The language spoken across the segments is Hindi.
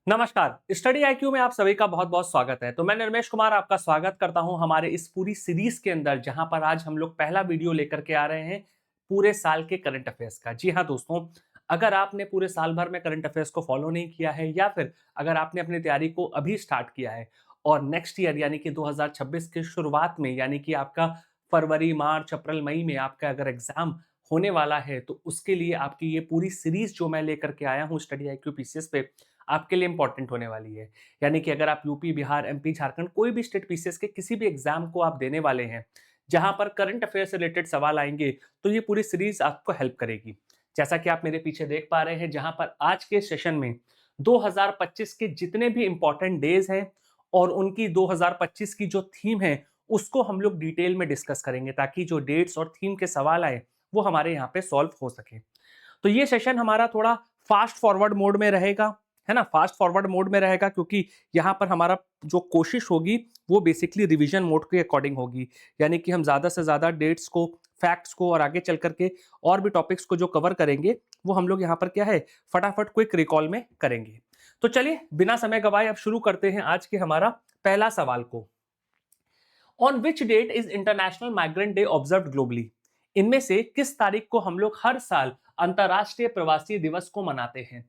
नमस्कार। स्टडी आईक्यू में आप सभी का बहुत बहुत स्वागत है। तो मैं निर्मेश कुमार आपका स्वागत करता हूं हमारे इस पूरी सीरीज के अंदर, जहां पर आज हम लोग पहला वीडियो लेकर के आ रहे हैं पूरे साल के करंट अफेयर्स का। जी हां दोस्तों, अगर आपने पूरे साल भर में करंट अफेयर्स को फॉलो नहीं किया है, या फिर अगर आपने अपनी तैयारी को अभी स्टार्ट किया है और नेक्स्ट ईयर यानी कि 2026 की शुरुआत में, यानी कि आपका फरवरी, मार्च, अप्रैल, मई में आपका अगर एग्जाम होने वाला है, तो उसके लिए आपकी ये पूरी सीरीज जो मैं लेकर के आया हूँ स्टडी आईक्यू पीसीएस पे, आपके लिए इंपॉर्टेंट होने वाली है। यानी कि अगर आप यूपी, बिहार, एमपी, झारखंड कोई भी स्टेट पीसीएस के किसी भी एग्जाम को आप देने वाले हैं, जहां पर करंट अफेयर से रिलेटेड सवाल आएंगे, तो ये पूरी सीरीज आपको हेल्प करेगी। जैसा कि आप मेरे पीछे देख पा रहे हैं, जहां पर आज के सेशन में 2025 के जितने भी इंपॉर्टेंट डेज हैं और उनकी 2025 की जो थीम है, उसको हम लोग डिटेल में डिस्कस करेंगे, ताकि जो डेट्स और थीम के सवाल आए वो हमारे यहाँ पे सॉल्व हो सके। तो ये सेशन हमारा थोड़ा फास्ट फॉरवर्ड मोड में रहेगा, है ना? फास्ट फॉरवर्ड मोड में रहेगा, क्योंकि यहाँ पर हमारा जो कोशिश होगी वो बेसिकली रिवीजन मोड के अकॉर्डिंग होगी। यानी कि हम ज़्यादा से ज़्यादा डेट्स को, फैक्ट्स को और आगे चल करके और भी टॉपिक्स को जो कवर करेंगे, वो हम लोग यहाँ पर क्या है, फटाफट क्विक रिकॉल में करेंगे। तो चलिए बिना समय गवाए अब शुरू करते हैं आज के हमारा पहला सवाल को। On which date is international migrant day observed globally? इनमें से किस तारीख को हम लोग हर साल अंतर्राष्ट्रीय प्रवासी दिवस को मनाते हैं?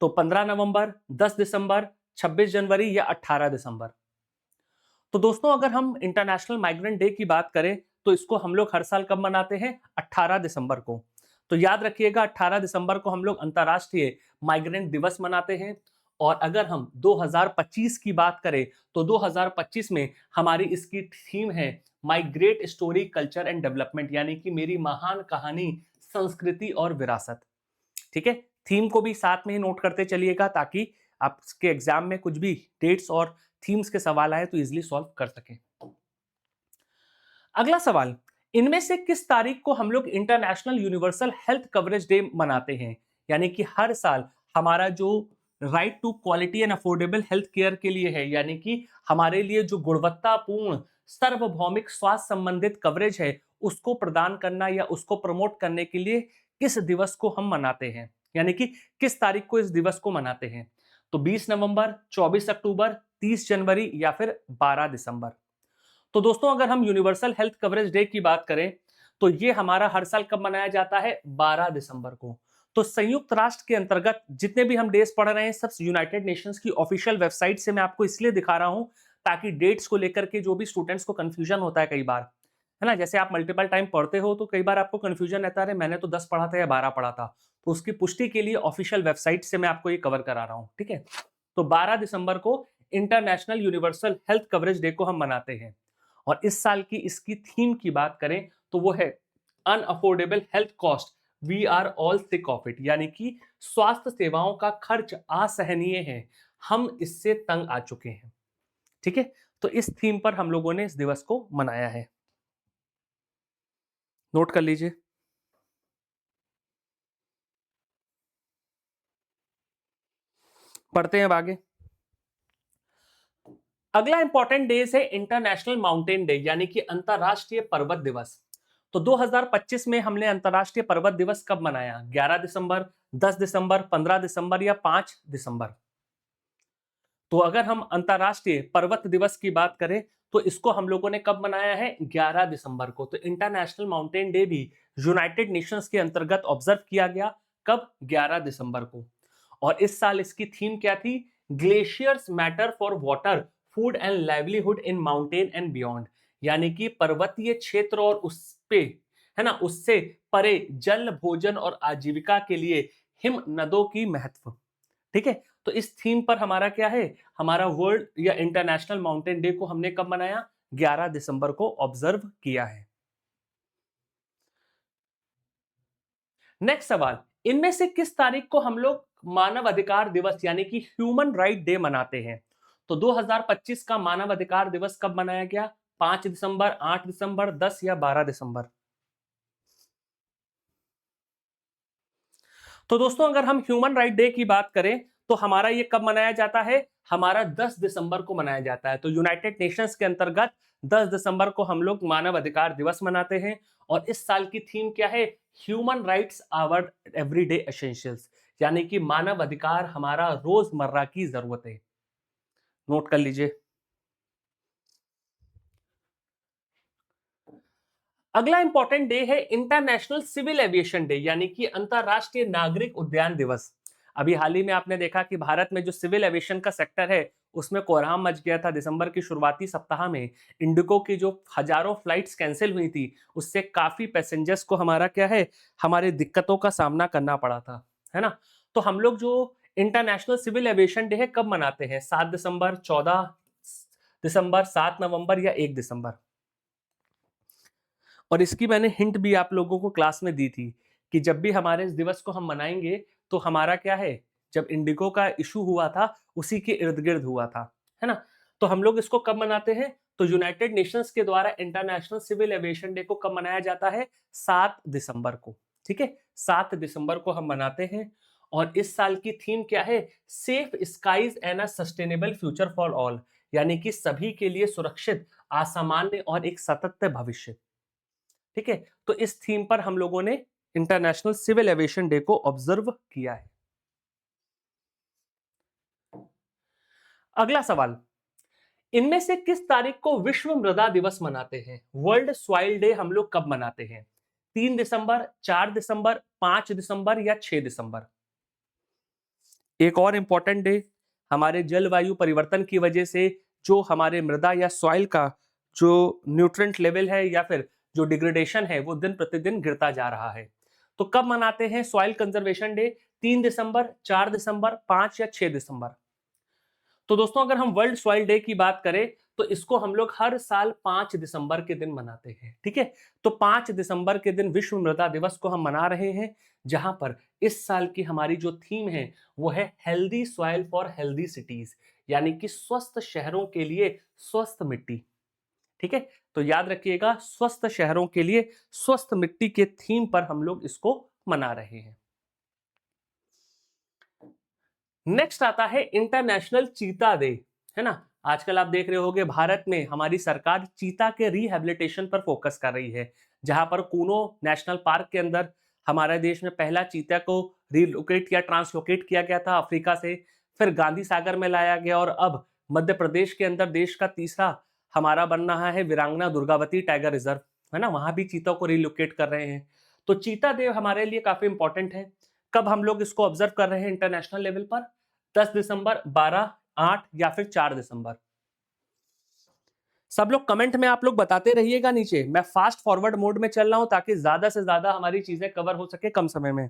तो 15 नवंबर, 10 दिसंबर, 26 जनवरी या 18 दिसंबर? तो दोस्तों, अगर हम इंटरनेशनल माइग्रेंट डे की बात करें, तो इसको हम लोग हर साल कब मनाते हैं? 18 दिसंबर को। तो याद रखिएगा, 18 दिसंबर को हम लोग अंतर्राष्ट्रीय माइग्रेंट दिवस मनाते हैं। और अगर हम 2025 की बात करें, तो 2025 में हमारी इसकी थीम है my great story culture and development, यानी कि मेरी महान कहानी, संस्कृति और विरासत। ठीक है? थीम को भी साथ में ही नोट करते चलिएगा, ताकि आपके एग्जाम में कुछ भी डेट्स और थीम्स के सवाल आए तो इजीली सॉल्व कर सकें। अगला सवाल, इनमें से किस तारीख को हम लोग international universal health coverage day मनाते हैं? यानी कि हर साल हमारा जो right to quality and affordable health care के लिए है, यानी कि हमारे लिए जो गुणवत्तापूर्ण सार्वभौमिक स्वास्थ्य संबंधित कवरेज है, उसको प्रदान करना या उसको प्रमोट करने के लिए किस दिवस को हम मनाते हैं? यानी कि किस तारीख को इस दिवस को मनाते हैं? तो 20 नवंबर, 24 अक्टूबर, 30 जनवरी या फिर 12 दिसंबर? तो दोस्तों, अगर हम यूनिवर्सल हेल्थ कवरेज डे की बात करें, तो ये हमारा हर साल कब मनाया जाता है? 12 दिसंबर को। तो संयुक्त राष्ट्र के अंतर्गत जितने भी हम डेज पढ़ रहे हैं, सब यूनाइटेड नेशंस की ऑफिशियल वेबसाइट से मैं आपको इसलिए दिखा रहा हूं, ताकि डेट्स को लेकर के जो भी स्टूडेंट्स को कंफ्यूजन होता है कई बार, है ना? जैसे आप मल्टीपल टाइम पढ़ते हो तो कई बार आपको कंफ्यूजन रहता है, अरे मैंने तो 10 पढ़ा था या 12 पढ़ा था। तो उसकी पुष्टि के लिए ऑफिशियल वेबसाइट से मैं आपको ये कवर करा रहा हूं, ठीक है? तो 12 दिसंबर को international universal health coverage day को हम मनाते हैं। और इस साल की इसकी थीम की बात करें, तो वो है unaffordable health cost, we are all sick of it, यानी कि स्वास्थ्य सेवाओं का खर्च असहनीय है, हम इससे तंग आ चुके हैं। ठीक है? तो इस थीम पर हम लोगों ने इस दिवस को मनाया है। नोट कर लीजिए। पढ़ते हैं अब आगे। अगला इंपॉर्टेंट डेज है इंटरनेशनल माउंटेन डे, यानी कि अंतरराष्ट्रीय पर्वत दिवस। तो 2025 में हमने अंतरराष्ट्रीय पर्वत दिवस कब मनाया? 11 दिसंबर, 10 दिसंबर, 15 दिसंबर या 5 दिसंबर? तो अगर हम अंतरराष्ट्रीय पर्वत दिवस की बात करें, तो इसको हम लोगों ने कब मनाया है? 11 दिसंबर को। तो इंटरनेशनल माउंटेन डे भी यूनाइटेड नेशंस के अंतर्गत ऑब्जर्व किया गया। कब? 11 दिसंबर को। और इस साल इसकी थीम क्या थी? Glaciers matter for water, food and livelihood in mountain and beyond, यानी कि पर्वतीय क्षेत्र और उस पे, है ना, उससे परे जल, भोजन और आजीविका के लिए हिम नदों की महत्व। ठीक है? तो इस थीम पर हमारा क्या है, हमारा वर्ल्ड या इंटरनेशनल माउंटेन डे को हमने कब मनाया? 11 दिसंबर को ऑब्जर्व किया है। नेक्स्ट सवाल, इनमें से किस तारीख को हम लोग मानव अधिकार दिवस यानी कि ह्यूमन राइट डे मनाते हैं? तो 2025 का मानव अधिकार दिवस कब मनाया गया? 5 दिसंबर, 8 दिसंबर, 10 या 12 दिसंबर? तो दोस्तों, अगर हम ह्यूमन राइट डे की बात करें, तो हमारा ये कब मनाया जाता है? हमारा 10 दिसंबर को मनाया जाता है। तो यूनाइटेड नेशंस के अंतर्गत 10 दिसंबर को हम लोग मानव अधिकार दिवस मनाते हैं। और इस साल की थीम क्या है? Human rights our everyday essentials, यानी कि मानव अधिकार हमारा रोजमर्रा की जरूरत है। नोट कर लीजिए। अगला इंपॉर्टेंट डे है इंटरनेशनल सिविल एविएशन डे, यानी कि अंतरराष्ट्रीय नागरिक उद्यान दिवस। अभी हाल ही में आपने देखा कि भारत में जो सिविल एविएशन का सेक्टर है उसमें कोहराम मच गया था। दिसंबर की शुरुआती सप्ताह में इंडिगो की जो हजारों फ्लाइट्स कैंसिल हुई थी उससे काफी पैसेंजर्स को हमारा क्या है, हमारे दिक्कतों का सामना करना पड़ा था, है ना। तो हम लोग जो इंटरनेशनल सिविल एविएशन डे है कब मनाते हैं? 7 दिसंबर, 14 दिसंबर, 7 नवंबर या 1 दिसंबर। और इसकी मैंने हिंट भी आप लोगों को क्लास में दी थी कि जब भी हमारे इस दिवस को हम मनाएंगे तो हमारा क्या है, जब इंडिगो का इशू हुआ था उसी के इर्द गिर्द हुआ था, है ना। तो हम लोग इसको कब मनाते हैं? तो यूनाइटेड नेशंस के द्वारा इंटरनेशनल सिविल एविएशन डे को कब मनाया जाता है? 7 दिसंबर को। ठीक है, 7 दिसंबर को हम मनाते हैं। और इस साल की थीम क्या है? Safe skies and a sustainable future for all, यानी कि सभी के लिए सुरक्षित, असामान्य और एक सतत भविष्य। ठीक है, तो इस थीम पर हम लोगों ने इंटरनेशनल सिविल एविएशन डे को ऑब्जर्व किया है। अगला सवाल, इनमें से किस तारीख को विश्व मृदा दिवस मनाते हैं? वर्ल्ड सॉइल डे हम लोग कब मनाते हैं? 3 दिसंबर, 4 दिसंबर, 5 दिसंबर या 6 दिसंबर। एक और इंपॉर्टेंट डे, हमारे जलवायु परिवर्तन की वजह से जो हमारे मृदा या सॉइल का जो न्यूट्रिएंट लेवल है या फिर जो डिग्रेडेशन है वो दिन प्रतिदिन गिरता जा रहा है। तो कब मनाते हैं सॉइल कंजर्वेशन डे? 3 दिसंबर, 4 दिसंबर, 5 या 6 दिसंबर। तो दोस्तों अगर हम वर्ल्ड सॉइल डे की बात करें तो इसको हम लोग हर साल 5 दिसंबर के दिन मनाते हैं। ठीक है, तो 5 दिसंबर के दिन विश्व मृदा दिवस को हम मना रहे हैं, जहां पर इस साल की हमारी जो थीम है वो है healthy soil for healthy cities, यानी कि स्वस्थ शहरों के लिए स्वस्थ मिट्टी। ठीक है, तो याद रखिएगा, स्वस्थ शहरों के लिए स्वस्थ मिट्टी के थीम पर हम लोग इसको मना रहे हैं। नेक्स्ट आता है इंटरनेशनल चीता डे, है ना। आजकल आप देख रहे होंगे भारत में हमारी सरकार चीता के रिहैबिलिटेशन पर फोकस कर रही है, जहां पर कूनो नेशनल पार्क के अंदर हमारे देश में पहला चीता को रिलोकेट या ट्रांसलोकेट किया गया था अफ्रीका से, फिर गांधी सागर में लाया गया और अब मध्य प्रदेश के अंदर देश का तीसरा हमारा बन रहा है वीरांगना दुर्गावती टाइगर रिजर्व, है ना। वहां भी चीता को रिलोकेट कर रहे हैं। तो चीता डे हमारे लिए काफी इंपॉर्टेंट है। कब हम लोग इसको ऑब्जर्व कर रहे हैं इंटरनेशनल लेवल पर? 10 दिसंबर, 12, 8 या फिर 4 दिसंबर। सब लोग कमेंट में आप लोग बताते रहिएगा नीचे, मैं फास्ट फॉरवर्ड मोड में चल रहा हूं ताकि ज्यादा से ज्यादा हमारी चीजें कवर हो सके कम समय में।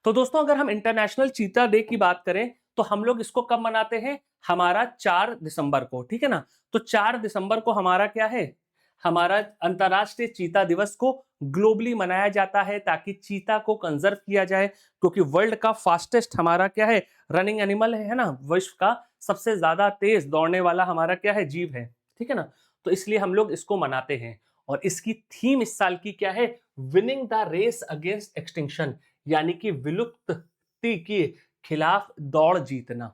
तो दोस्तों अगर हम इंटरनेशनल चीता डे की बात करें तो हम लोग इसको कब मनाते हैं? हमारा 4 दिसंबर को। ठीक है ना, तो 4 दिसंबर को हमारा क्या है, हमारा अंतरराष्ट्रीय चीता दिवस को ग्लोबली मनाया जाता है ताकि चीता को कंजर्व किया जाए, क्योंकि वर्ल्ड का फास्टेस्ट हमारा क्या है, रनिंग एनिमल है ना, विश्व का सबसे ज्यादा तेज दौड़ने वाला हमारा क्या है, जीव है। ठीक है ना, तो इसलिए हम लोग इसको मनाते हैं। और इसकी थीम इस साल की क्या है? Winning the race against extinction, यानी कि विलुप्ति के खिलाफ दौड़ जीतना,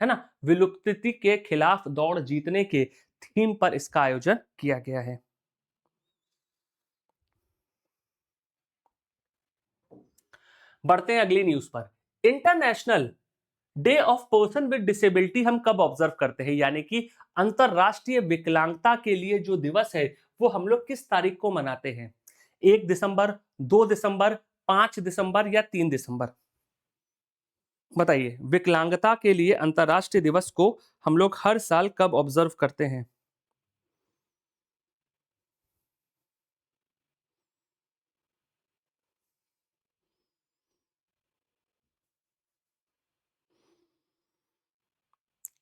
है ना। विलुप्ति के खिलाफ दौड़ जीतने के थीम पर इसका आयोजन किया गया है। बढ़ते हैं अगली न्यूज पर। International Day of person with disability हम कब ऑब्जर्व करते हैं, यानी कि अंतरराष्ट्रीय विकलांगता के लिए जो दिवस है वो हम लोग किस तारीख को मनाते हैं? 1 दिसंबर, 2 दिसंबर, 5 दिसंबर या 3 दिसंबर। बताइए, विकलांगता के लिए अंतरराष्ट्रीय दिवस को हम लोग हर साल कब ऑब्जर्व करते हैं?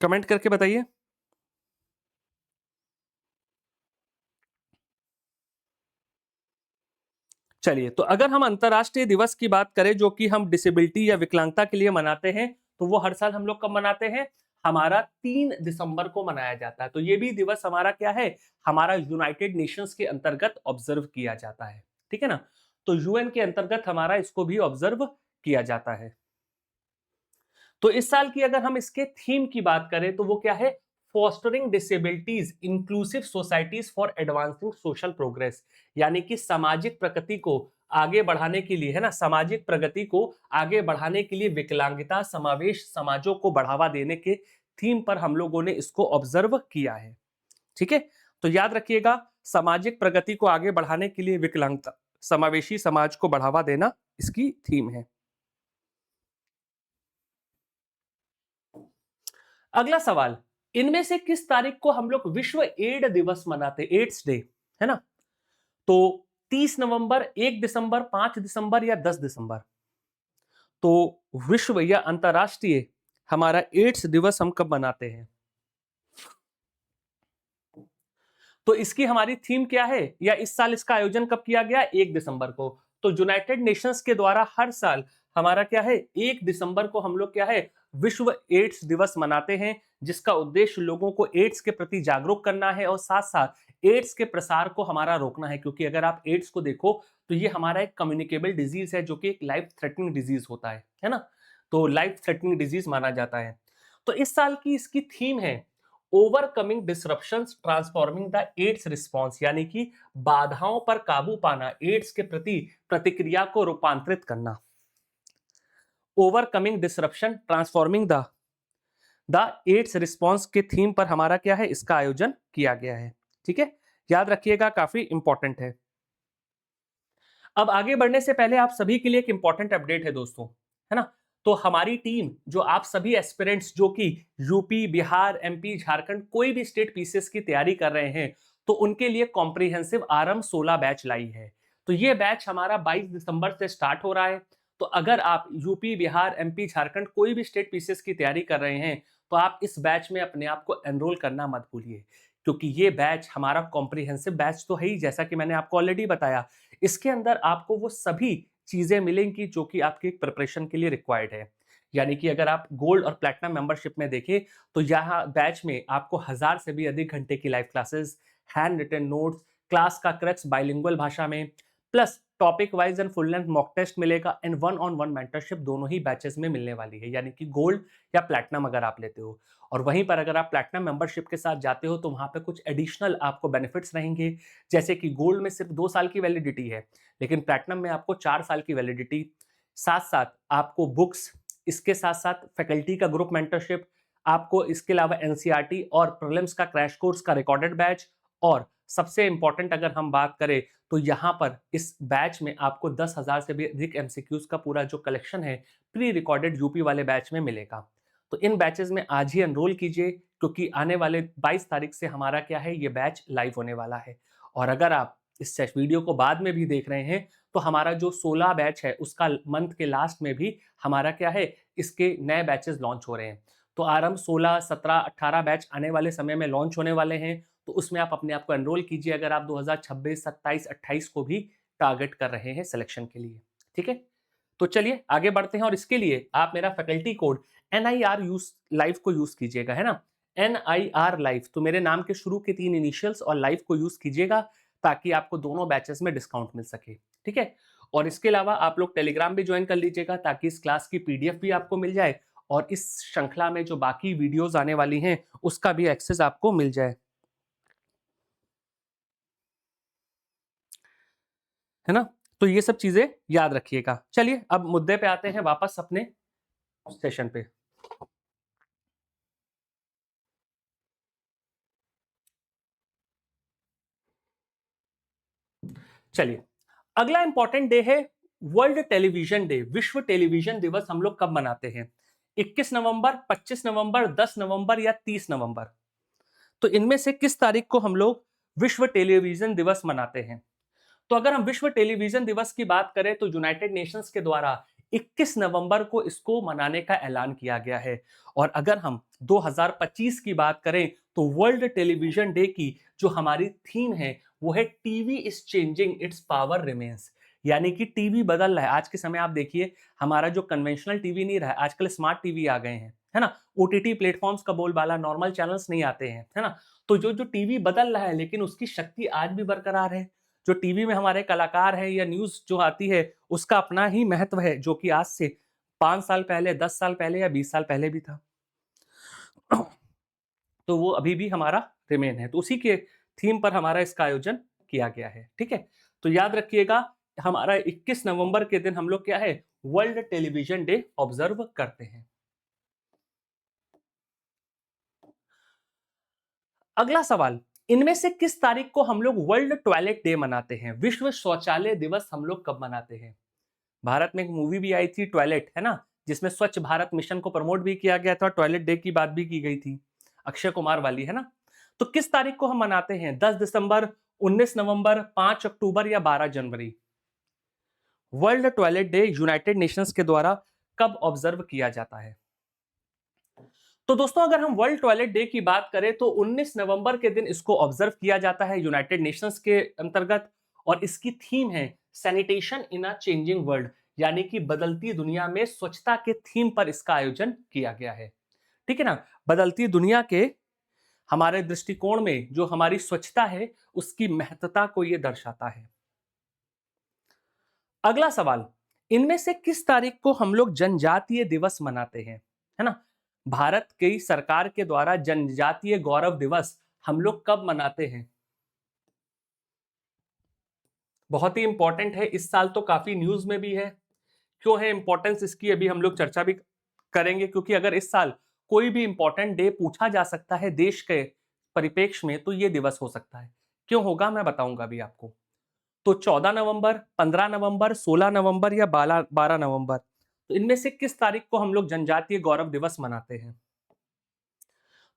कमेंट करके बताइए। चलिए, तो अगर हम अंतरराष्ट्रीय दिवस की बात करें जो कि हम डिसेबिलिटी या विकलांगता के लिए मनाते हैं, तो वो हर साल हम लोग कब मनाते हैं? हमारा 3 दिसंबर को मनाया जाता है। तो ये भी दिवस हमारा क्या है, हमारा यूनाइटेड नेशंस के अंतर्गत ऑब्जर्व किया जाता है। ठीक है ना, तो यूएन के अंतर्गत हमारा इसको भी ऑब्जर्व किया जाता है। तो इस साल की अगर हम इसके थीम की बात करें तो वो क्या है? Fostering disabilities inclusive societies for advancing social progress, यानी कि सामाजिक प्रगति को आगे बढ़ाने के लिए, है ना, सामाजिक प्रगति को आगे बढ़ाने के लिए विकलांगता समावेश समाजों को बढ़ावा देने के थीम पर हम लोगों ने इसको ऑब्जर्व किया है। ठीक है, तो याद रखिएगा, सामाजिक प्रगति को आगे बढ़ाने के लिए विकलांगता समावेशी समाज को बढ़ावा देना इसकी थीम है। अगला सवाल, इनमें से किस तारीख को हम लोग विश्व एड दिवस मनाते, एड्स डे, है ना? तो 30 नवंबर, 1 दिसंबर, 5 दिसंबर या 10 दिसंबर? तो विश्व या अंतरराष्ट्रीय हमारा एड्स दिवस हम कब मनाते हैं? तो इसकी हमारी थीम क्या है, या इस साल इसका आयोजन कब किया गया? 1 दिसंबर को। तो यूनाइटेड नेशंस के द्वारा हर साल हमारा क्या है, 1 दिसंबर को हम लोग क्या है, विश्व एड्स दिवस मनाते हैं, जिसका उद्देश्य लोगों को एड्स के प्रति जागरूक करना है और साथ साथ एड्स के प्रसार को हमारा रोकना है। क्योंकि अगर आप एड्स को देखो तो ये हमारा एक कम्युनिकेबल डिजीज है, जो कि एक लाइफ थ्रेटनिंग डिजीज होता है ना? तो लाइफ थ्रेटनिंग डिजीज माना जाता है। तो इस साल की इसकी थीम है overcoming disruptions transforming the AIDS response, यानी कि बाधाओं पर काबू पाना, एड्स के प्रति प्रतिक्रिया को रूपांतरित करना। Overcoming disruption transforming the AIDS response के थीम पर हमारा क्या है, इसका आयोजन किया गया है। ठीक है, याद रखिएगा, काफी इंपॉर्टेंट है। अब आगे बढ़ने से पहले आप सभी के लिए एक इंपॉर्टेंट अपडेट है दोस्तों, है ना? तो हमारी टीम, जो आप सभी एस्पिरेंट्स जो कि यूपी, बिहार, एमपी, झारखंड, कोई भी स्टेट पीसीएस की तैयारी कर रहे हैं, तो उनके लिए कॉम्प्रिहेंसिव आरंभ 16 बैच लाई है। तो ये बैच हमारा 22 दिसंबर से स्टार्ट हो रहा है। तो अगर आप यूपी, बिहार, एमपी, झारखंड, कोई भी स्टेट पीसीएस की तैयारी कर रहे हैं, तो आप इस बैच में अपने आप को एनरोल करना मत भूलिए, क्योंकि ये बैच हमारा कॉम्प्रिहेंसिव बैच तो है ही, जैसा कि मैंने आपको ऑलरेडी बताया। इसके अंदर आपको वो सभी चीजें मिलेंगी जो कि आपकी प्रिपरेशन के लिए रिक्वायर्ड है। यानी कि अगर आप गोल्ड और प्लैटिनम मेंबरशिप में देखें, तो यहाँ बैच में आपको 1000 से भी अधिक घंटे की live classes, handwritten notes, class का क्रक्स बाइलिंगुअल भाषा में, plus topic wise and full length mock test मिलेगा, and one on one mentorship दोनों ही बैचेस में मिलने वाली है, यानी कि गोल्ड या प्लैटिनम अगर आप लेते हो। और वहीं पर अगर आप प्लैटिनम मेंबरशिप के साथ जाते हो, तो वहां पे कुछ एडिशनल आपको बेनिफिट्स रहेंगे, जैसे कि गोल्ड में सिर्फ 2 साल की वैलिडिटी है, लेकिन प्लैटिनम में आपको 4 साल की वैलिडिटी, साथ साथ आपको बुक्स, इसके साथ साथ फैकल्टी का ग्रुप मेंटरशिप, आपको इसके अलावा एनसीईआरटी और प्रीलिम्स का क्रैश कोर्स का रिकॉर्डेड बैच, और सबसे इंपॉर्टेंट अगर हम बात करें, तो यहाँ पर इस बैच में आपको 10,000 से भी अधिक एमसीक्यूज का पूरा जो कलेक्शन है प्री रिकॉर्डेड यूपी वाले बैच में मिलेगा। तो इन बैचेस में आज ही एनरोल कीजिए, क्योंकि आने वाले 22 तारीख से हमारा क्या है, ये बैच लाइव होने वाला है। और अगर आप इस वीडियो को बाद में भी देख रहे हैं, तो हमारा जो 16 बैच है, उसका मंथ के लास्ट में भी हमारा क्या है, इसके नए बैचेस लॉन्च हो रहे हैं। तो आरंभ 16, 17, 18 बैच आने वाले समय में लॉन्च होने वाले हैं। तो उसमें आप अपने आप को एनरोल कीजिए, अगर आप 2026, 27, 28 को भी टारगेट कर रहे हैं सिलेक्शन के लिए। ठीक है, तो चलिए आगे बढ़ते हैं, और इसके लिए आप मेरा faculty code NIR use live को यूज कीजिएगा, है ना? NIR लाइव, तो मेरे नाम के शुरू के 3 इनिशियल्स और लाइव को यूज कीजिएगा, ताकि आपको दोनों बैचेस में डिस्काउंट मिल सके। ठीक है, और इसके अलावा आप लोग टेलीग्राम भी ज्वाइन कर लीजिएगा, ताकि इस क्लास की PDF भी आपको मिल जाए, और इस श्रृंखला में जो बाकी वीडियोस आने वाली हैं उसका भी एक्सेस आपको मिल जाए, है ना? तो ये सब चीजें याद रखिएगा। चलिए अब मुद्दे पे आते हैं वापस अपने सेशन पे। चलिए, अगला इंपॉर्टेंट डे है वर्ल्ड टेलीविजन डे, विश्व टेलीविजन दिवस हम लोग कब मनाते हैं? 21 नवंबर, 25 नवंबर, 10 नवंबर या 30 नवंबर? तो इनमें से किस तारीख को हम लोग विश्व टेलीविजन दिवस मनाते हैं? तो अगर हम विश्व टेलीविजन दिवस की बात करें, तो यूनाइटेड नेशंस के द्वारा 21 नवंबर को इसको मनाने का ऐलान किया गया है। और अगर हम 2025 की बात करें, तो वर्ल्ड टेलीविजन डे की जो हमारी थीम है, वो है TV is changing it's power remains, यानी कि टीवी बदल रहा है। आज के समय आप देखिए, हमारा जो कन्वेंशनल टीवी नहीं रहा है, आजकल स्मार्ट टीवी आ गए हैं, है ना? ओटीटी प्लेटफॉर्म्स का बोलबाला, नॉर्मल चैनल्स नहीं आते हैं, है ना? तो जो जो टीवी बदल रहा है, लेकिन उसकी शक्ति आज भी बरकरार है। जो टीवी में हमारे कलाकार हैं या न्यूज़ जो आती है, उसका अपना ही महत्व है, जो कि आज से 5 साल पहले, 10 साल पहले या 20 साल पहले भी था। तो वो अभी भी हमारा रिमेन है। तो उसी के थीम पर हमारा इसका आयोजन किया गया है। ठीक है? तो याद रखिएगा, हमारा 21 नवंबर के दिन हम लोग क्या है, वर्ल्ड टेलीविजन डे ऑब्जर्व करते हैं। अगला सवाल, इनमें से किस तारीख को हम लोग वर्ल्ड टॉयलेट डे मनाते हैं? विश्व शौचालय दिवस हम लोग कब मनाते हैं? भारत में एक मूवी भी आई थी टॉयलेट, है ना, जिसमें स्वच्छ भारत मिशन को प्रमोट भी किया गया था, टॉयलेट डे की बात भी की गई थी, अक्षय कुमार वाली, है ना। तो किस तारीख को हम मनाते हैं? 10 दिसंबर, 19 नवंबर, 5 अक्टूबर या 12 जनवरी? World Toilet Day United Nations के द्वारा कब ऑब्जर्व किया जाता है? तो दोस्तों अगर हम वर्ल्ड टॉयलेट डे की बात करें तो 19 नवंबर के दिन इसको ऑब्जर्व किया जाता है यूनाइटेड नेशंस के अंतर्गत, और इसकी थीम है सैनिटेशन इन अ चेंजिंग वर्ल्ड, यानी कि बदलती दुनिया में स्वच्छता के थीम पर इसका आयोजन किया गया है। ठीक है ना, बदलती दुनिया के हमारे दृष्टिकोण में जो हमारी स्वच्छता है उसकी महत्ता को यह दर्शाता है। अगला सवाल, इनमें से किस तारीख को हम लोग जनजातीय दिवस मनाते हैं? है ना, भारत की सरकार के द्वारा जनजातीय गौरव दिवस हम लोग कब मनाते हैं? बहुत ही इंपॉर्टेंट है, इस साल तो काफी न्यूज में भी है। क्यों है इंपॉर्टेंस इसकी, अभी हम लोग चर्चा भी करेंगे, क्योंकि अगर इस साल कोई भी इंपॉर्टेंट डे पूछा जा सकता है देश के परिप्रेक्ष्य में तो ये दिवस हो सकता है। क्यों होगा मैं बताऊंगा अभी आपको। तो 14 नवंबर, 15 नवंबर, 16 नवंबर या 12 नवंबर, तो इनमें से किस तारीख को हम लोग जनजातीय गौरव दिवस मनाते हैं?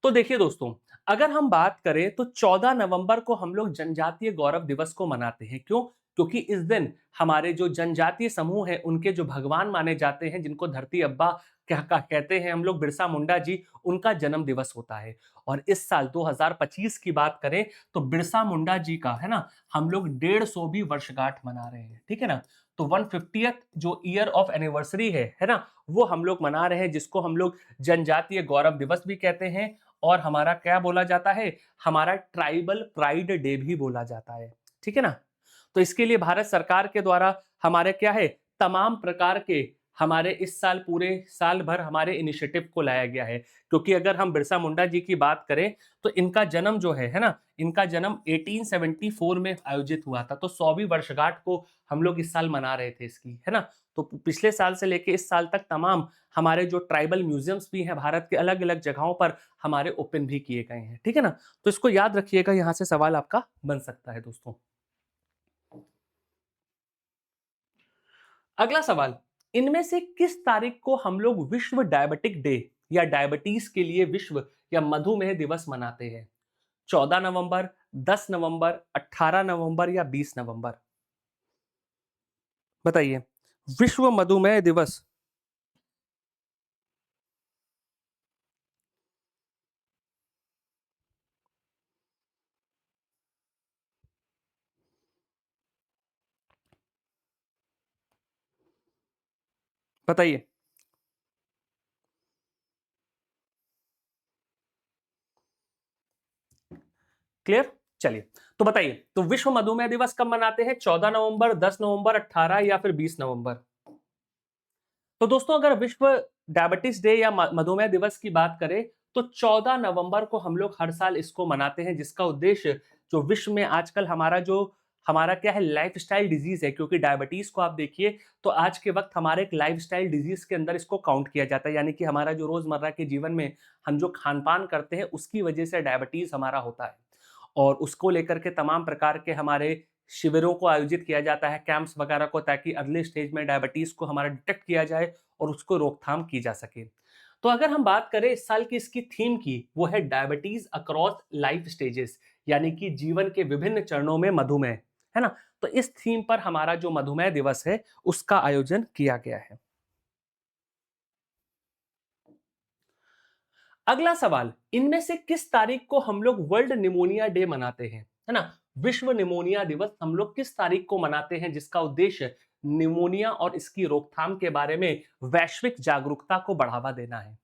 तो देखिए दोस्तों, अगर हम बात करें तो 14 नवंबर को हम लोग जनजातीय गौरव दिवस को मनाते हैं। क्यों? क्योंकि इस दिन हमारे जो जनजातीय समूह हैं उनके जो भगवान माने जाते हैं, जिनको धरती अब्बा कहते हैं हम लोग, बिरसा मुंडा जी, उनका जन्म दिवस होता है। और इस साल 2025 की बात करें तो बिरसा मुंडा जी का, है ना, हम लोग 150वीं वर्षगांठ मना रहे हैं। ठीक है ना, तो 150th जो ईयर ऑफ एनिवर्सरी है ना, वो हम लोग मना रहे हैं, जिसको हम लोग जनजातीय गौरव दिवस भी कहते हैं। और हमारा क्या बोला जाता है, हमारा ट्राइबल प्राइड डे भी बोला जाता है। ठीक है ना, तो इसके लिए भारत सरकार के द्वारा हमारे क्या है, तमाम प्रकार के हमारे इस साल पूरे साल भर हमारे इनिशिएटिव को लाया गया है। क्योंकि अगर हम बिरसा मुंडा जी की बात करें तो इनका जन्म जो है ना, इनका जन्म 1874 में आयोजित हुआ था। तो 100वीं वर्षगांठ को हम लोग इस साल मना रहे थे इसकी, है ना। तो पिछले साल से लेके इस साल तक तमाम हमारे जो ट्राइबल म्यूजियम्स भी हैं भारत के अलग अलग जगहों पर हमारे ओपन भी किए गए हैं। ठीक है ना, तो इसको याद रखिएगा, यहां से सवाल आपका बन सकता है दोस्तों। अगला सवाल, इनमें से किस तारीख को हम लोग विश्व डायबिटिक डे या डायबिटीज के लिए विश्व या मधुमेह दिवस मनाते हैं? 14 नवंबर, 10 नवंबर, 18 नवंबर या 20 नवंबर? बताइए। विश्व मधुमेह दिवस। बताइए। क्लियर? चलिए, तो बताइए, तो विश्व मधुमेह दिवस कब मनाते हैं? 14 नवंबर, 10 नवंबर, 18 या फिर 20 नवंबर? तो दोस्तों अगर विश्व डायबिटीज डे या मधुमेह दिवस की बात करें तो 14 नवंबर को हम लोग हर साल इसको मनाते हैं, जिसका उद्देश्य जो विश्व में आजकल हमारा क्या है, लाइफस्टाइल डिजीज है। क्योंकि डायबिटीज को आप देखिए तो आज के वक्त हमारे एक लाइफस्टाइल डिजीज के अंदर इसको काउंट किया जाता है, यानी कि हमारा जो रोजमर्रा के जीवन में हम जो खान पान करते हैं उसकी वजह से डायबिटीज हमारा होता है। और उसको लेकर के तमाम प्रकार के हमारे शिविरों को आयोजित किया जाता है, कैंप्स वगैरह को, ताकि अर्ली स्टेज में डायबिटीज को हमारा डिटेक्ट किया जाए और उसको रोकथाम की जा सके। तो अगर हम बात करें इस साल की इसकी थीम की, वो है डायबिटीज अक्रॉस लाइफ स्टेजेस, यानी कि जीवन के विभिन्न चरणों में मधुमेह, है ना। तो इस थीम पर हमारा जो मधुमेह दिवस है उसका आयोजन किया गया है। अगला सवाल, इनमें से किस तारीख को हम लोग वर्ल्ड निमोनिया डे मनाते हैं? है ना, विश्व निमोनिया दिवस हम लोग किस तारीख को मनाते हैं, जिसका उद्देश्य निमोनिया और इसकी रोकथाम के बारे में वैश्विक जागरूकता को बढ़ावा देना है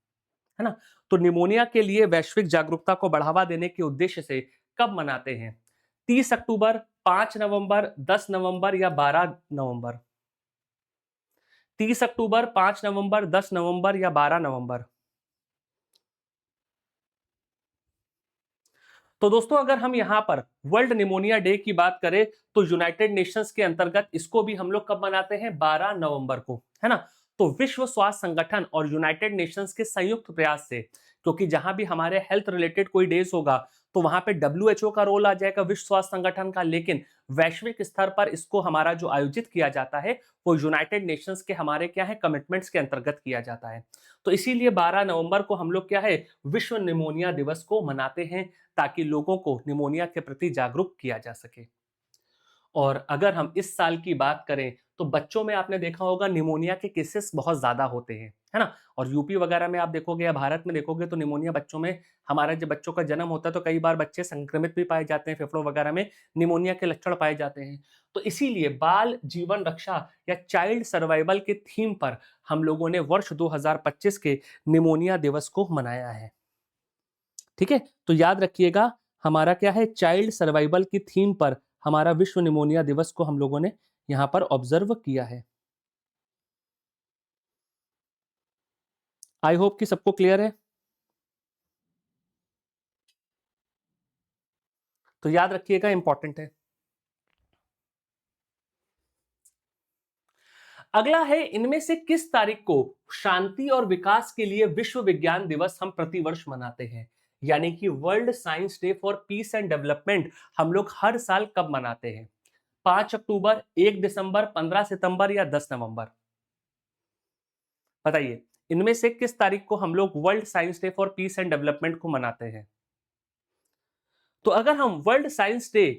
ना। तो निमोनिया के लिए वैश्विक जागरूकता को बढ़ावा देने के उद्देश्य से कब मनाते हैं? 30 अक्टूबर, 5 नवंबर, 10 नवंबर या 12 नवंबर? 30 अक्टूबर, 5 नवंबर, 10 नवंबर या 12 नवंबर? तो दोस्तों अगर हम यहाँ पर वर्ल्ड निमोनिया डे की बात करें तो यूनाइटेड नेशंस के अंतर्गत इसको भी हम लोग कब मनाते हैं, 12 नवंबर को, है ना। तो विश्व स्वास्थ्य संगठन और यूनाइटेड नेशंस के संयुक्त प्रयास से, क्योंकि जहां भी हमारे हेल्थ रिलेटेड कोई डेज होगा तो वहां पे डब्ल्यूएचओ का रोल आ जाएगा, विश्व स्वास्थ्य संगठन का, लेकिन वैश्विक स्तर पर इसको हमारा जो आयोजित किया जाता है वो यूनाइटेड नेशंस के हमारे क्या है कमिटमेंट्स के अंतर्गत किया जाता है। तो इसीलिए 12 नवंबर को हम लोग क्या है विश्व निमोनिया दिवस को मनाते हैं, ताकि लोगों को निमोनिया के प्रति जागरूक किया जा सके। और अगर हम इस साल की बात करें तो बच्चों में आपने देखा होगा निमोनिया के केसेस बहुत ज्यादा होते हैं, है ना। और यूपी वगैरह में आप देखोगे या भारत में देखोगे तो निमोनिया बच्चों में, हमारा जब बच्चों का जन्म होता है तो कई बार बच्चे संक्रमित भी पाए जाते हैं, फेफड़ों वगैरह में निमोनिया के लक्षण पाए जाते हैं। तो इसीलिए बाल जीवन रक्षा या चाइल्ड सर्वाइवल के थीम पर हम लोगों ने वर्ष 2025 के निमोनिया दिवस को मनाया है। ठीक है, तो याद रखिएगा हमारा क्या है चाइल्ड सर्वाइवल की थीम पर हमारा विश्व निमोनिया दिवस को हम लोगों ने यहां पर ऑब्जर्व किया है। आई होप कि सबको क्लियर है। तो याद रखिएगा इंपॉर्टेंट है। अगला है इनमें से किस तारीख को शांति और विकास के लिए विश्व विज्ञान दिवस हम प्रतिवर्ष मनाते हैं, यानी कि world science day for piece and development हम लोग हर साल कब मनाते हैं? 5 अक्टूबर, 1 दिसंबर, 15 सितंबर या 10 नवंबर? बताइए, इनमें से किस तारीख को हम लोग world science day for piece and development को मनाते हैं? तो अगर हम world science day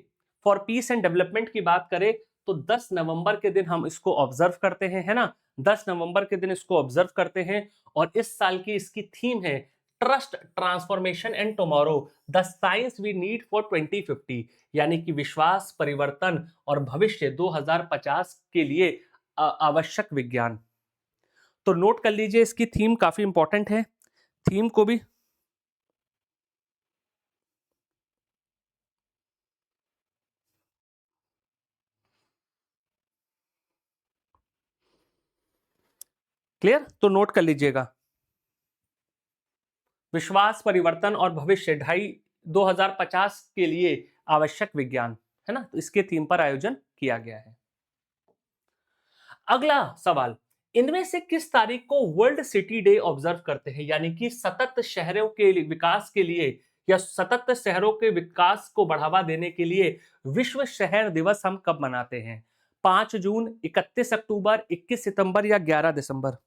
for piece and development की बात करें तो 10 नवंबर के दिन हम इसको ऑब्जर्व करते हैं, है ना। 10 नवंबर के दिन इसको ऑब्जर्व करते हैं और इस साल की इसकी थीम है trust, transformation and tomorrow, the science we need for 2050, यानी कि विश्वास, परिवर्तन और भविष्य 2050 के लिए आवश्यक विज्ञान। तो नोट कर लीजिए इसकी थीम काफी इंपॉर्टेंट है, थीम को भी। क्लियर, तो नोट कर लीजिएगा विश्वास, परिवर्तन और भविष्य 2050 के लिए आवश्यक विज्ञान, है ना। तो इसके थीम पर आयोजन किया गया है। अगला सवाल, इनमें से किस तारीख को वर्ल्ड सिटी डे ऑब्जर्व करते हैं, यानी कि सतत शहरों के विकास के लिए या सतत शहरों के विकास को बढ़ावा देने के लिए विश्व शहर दिवस हम कब मनाते हैं? 5 जून, 31 अक्टूबर, 21 सितंबर या 11 दिसंबर?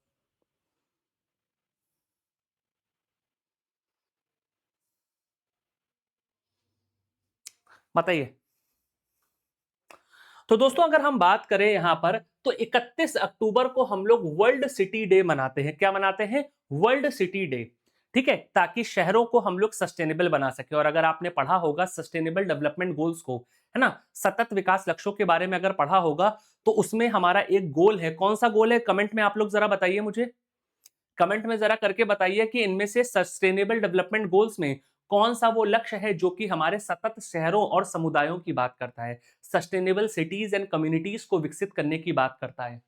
बताइए। तो दोस्तों अगर हम बात करें यहां पर तो 31 अक्टूबर को हम लोग वर्ल्ड सिटी डे मनाते हैं। क्या मनाते हैं? World city day. ठीक है, ताकि शहरों को हम लोग सस्टेनेबल बना सके। और अगर आपने पढ़ा होगा सस्टेनेबल डेवलपमेंट गोल्स को, है ना, सतत विकास लक्ष्यों के बारे में अगर पढ़ा होगा तो उसमें हमारा एक गोल है। कौन सा गोल है? कमेंट में आप लोग जरा बताइए मुझे, कमेंट में जरा करके बताइए कि इनमें से सस्टेनेबल डेवलपमेंट गोल्स में कौन सा वो लक्ष्य है जो कि हमारे सतत शहरों और समुदायों की बात करता है, सस्टेनेबल सिटीज एंड कम्युनिटीज को विकसित करने की बात करता है।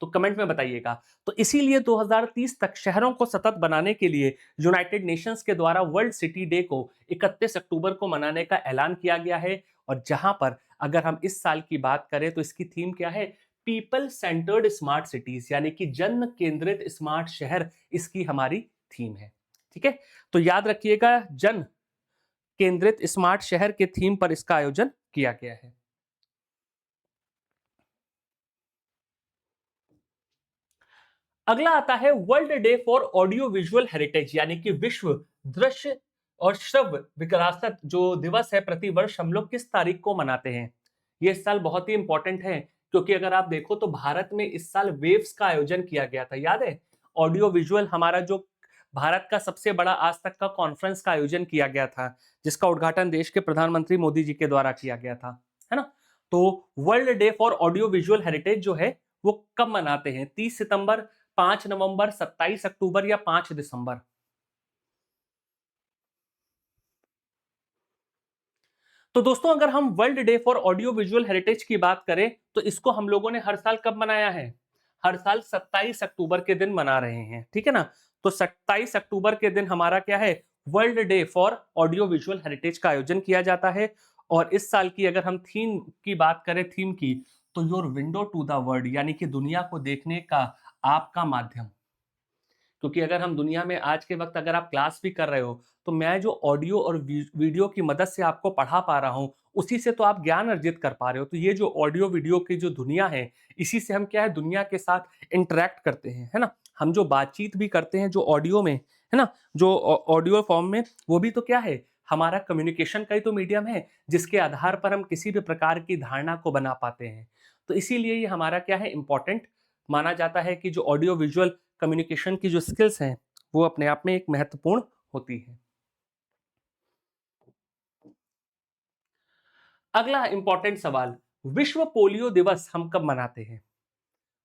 तो कमेंट में बताइएगा। तो इसीलिए 2030 तक शहरों को सतत बनाने के लिए यूनाइटेड नेशंस के द्वारा वर्ल्ड सिटी डे को 31 अक्टूबर को मनाने का ऐलान किया गया है। और जहां पर अगर हम इस साल की बात करें तो इसकी थीम क्या है? पीपल सेंटर्ड स्मार्ट सिटीज, यानी कि जन केंद्रित स्मार्ट शहर इसकी हमारी थीम है। ठीक है, तो याद रखिएगा जन केंद्रित स्मार्ट शहर के थीम पर इसका आयोजन किया गया है। अगला आता है world day for audio visual heritage, यानी कि विश्व दृश्य और श्रव्य विरासत जो दिवस है प्रतिवर्ष हम लोग किस तारीख को मनाते हैं? ये इस साल बहुत ही इंपॉर्टेंट है, क्योंकि अगर आप देखो तो भारत में इस साल वेव्स का आयोजन किया गया था, याद है। ऑडियो विजुअल हमारा जो भारत का सबसे बड़ा आज तक का कॉन्फ्रेंस का आयोजन किया गया था, जिसका उद्घाटन देश के प्रधानमंत्री मोदी जी के द्वारा किया गया था, है ना। तो world day for audio visual heritage जो है वो कब मनाते हैं? 30 सितंबर, 5 नवंबर, 27 अक्टूबर या 5 दिसंबर? तो दोस्तों अगर हम world day for audio visual heritage की बात करें तो इसको हम लोगों ने हर साल कब मनाया है? हर साल 27 अक्टूबर के दिन मना रहे हैं, ठीक है ना। तो 27 अक्टूबर के दिन हमारा क्या है? World day for audio visual heritage का आयोजन किया जाता है। और इस साल की अगर हम थीम की बात करें, थीम की, तो your window to the world, यानी कि दुनिया को देखने का आपका माध्यम। क्योंकि अगर हम दुनिया में आज के वक्त अगर आप क्लास भी कर रहे हो, तो मैं जो ऑडियो और वीडियो की मदद से आपको पढ़ा पा रहा हूं, उसी से तो आप ज्ञान अर्जित कर पा रहे हो। तो ये जो ऑडियो वीडियो की जो दुनिया है, इसी से हम क्या है, दुनिया के साथ इंटरेक्ट करते हैं, है ना। हम जो बातचीत भी करते हैं जो ऑडियो में, है ना, जो ऑडियो फॉर्म में, वो भी तो क्या है, हमारा कम्युनिकेशन का ही तो मीडियम है, जिसके आधार पर हम किसी भी प्रकार की धारणा को बना पाते हैं। तो इसीलिए ये हमारा क्या है, इंपॉर्टेंट माना जाता है कि जो ऑडियो विजुअल कम्युनिकेशन की जो स्किल्स हैं, वो अपने आप में एक महत्वपूर्ण होती है। अगला इंपॉर्टेंट सवाल, विश्व पोलियो दिवस हम कब मनाते हैं?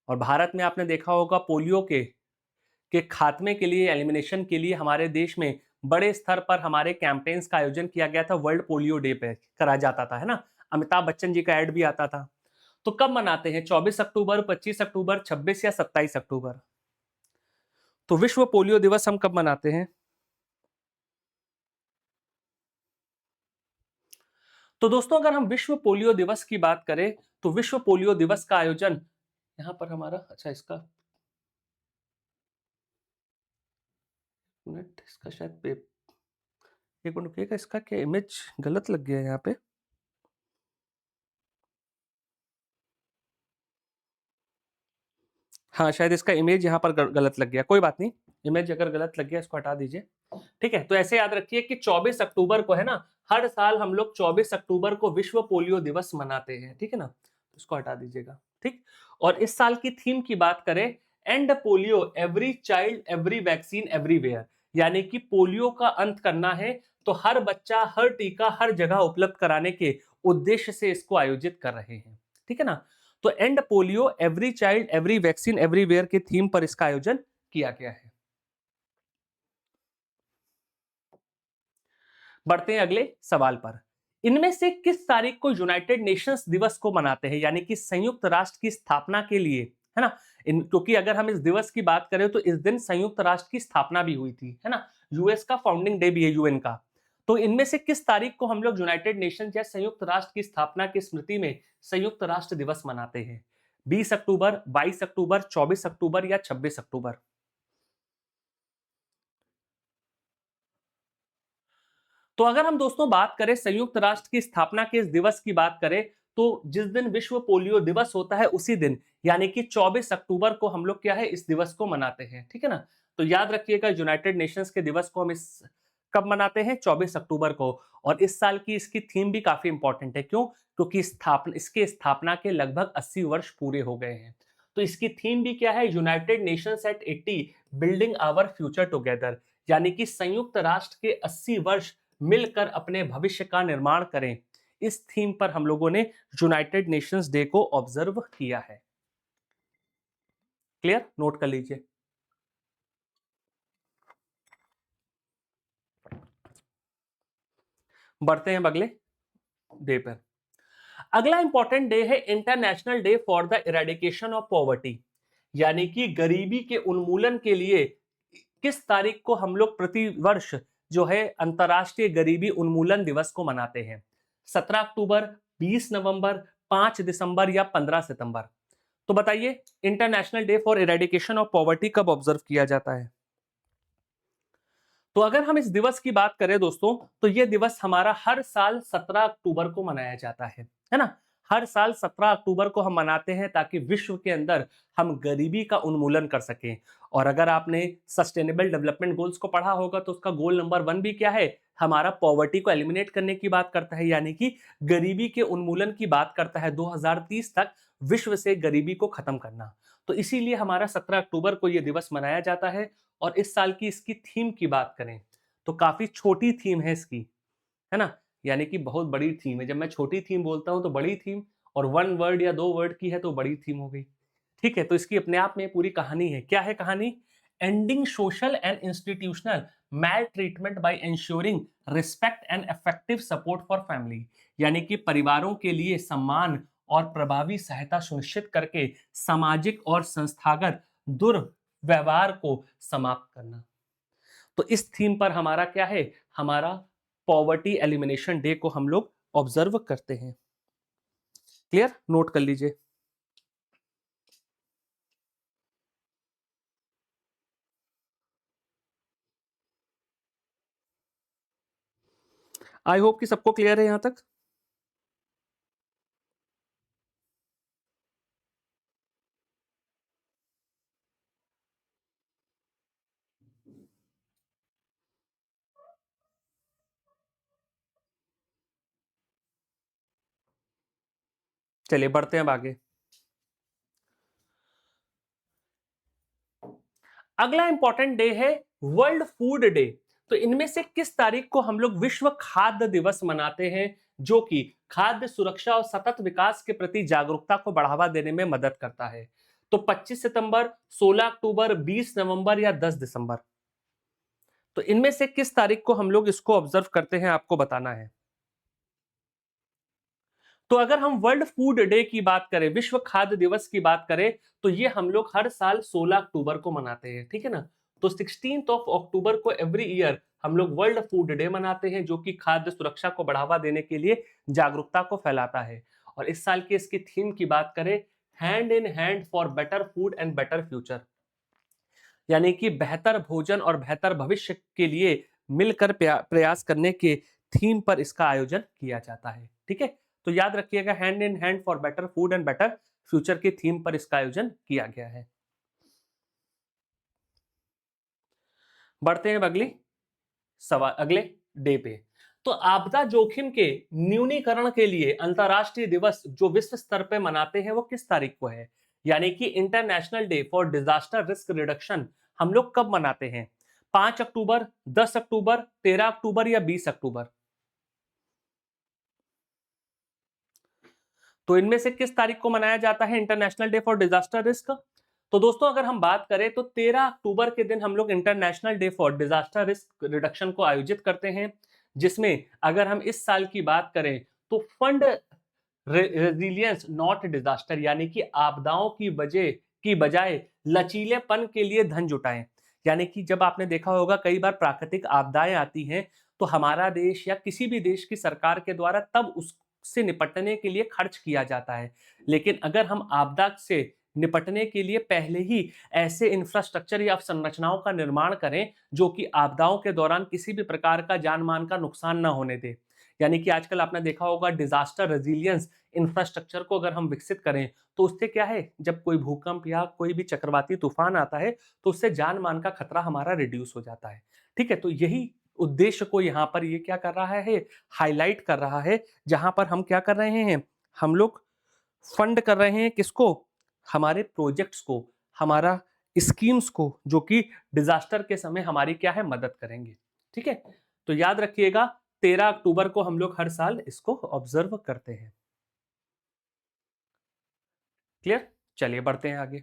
और भारत में आपने देखा होगा पोलियो के खात्मे के लिए, एलिमिनेशन के लिए हमारे देश में बड़े स्तर पर हमारे कैंपेन्स का आयोजन किया गया था। वर्ल्ड पोलियो डे पे करा जाता था, है ना। अमिताभ बच्चन जी का एड भी आता था। तो कब मनाते हैं? 24 अक्टूबर, 25 अक्टूबर, 26 या 27 अक्टूबर? तो विश्व पोलियो दिवस हम कब मनाते हैं? तो दोस्तों, अगर हम विश्व पोलियो दिवस की बात करें, तो विश्व पोलियो दिवस का आयोजन यहां पर हमारा, अच्छा इसका मिनट, इसका शायद एक मिनट रुकिएगा, इसका क्या इमेज गलत लग गया है यहाँ पे। हाँ, शायद इसका इमेज यहाँ पर गलत लग गया, कोई बात नहीं। इमेज अगर गलत लग गया, इसको हटा दीजिए। ठीक है, तो ऐसे याद रखिए कि 24 अक्टूबर को, है ना, हर साल हम लोग 24 अक्टूबर को विश्व पोलियो दिवस मनाते हैं। ठीक है ना, इसको हटा दीजिएगा। ठीक। और इस साल की थीम की बात करें, and polio, every child every vaccine everywhere, यानी कि पोलियो का अंत करना है, तो हर बच्चा, हर टीका, हर जगह उपलब्ध कराने के उद्देश्य से इसको आयोजित कर रहे हैं। ठीक है ना। तो and polio, every child every vaccine everywhere के थीम पर इसका आयोजन किया गया है। बढ़ते हैं अगले सवाल पर। इनमें से किस तारीख को यूनाइटेड नेशंस दिवस को मनाते हैं, यानी कि संयुक्त राष्ट्र की स्थापना के लिए, है ना। क्योंकि अगर हम इस दिवस की बात करें, तो इस दिन संयुक्त राष्ट्र की स्थापना भी हुई थी, है ना। यूएस का फाउंडिंग डे भी है, यूएन का। तो इनमें से किस तारीख को हम लोग यूनाइटेड नेशन या संयुक्त राष्ट्र की स्थापना की स्मृति में संयुक्त राष्ट्र दिवस मनाते हैं? 20 अक्टूबर, 22 अक्टूबर, 24 अक्टूबर या 26 अक्टूबर? तो अगर हम दोस्तों बात करें संयुक्त राष्ट्र की स्थापना के इस दिवस की बात करें, तो जिस दिन विश्व पोलियो दिवस होता है, उसी दिन, यानी कि 24 अक्टूबर को हम लोग क्या है, इस दिवस को मनाते हैं। ठीक है ना। तो याद रखिएगा, यूनाइटेड नेशंस के दिवस को हम इस कब मनाते हैं? 24 अक्टूबर को। और इस साल की इसकी थीम भी काफी इंपॉर्टेंट है। क्यों? क्योंकि इसके स्थापना के लगभग 80 वर्ष पूरे हो गए हैं। तो इसकी थीम भी क्या है? United nations at 80, building our future together, यानी कि संयुक्त राष्ट्र के 80 वर्ष मिलकर अपने भविष्य का निर्माण करें। इस थीम पर हम लोगों ने यूनाइटेड नेशंस डे को ऑब्जर्व किया है। क्लियर? नोट कर लीजिए। बढ़ते हैं अगले डे पर। अगला इंपॉर्टेंट डे है international day for the eradication of poverty, यानी कि गरीबी के उन्मूलन के लिए किस तारीख को हम लोग प्रति वर्ष जो है अंतरराष्ट्रीय गरीबी उन्मूलन दिवस को मनाते हैं? 17 अक्टूबर, 20 नवंबर, 5 दिसंबर या 15 सितंबर? तो बताइए, international day for eradication of poverty कब ऑब्जर्व किया जाता है? तो अगर हम इस दिवस की बात करें दोस्तों, तो यह दिवस हमारा हर साल 17 अक्टूबर को मनाया जाता है ना। हर साल 17 अक्टूबर को हम मनाते हैं, ताकि विश्व के अंदर हम गरीबी का उन्मूलन कर सकें। और अगर आपने सस्टेनेबल डेवलपमेंट गोल्स को पढ़ा होगा, तो उसका गोल नंबर 1 भी क्या है? हमारा पॉवर्टी को एलिमिनेट करने की बात करता है, यानी कि गरीबी के उन्मूलन की बात करता है। 2030 तक विश्व से गरीबी को खत्म करना। तो इसीलिए हमारा 17 अक्टूबर को यह दिवस मनाया जाता है। और इस साल की इसकी थीम की बात करें, तो काफी छोटी थीम है इसकी, है ना। यानी कि बहुत बड़ी थीम है। जब मैं छोटी थीम बोलता हूं तो बड़ी थीम, और 1 वर्ड या 2 वर्ड की है तो बड़ी थीम हो गई। ठीक है, तो इसकी अपने आप में पूरी कहानी है। क्या है कहानी? Ending social and institutional maltreatment by ensuring respect and effective support for family, यानी कि परिवारों के लिए सम्मान और प्रभावी सहायता सुनिश्चित करके सामाजिक और संस्थागत दुर्व्यवहार को समाप्त करना। तो इस थीम पर हमारा क्या है, हमारा पॉवर्टी एलिमिनेशन डे को हम लोग ऑब्जर्व करते हैं। क्लियर, नोट कर लीजिए। आई होप कि सबको क्लियर है यहां तक। चलिए बढ़ते हैं अब आगे। अगला इंपॉर्टेंट डे है वर्ल्ड फूड डे। तो इनमें से किस तारीख को हम लोग विश्व खाद्य दिवस मनाते हैं, जो कि खाद्य सुरक्षा और सतत विकास के प्रति जागरूकता को बढ़ावा देने में मदद करता है? तो 25 सितंबर, 16 अक्टूबर, 20 नवंबर या 10 दिसंबर? तो इनमें से किस तारीख को हम लोग इसको ऑब्जर्व करते हैं, आपको बताना है। तो अगर हम वर्ल्ड फूड डे की बात करें, विश्व खाद्य दिवस की बात करें, तो ये हम लोग हर साल 16 अक्टूबर को मनाते हैं, ठीक है ना। तो 16 ऑफ अक्टूबर को एवरी ईयर हम लोग वर्ल्ड फूड डे मनाते हैं, जो कि खाद्य सुरक्षा को बढ़ावा देने के लिए जागरूकता को फैलाता है। और इस साल के इसकी थीम की बात करें, hand in hand for better food and better future, यानी कि बेहतर भोजन और बेहतर भविष्य के लिए मिलकर प्रयास करने के थीम पर इसका आयोजन किया जाता है, ठीक है। तो याद रखिएगा, hand in hand for better food and better future के थीम पर इसका आयोजन किया गया है। बढ़ते हैं अब अगली सवाल, अगले डे पे। तो आपदा जोखिम के न्यूनीकरण के लिए अंतरराष्ट्रीय दिवस जो विश्व स्तर पे मनाते हैं वो किस तारीख को है, यानी कि international day for disaster risk reduction हम लोग कब मनाते हैं? 5 अक्टूबर, 10 अक्टूबर, 13 अक्टूबर या 20 अक्टूबर? तो इनमें से किस तारीख को मनाया जाता है international day for disaster risk? तो दोस्तों अगर हम बात करें तो 13 अक्टूबर के दिन हम लोग international day for disaster risk reduction को आयोजित करते हैं, जिसमें अगर हम इस साल की बात करें तो फंड रेजिलियंस नॉट डिजास्टर, यानी कि आपदाओं की वजह की बजाय लचीलेपन के लिए धन जुटाएं। यानी कि जब आपने देखा होगा कई बार प्राकृतिक आपदाएं आती हैं, तो हमारा देश या किसी भी देश की सरकार के द्वारा तब उससे निपटने के लिए खर्च किया जाता है। लेकिन अगर हम आपदा से निपटने के लिए पहले ही ऐसे इंफ्रास्ट्रक्चर या संरचनाओं का निर्माण करें जो कि आपदाओं के दौरान किसी भी प्रकार का जान माल का नुकसान ना होने दे, यानी कि आजकल आपने देखा होगा डिजास्टर रेजिलियंस इंफ्रास्ट्रक्चर को अगर हम विकसित करें तो उससे क्या है, जब कोई भूकंप या कोई भी चक्रवाती तूफान आता है तो उससे जान मान का खतरा हमारा रिड्यूस हो जाता है, ठीक है। तो यही उद्देश्य को यहाँ पर ये क्या कर रहा है, हाईलाइट कर रहा है, जहां पर हम क्या कर रहे हैं, हम लोग फंड कर रहे हैं किसको, हमारे प्रोजेक्ट्स को, हमारा स्कीम्स को, जो कि डिजास्टर के समय हमारी क्या है, मदद करेंगे, ठीक है। तो याद रखिएगा 13 अक्टूबर को हम लोग हर साल इसको ऑब्जर्व करते हैं। क्लियर, चलिए बढ़ते हैं आगे।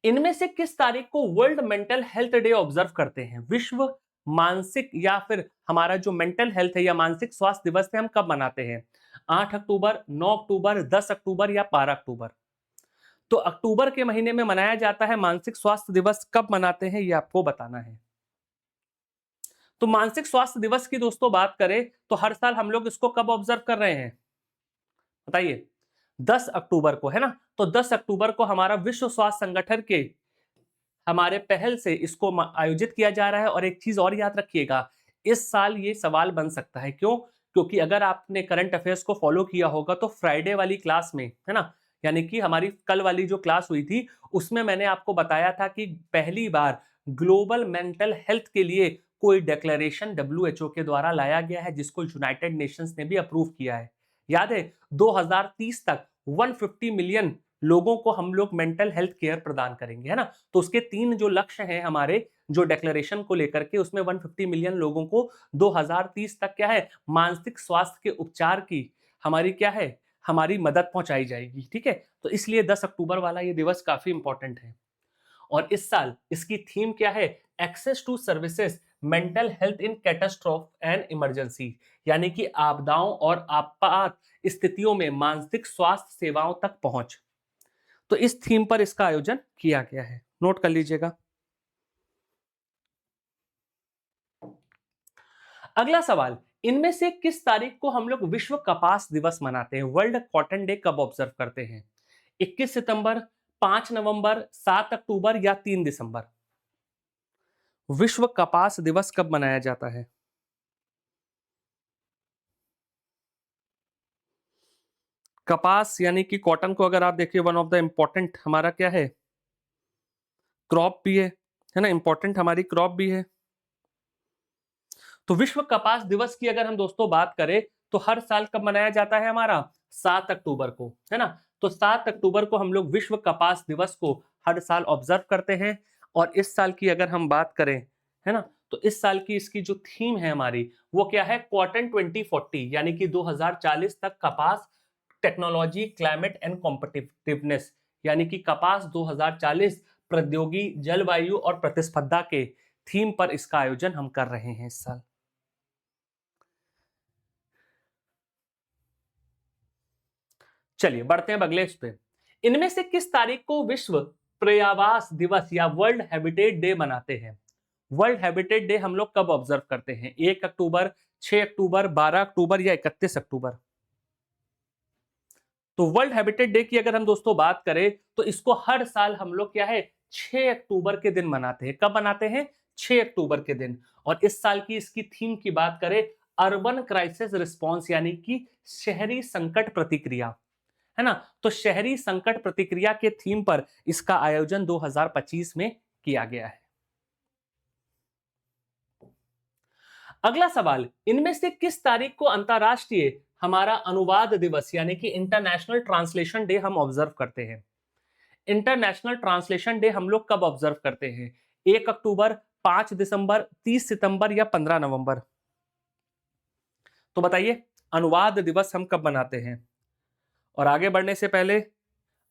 इनमें से किस तारीख को world mental health day observe करते हैं? विश्व मानसिक या फिर हमारा जो मेंटल हेल्थ है या मानसिक स्वास्थ्य दिवस है हम कब मनाते हैं? 8 अक्टूबर, 9 अक्टूबर, 10 अक्टूबर या 12 अक्टूबर? तो अक्टूबर के महीने में मनाया जाता है मानसिक स्वास्थ्य दिवस, कब मनाते हैं ये आपको बताना है। तो मानसिक स्वास्थ्य दिवस की दोस्तों बात करें तो हर साल हम लोग इसको कब ऑब्जर्व कर रहे हैं, बताइए? 10 अक्टूबर को, है ना। तो 10 अक्टूबर को हमारा विश्व स्वास्थ्य संगठन के हमारे पहल से इसको आयोजित किया जा रहा है। और एक चीज और याद रखिएगा, इस साल ये सवाल बन सकता है, क्यों? क्योंकि अगर आपने करंट अफेयर्स को फॉलो किया होगा तो फ्राइडे वाली क्लास में, है ना, यानी कि हमारी कल वाली जो क्लास हुई थी उसमें मैंने आपको बताया था कि पहली बार ग्लोबल मेंटल हेल्थ के लिए कोई डिक्लेरेशन डब्ल्यूएचओ के द्वारा लाया गया है, जिसको यूनाइटेड नेशंस ने भी अप्रूव किया है। याद है, 2030 तक 150 मिलियन लोगों को हम लोग मेंटल हेल्थ केयर प्रदान करेंगे, है ना। तो उसके 3 जो लक्ष्य हैं हमारे, जो डिक्लेरेशन को लेकर के, उसमें 150 मिलियन लोगों को 2030 तक क्या है, मानसिक स्वास्थ्य के उपचार की हमारी क्या है, हमारी मदद पहुंचाई जाएगी, ठीक है। तो इसलिए 10 अक्टूबर वाला ये दिवस काफी इंपॉर्टेंट है। और इस साल इसकी थीम क्या है, access to services mental health in catastrophe and emergency, यानी कि आपदाओं और आपात स्थितियों में मानसिक स्वास्थ्य सेवाओं तक पहुंच। तो इस थीम पर इसका आयोजन किया गया है, नोट कर लीजिएगा। अगला सवाल, इनमें से किस तारीख को हम लोग विश्व कपास दिवस मनाते हैं? वर्ल्ड कॉटन डे कब ऑब्जर्व करते हैं? 21 सितंबर, 5 नवंबर, 7 अक्टूबर या 3 दिसंबर? विश्व कपास दिवस कब मनाया जाता है? कपास यानी कि कॉटन को अगर आप देखिए, वन ऑफ द इंपॉर्टेंट हमारा क्या है, क्रॉप भी है ना, इंपॉर्टेंट हमारी क्रॉप भी है। तो विश्व कपास दिवस की अगर हम दोस्तों बात करें तो हर साल कब मनाया जाता है हमारा? 7 अक्टूबर को, है ना। तो 7 अक्टूबर को हम लोग विश्व कपास दिवस को हर साल ऑब्जर्व करते हैं। और इस साल की अगर हम बात करें, है ना, तो इस साल की इसकी जो थीम है हमारी, वो क्या है? कॉटन 2040, यानी कि 2040 तक कपास, टेक्नोलॉजी, क्लाइमेट एंड कॉम्पिटिटिवनेस, यानी कि कपास 2040, प्रौद्योगिकी, जलवायु और प्रतिस्पर्धा के थीम पर इसका आयोजन हम कर रहे हैं इस साल। चलिए बढ़ते हैं अब अगले इस पे। इनमें से किस तारीख को विश्व पर्यावास दिवस या वर्ल्ड हैबिटेट डे मनाते हैं? वर्ल्ड हैबिटेट डे हम लोग कब ऑब्जर्व करते हैं? 1 अक्टूबर, 6 अक्टूबर, 12 अक्टूबर या 31 अक्टूबर? तो वर्ल्ड हैबिटेट डे की अगर हम दोस्तों बात करें तो इसको हर साल हम लोग क्या है, 6 अक्टूबर के दिन मनाते हैं। कब मनाते हैं? 6 अक्टूबर के दिन। और इस साल की इसकी थीम की बात करें, अर्बन क्राइसिस रिस्पॉन्स, यानी कि शहरी संकट प्रतिक्रिया, है ना। तो शहरी संकट प्रतिक्रिया के थीम पर इसका आयोजन 2025 में किया गया है। अगला सवाल, इनमें से किस तारीख को अंतरराष्ट्रीय हमारा अनुवाद दिवस यानी कि इंटरनेशनल ट्रांसलेशन डे हम ऑब्जर्व करते हैं? इंटरनेशनल ट्रांसलेशन डे हम लोग कब ऑब्जर्व करते हैं? 1 अक्टूबर, 5 दिसंबर, 30 सितंबर या 15 नवंबर? तो बताइए, अनुवाद दिवस हम कब मनाते हैं? और आगे बढ़ने से पहले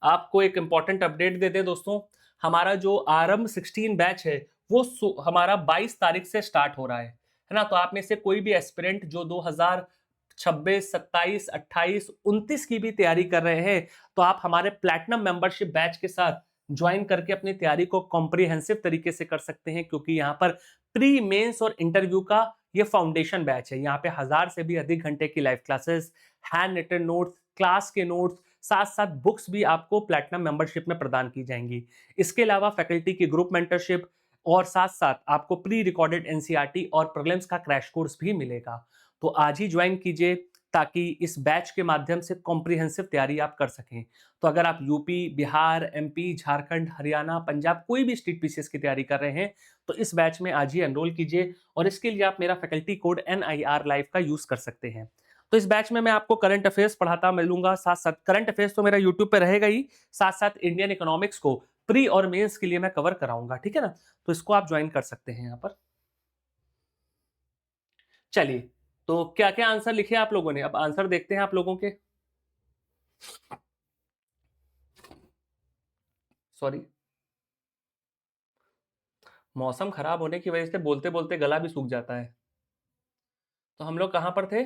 आपको एक इंपॉर्टेंट अपडेट दे दें दोस्तों, हमारा जो आरंभ 16 बैच है वो हमारा 22 तारीख से स्टार्ट हो रहा है ना। तो आप में से कोई भी एस्पिरेंट जो 2026, 27, 28, 29 की भी तैयारी कर रहे हैं, तो आप हमारे प्लैटिनम मेंबरशिप बैच के साथ ज्वाइन करके अपनी तैयारी को कॉम्प्रिहेंसिव तरीके से कर सकते हैं, क्योंकि यहाँ पर प्री मेंस और इंटरव्यू का ये फाउंडेशन बैच है। यहाँ पे 1000 से भी अधिक घंटे की live classes, handwritten notes, class के नोट्स, साथ साथ बुक्स भी आपको प्लैटिनम मेंबरशिप में प्रदान की जाएंगी। इसके अलावा फैकल्टी की ग्रुप मेंटरशिप और साथ साथ आपको प्री रिकॉर्डेड एनसीईआरटी और प्रीलिम्स का क्रैश कोर्स भी मिलेगा। तो आज ही ज्वाइन कीजिए ताकि इस बैच के माध्यम से कॉम्प्रिहेंसिव तैयारी आप कर सकें। तो अगर आप यूपी, बिहार, एमपी, झारखंड, हरियाणा, पंजाब कोई भी स्टेट पीसीएस की तैयारी कर रहे हैं तो इस बैच में आज ही एनरोल कीजिए। और इसके लिए आप मेरा फैकल्टी कोड NIR लाइव का यूज कर सकते हैं। तो इस बैच में मैं आपको करंट अफेयर्स पढ़ाता मिलूंगा, साथ साथ करंट अफेयर्स तो मेरा यूट्यूब पे रहेगा ही, साथ साथ इंडियन इकोनॉमिक्स को प्री और मेंस के लिए मैं कवर कराऊंगा, ठीक है ना। तो इसको आप ज्वाइन कर सकते हैं यहाँ पर। चलिए, तो क्या क्या आंसर लिखे आप लोगों ने, अब आंसर देखते हैं आप लोगों के। सॉरी, मौसम खराब होने की वजह से बोलते बोलते गला भी सूख जाता है। तो हम लोग कहां पर थे?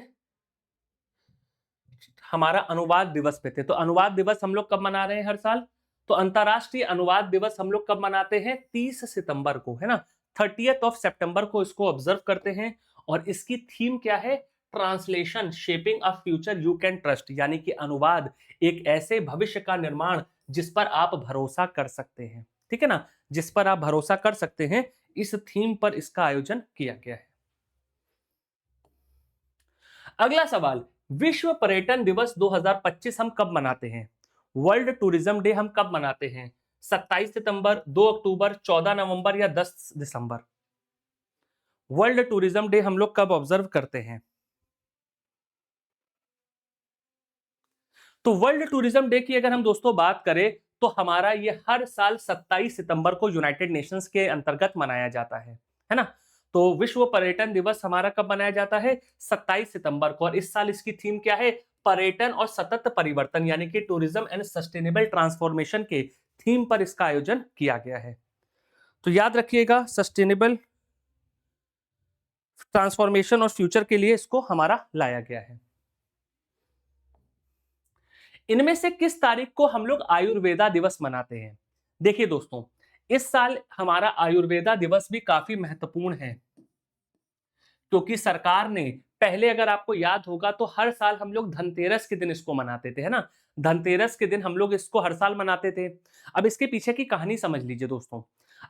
हमारा अनुवाद दिवस पे थे। तो अनुवाद दिवस हम लोग कब मना रहे हैं हर साल? तो अंतरराष्ट्रीय अनुवाद दिवस हम लोग कब मनाते हैं? 30 सितंबर को, है ना। 30th ऑफ सितंबर को इसको ऑब्जर्व करते हैं। और इसकी थीम क्या है? Translation shaping a future you can trust, यानी कि अनुवाद एक ऐसे भविष्य का निर्माण जिस पर आप भरोसा कर सकते हैं, ठीक है ना, जिस पर आप भरोसा कर सकते हैं। इस थीम पर इसका आयोजन किया गया है। अगला सवाल, विश्व पर्यटन दिवस 2025 हम कब मनाते हैं? वर्ल्ड टूरिज्म डे हम कब मनाते हैं? 27 सितंबर, 2 अक्टूबर, 14 नवंबर या 10 दिसंबर? वर्ल्ड टूरिज्म डे हम लोग कब ऑब्जर्व करते हैं? तो वर्ल्ड टूरिज्म डे की अगर हम दोस्तों बात करें तो हमारा ये हर साल 27 सितंबर को यूनाइटेड नेशंस के अंतर्गत मनाया जाता है ना। तो विश्व पर्यटन दिवस हमारा कब मनाया जाता है? 27 सितंबर को। और इस साल इसकी थीम क्या है? पर्यटन और सतत परिवर्तन, यानी कि टूरिज्म एंड सस्टेनेबल ट्रांसफॉर्मेशन के थीम पर इसका आयोजन किया गया है। तो याद रखिएगा, सस्टेनेबल ट्रांसफॉर्मेशन और फ्यूचर के लिए इसको हमारा लाया गया है। इनमें से किस तारीख को हम लोग आयुर्वेदा दिवस मनाते हैं? देखिए दोस्तों, इस साल हमारा आयुर्वेदा दिवस भी काफी महत्वपूर्ण है, क्योंकि सरकार ने पहले, अगर आपको याद होगा, तो हर साल हम लोग धनतेरस के दिन इसको मनाते थे, है ना? धनतेरस के दिन हम लोग इसको हर साल मनाते थे। अब इसके पीछे की कहानी समझ लीजिए दोस्तों।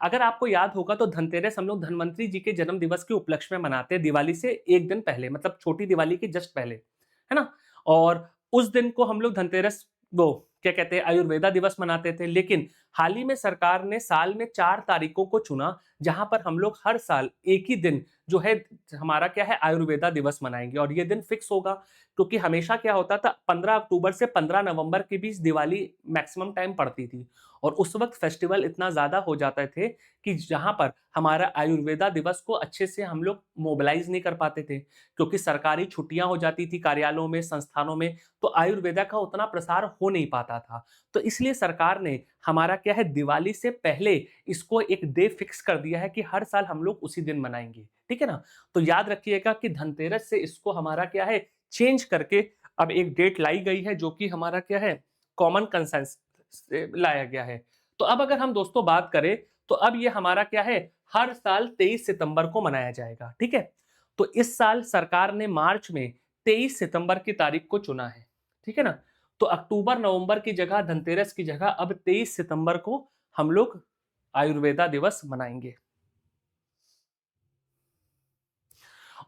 अगर आपको याद होगा तो धनतेरस हम लोग धनवंतरी जी के जन्म दिवस के उपलक्ष्य में मनाते हैं, दिवाली से एक दिन पहले, मतलब छोटी दिवाली के जस्ट पहले, है ना? और उस दिन को हम लोग धनतेरस, वो क्या कहते हैं, आयुर्वेदा दिवस मनाते थे। लेकिन हाल ही में सरकार ने साल में 4 तारीखों को चुना, जहां पर हम लोग हर साल एक ही दिन जो है हमारा क्या है, आयुर्वेदा दिवस मनाएंगे। और ये दिन फिक्स होगा, क्योंकि हमेशा क्या होता था, 15 अक्टूबर से 15 नवंबर के बीच दिवाली मैक्सिमम टाइम पड़ती थी, और उस वक्त फेस्टिवल इतना ज्यादा हो जाते थे कि जहां पर हमारा आयुर्वेदा दिवस को अच्छे से हम लोग मोबिलाइज नहीं कर पाते थे, क्योंकि सरकारी छुट्टियां हो जाती थी कार्यालयों में, संस्थानों में, तो आयुर्वेदा का उतना प्रसार हो नहीं पाता था। तो इसलिए सरकार ने हमारा क्या है, दिवाली से पहले इसको एक डे फिक्स कर दिया है कि हर साल हम लोग उसी दिन मनाएंगे, ठीक है ना? तो याद रखिएगा कि धनतेरस से इसको हमारा क्या है, चेंज करके अब एक डेट लाई गई है, जो कि हमारा क्या है, कॉमन कंसेंसस से लाया गया है। तो अब अगर हम दोस्तों बात करें, तो अब ये हमारा क्या है, हर साल 23 सितंबर को मनाया जाएगा, ठीक है? तो इस साल सरकार ने मार्च में 23 सितंबर की तारीख को चुना है, ठीक है ना? तो अक्टूबर नवंबर की जगह, धनतेरस की जगह अब 23 सितंबर को हम लोग आयुर्वेदा दिवस मनाएंगे।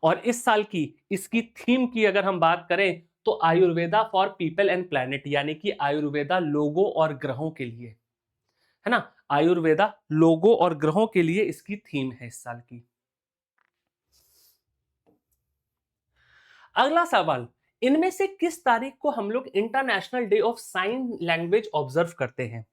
और इस साल की इसकी थीम की अगर हम बात करें, तो Ayurveda for people and planet, यानी कि आयुर्वेदा लोगों और ग्रहों के लिए, है ना? आयुर्वेदा लोगों और ग्रहों के लिए इसकी थीम है इस साल की। अगला सवाल, इनमें से किस तारीख को हम लोग international Day of sine language observe करते हैं?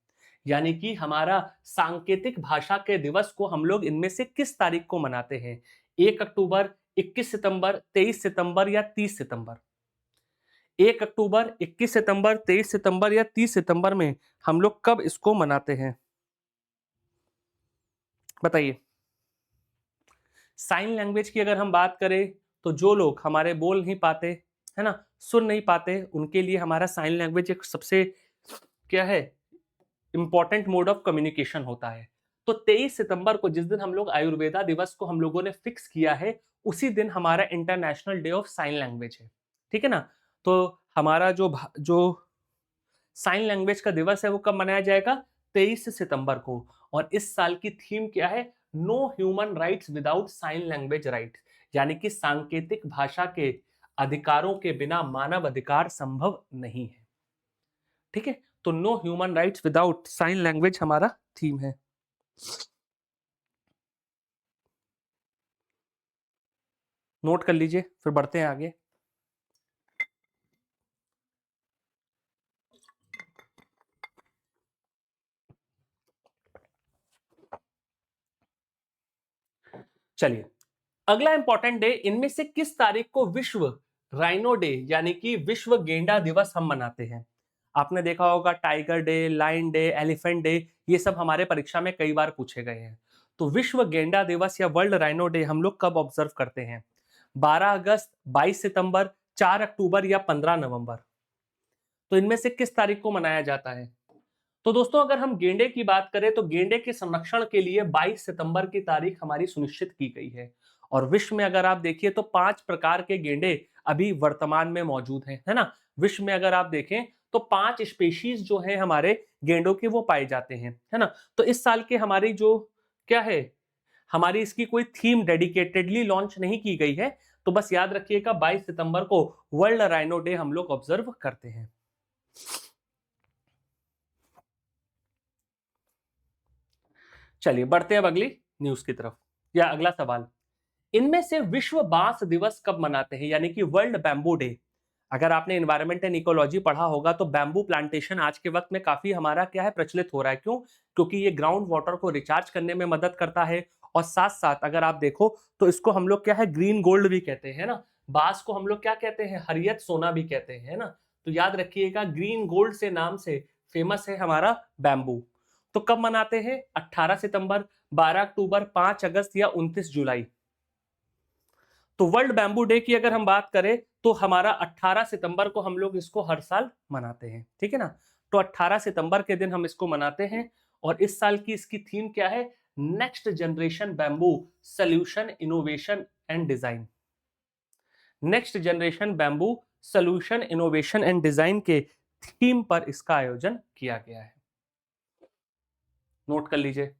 यानी कि हमारा सांकेतिक भाषा के दिवस को हम लोग इनमें से किस तारीख को मनाते हैं? 1 अक्टूबर, 21 सितंबर, 23 सितंबर या 30 सितंबर? 1 अक्टूबर, 21 सितंबर, 23 सितंबर या 30 सितंबर में हम लोग कब इसको मनाते हैं? बताइए। साइन लैंग्वेज की अगर हम बात करें, तो जो लोग हमारे बोल नहीं पाते, है ना, सुन नहीं पाते, उनके लिए हमारा साइन लैंग्वेज एक सबसे क्या है, इंपॉर्टेंट मोड ऑफ कम्युनिकेशन होता है। तो 23 सितंबर को, जिस दिन हम लोग आयुर्वेदा दिवस को हम लोगों ने फिक्स किया है, उसी दिन हमारा international Day of sine language है, ठीक है ना? तो हमारा जो साइन लैंग्वेज का दिवस है वो कब मनाया जाएगा? 23 सितंबर को। और इस साल की थीम क्या है? No human rights without sign language right, यानी कि सांकेतिक भाषा के अधिकारों के बिना मानव अधिकार संभव नहीं है, ठीक है? तो no human rights without sign language हमारा थीम है। नोट कर लीजिए, फिर बढ़ते हैं आगे। चलिए, अगला इंपॉर्टेंट डे, इनमें से किस तारीख को विश्व राइनो डे, यानी कि विश्व गेंडा दिवस हम मनाते हैं? आपने देखा होगा tiger day, lion day, elephant day, ये सब हमारे परीक्षा में कई बार पूछे गए हैं। तो विश्व गेंडा दिवस या वर्ल्ड राइनो डे हम लोग कब ऑब्जर्व करते हैं? 12 अगस्त, 22 सितंबर, 4 अक्टूबर या 15 नवंबर? तो इनमें से किस तारीख को मनाया जाता है? तो दोस्तों, अगर हम गेंडे की बात करें, तो गेंडे के संरक्षण के लिए 22 सितंबर की तारीख हमारी सुनिश्चित की गई है। और विश्व में अगर आप देखिए, तो 5 प्रकार के गेंडे अभी वर्तमान में मौजूद हैं, है ना? विश्व में अगर आप देखें, तो 5 स्पेशीज जो हैं हमारे गेंडों के, वो पाए जाते हैं, है ना? तो इस साल के हमारी जो क्या है, हमारी इसकी कोई थीम डेडिकेटेडली लॉन्च नहीं की गई है। तो बस याद रखिएगा, 22 सितंबर को वर्ल्ड राइनो डे हम लोग ऑब्जर्व करते हैं। चलिए, बढ़ते हैं अब अगली न्यूज की तरफ, या अगला सवाल, इनमें से विश्व बांस दिवस कब मनाते हैं, यानी कि वर्ल्ड बैम्बू डे? अगर आपने एनवायरमेंट एंड इकोलॉजी पढ़ा होगा, तो बैम्बू प्लांटेशन आज के वक्त में काफी हमारा क्या है, प्रचलित हो रहा है। क्यों? क्योंकि ये ग्राउंड वाटर को रिचार्ज करने में मदद करता है, और साथ साथ अगर आप देखो, तो इसको हम लोग क्या है, ग्रीन गोल्ड भी कहते हैं ना। बांस को हम लोग क्या कहते हैं, हरियत सोना भी कहते हैं, है ना? तो याद रखिएगा, ग्रीन गोल्ड से नाम से फेमस है हमारा बैम्बू। तो कब मनाते हैं? 18 सितंबर, 12 अक्टूबर, 5 अगस्त या 29 जुलाई? तो वर्ल्ड बैम्बू डे की अगर हम बात करें, तो हमारा 18 सितंबर को हम लोग इसको हर साल मनाते हैं, ठीक है ना। तो 18 सितंबर के दिन हम इसको मनाते हैं और इस साल की इसकी थीम क्या है, next generation bamboo solution innovation and design. Next generation bamboo solution innovation and design के थीम पर इसका आयोजन किया गया है, नोट कर लीजिए।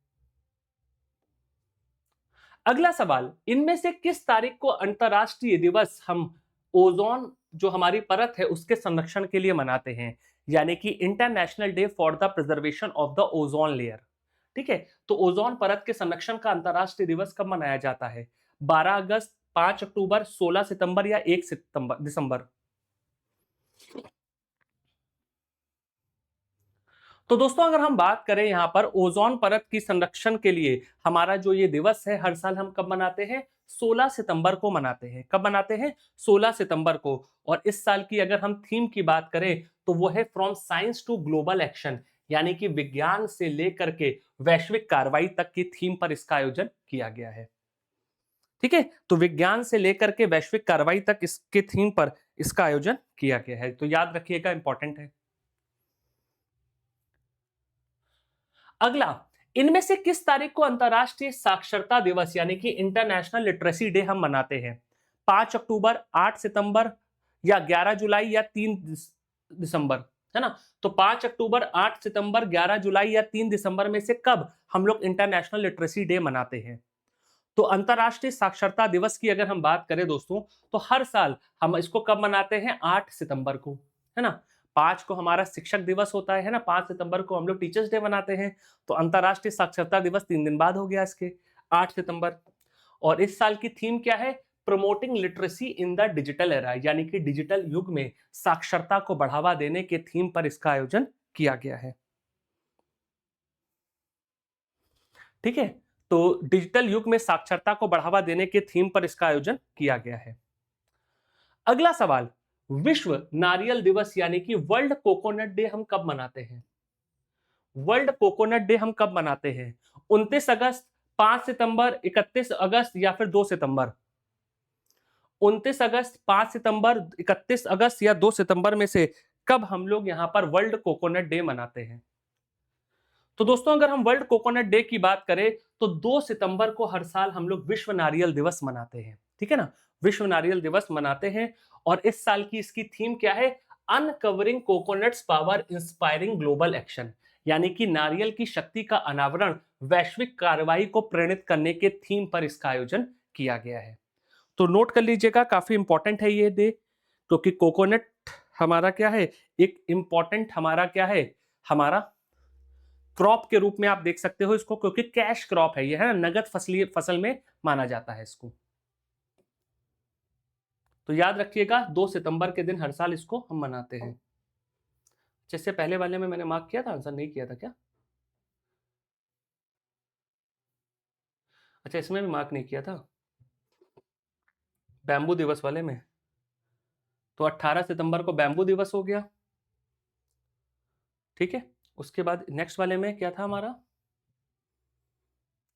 अगला सवाल, इनमें से किस तारीख को अंतरराष्ट्रीय दिवस हम ओजोन जो हमारी परत है उसके संरक्षण के लिए मनाते हैं, यानी कि international day for the preservation of the ozone layer. ठीक है, तो ओजोन परत के संरक्षण का अंतरराष्ट्रीय दिवस कब मनाया जाता है, 12 अगस्त, 5 अक्टूबर, 16 सितंबर या 1 सितंबर दिसंबर। तो दोस्तों अगर हम बात करें यहां पर ओजोन परत की संरक्षण के लिए हमारा जो ये दिवस है हर साल हम कब मनाते हैं, 16 सितंबर को मनाते हैं। कब मनाते हैं, 16 सितंबर को। और इस साल की अगर हम थीम की बात करें तो वो है from science to global action, यानी कि विज्ञान से लेकर के वैश्विक कार्रवाई तक की थीम पर इसका आयोजन किया गया है। ठीक है, तो विज्ञान से लेकर के वैश्विक कार्रवाई तक इसके थीम पर इसका आयोजन किया गया है, तो याद रखिएगा, इंपॉर्टेंट है। अगला, इनमें से किस तारीख को अंतरराष्ट्रीय साक्षरता दिवस यानी कि इंटरनेशनल लिटरेसी डे हम मनाते हैं, 5 अक्टूबर, 8 सितंबर या 11 जुलाई या 3 दिसंबर, है ना। तो 5 अक्टूबर, 8 सितंबर, 11 जुलाई या 3 दिसंबर में से कब हम लोग इंटरनेशनल लिटरेसी डे मनाते हैं। तो अंतरराष्ट्रीय साक्षरता दिवस की अगर हम बात करें दोस्तों, तो हर साल हम इसको कब मनाते हैं, 8 सितंबर को, है ना। 5 को हमारा शिक्षक दिवस होता है ना, 5 सितंबर को हम लोग टीचर्स डे मनाते हैं। तो अंतरराष्ट्रीय साक्षरता दिवस 3 दिन बाद हो गया इसके, 8 सितंबर। और इस साल की थीम क्या है, promoting literacy in the digital era, यानी कि डिजिटल युग में साक्षरता को बढ़ावा देने के थीम पर इसका आयोजन किया गया है। ठीक है, तो डिजिटल युग में साक्षरता को बढ़ावा देने के थीम पर इसका आयोजन किया गया है। अगला सवाल, विश्व नारियल दिवस यानी कि वर्ल्ड कोकोनट डे हम कब मनाते हैं। वर्ल्ड कोकोनट डे हम कब मनाते हैं, 29 अगस्त, 5 सितंबर, 31 अगस्त या फिर 2 सितंबर। 29 अगस्त, 5 सितंबर, 31 अगस्त या 2 सितंबर में से कब हम लोग यहां पर वर्ल्ड कोकोनट डे मनाते हैं। तो दोस्तों अगर हम वर्ल्ड कोकोनट डे की बात करें तो 2 सितंबर को हर साल हम लोग विश्व नारियल दिवस मनाते हैं, ठीक है ना, विश्व नारियल दिवस मनाते हैं। और इस साल की इसकी थीम क्या है, uncovering coconuts power inspiring global action, यानी कि नारियल की शक्ति का अनावरण वैश्विक कार्रवाई को प्रेरित करने के थीम पर इसका आयोजन किया गया है। तो नोट कर लीजिएगा, काफी इंपॉर्टेंट है ये डे, क्योंकि कोकोनट हमारा क्या है, एक इंपॉर्टेंट हमारा क्या है, हमारा क्रॉप के रूप में आप देख सकते हो इसको, क्योंकि कैश क्रॉप है ये, है ना, नगद फसली फसल में माना जाता है इसको। तो याद रखिएगा 2 सितंबर के दिन हर साल इसको हम मनाते हैं। जैसे पहले वाले में मैंने मार्क किया था, आंसर नहीं किया था क्या, अच्छा इसमें भी मार्क नहीं किया था, बैम्बू दिवस वाले में। तो 18 सितंबर को बैम्बू दिवस हो गया, ठीक है। उसके बाद नेक्स्ट वाले में क्या था हमारा,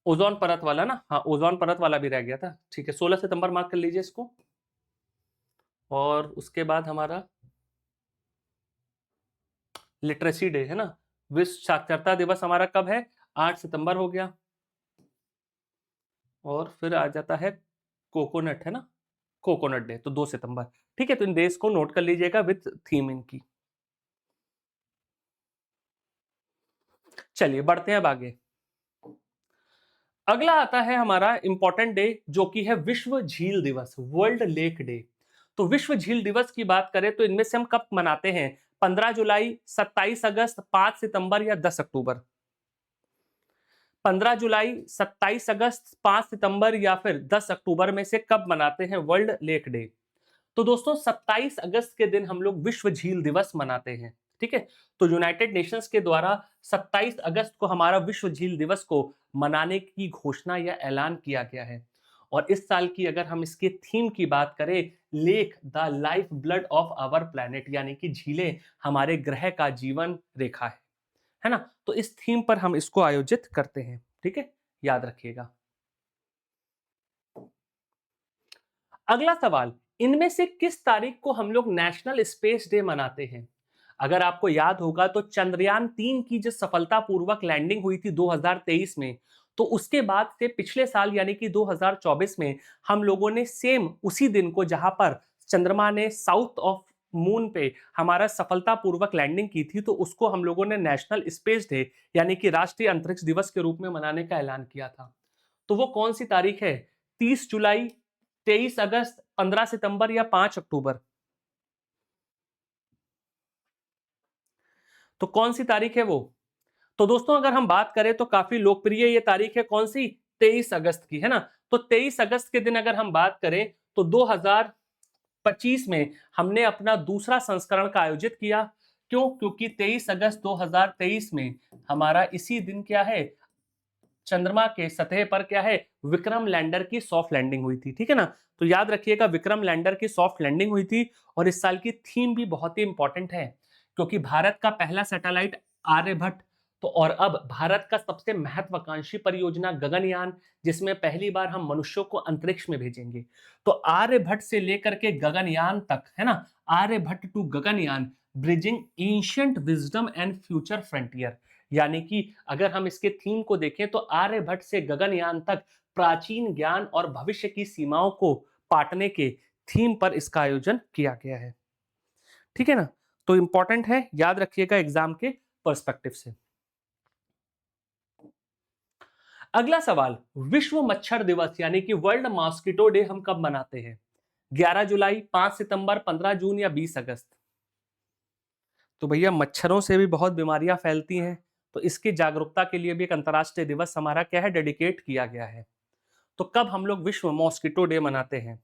ओजोन परत वाला ना, हाँ ओजोन परत वाला भी रह गया था, ठीक है, 16 सितंबर मार्क कर लीजिए इसको। और उसके बाद हमारा लिटरेसी डे, है ना, विश्व साक्षरता दिवस हमारा कब है, 8 सितंबर हो गया। और फिर आ जाता है कोकोनट, है ना, कोकोनट डे, तो 2 सितंबर। ठीक है, तो इन डेज को नोट कर लीजिएगा विद थीम इनकी। चलिए बढ़ते हैं अब आगे। अगला आता है हमारा इंपॉर्टेंट डे जो कि है विश्व झील दिवस, वर्ल्ड लेक डे। तो विश्व झील दिवस की बात करें तो इनमें से हम कब मनाते हैं, 15 जुलाई, 27 अगस्त, 5 सितंबर या 10 अक्टूबर। 15 जुलाई, 27 अगस्त, 5 सितंबर या फिर 10 अक्टूबर में से कब मनाते हैं वर्ल्ड लेक डे। तो दोस्तों 27 अगस्त के दिन हम लोग विश्व झील दिवस मनाते हैं, ठीक है। तो यूनाइटेड नेशंस के द्वारा 27 अगस्त को हमारा विश्व झील दिवस को मनाने की घोषणा या ऐलान किया गया है। और इस साल की अगर हम इसके थीम की बात करें, lake the lifeblood of our planet, यानी कि झीलें हमारे ग्रह का जीवन रेखा है ना। तो इस थीम पर हम इसको आयोजित करते हैं, ठीक है, याद रखिएगा। अगला सवाल, इनमें से किस तारीख को हम लोग नेशनल स्पेस डे मनाते हैं? अगर आपको याद होगा तो चंद्रयान 3 की जो सफलतापूर्वक लैंडिंग हुई थी 2023 में, तो उसके बाद से पिछले साल यानी कि 2024 में हम लोगों ने सेम उसी दिन को, जहां पर चंद्रमा ने साउथ ऑफ मून पे हमारा सफलतापूर्वक लैंडिंग की थी, तो उसको हम लोगों ने नेशनल स्पेस डे यानी कि राष्ट्रीय अंतरिक्ष दिवस के रूप में मनाने का ऐलान किया था। तो वो कौन सी तारीख है? 30 जुलाई, 23 अगस्त, 15 सितंबर या 5 अक्टूबर? तो कौन सी तारीख है वो? तो दोस्तों अगर हम बात करें तो काफी लोकप्रिय ये तारीख है, कौन सी? 23 अगस्त की, है ना। तो 23 अगस्त के दिन अगर हम बात करें तो 2025 में हमने अपना दूसरा संस्करण का आयोजित किया। क्यों? क्योंकि 23 अगस्त 2023 में हमारा इसी दिन क्या है, चंद्रमा के सतह पर क्या है, विक्रम लैंडर की सॉफ्ट लैंडिंग हुई थी, ठीक है ना। तो याद रखिएगा विक्रम लैंडर की सॉफ्ट लैंडिंग हुई थी। और इस साल की थीम भी बहुत ही इंपॉर्टेंट है, क्योंकि भारत का पहला सैटेलाइट आर्यभट्ट, तो और अब भारत का सबसे महत्वाकांक्षी परियोजना गगनयान, जिसमें पहली बार हम मनुष्यों को अंतरिक्ष में भेजेंगे। तो आर्यभट्ट से लेकर के गगनयान तक, है ना, Aryabhatta to Gaganyaan, bridging ancient wisdom and future frontier. यानी कि अगर हम इसके थीम को देखें तो आर्यभट्ट से गगनयान तक प्राचीन ज्ञान और भविष्य की सीमाओं को पाटने के थीम पर इसका आयोजन किया गया है, ठीक है ना। तो इंपॉर्टेंट है, याद रखिएगा एग्जाम के पर्सपेक्टिव से। अगला सवाल, विश्व मच्छर दिवस यानी कि वर्ल्ड मॉस्किटो डे हम कब मनाते हैं? 11 जुलाई, 5 सितंबर, 15 जून या 20 अगस्त? तो भैया मच्छरों से भी बहुत बीमारियां फैलती हैं, तो इसकी जागरूकता के लिए भी एक अंतर्राष्ट्रीय दिवस हमारा क्या है, डेडिकेट किया गया है। तो कब हम लोग विश्व मॉस्किटो डे मनाते हैं?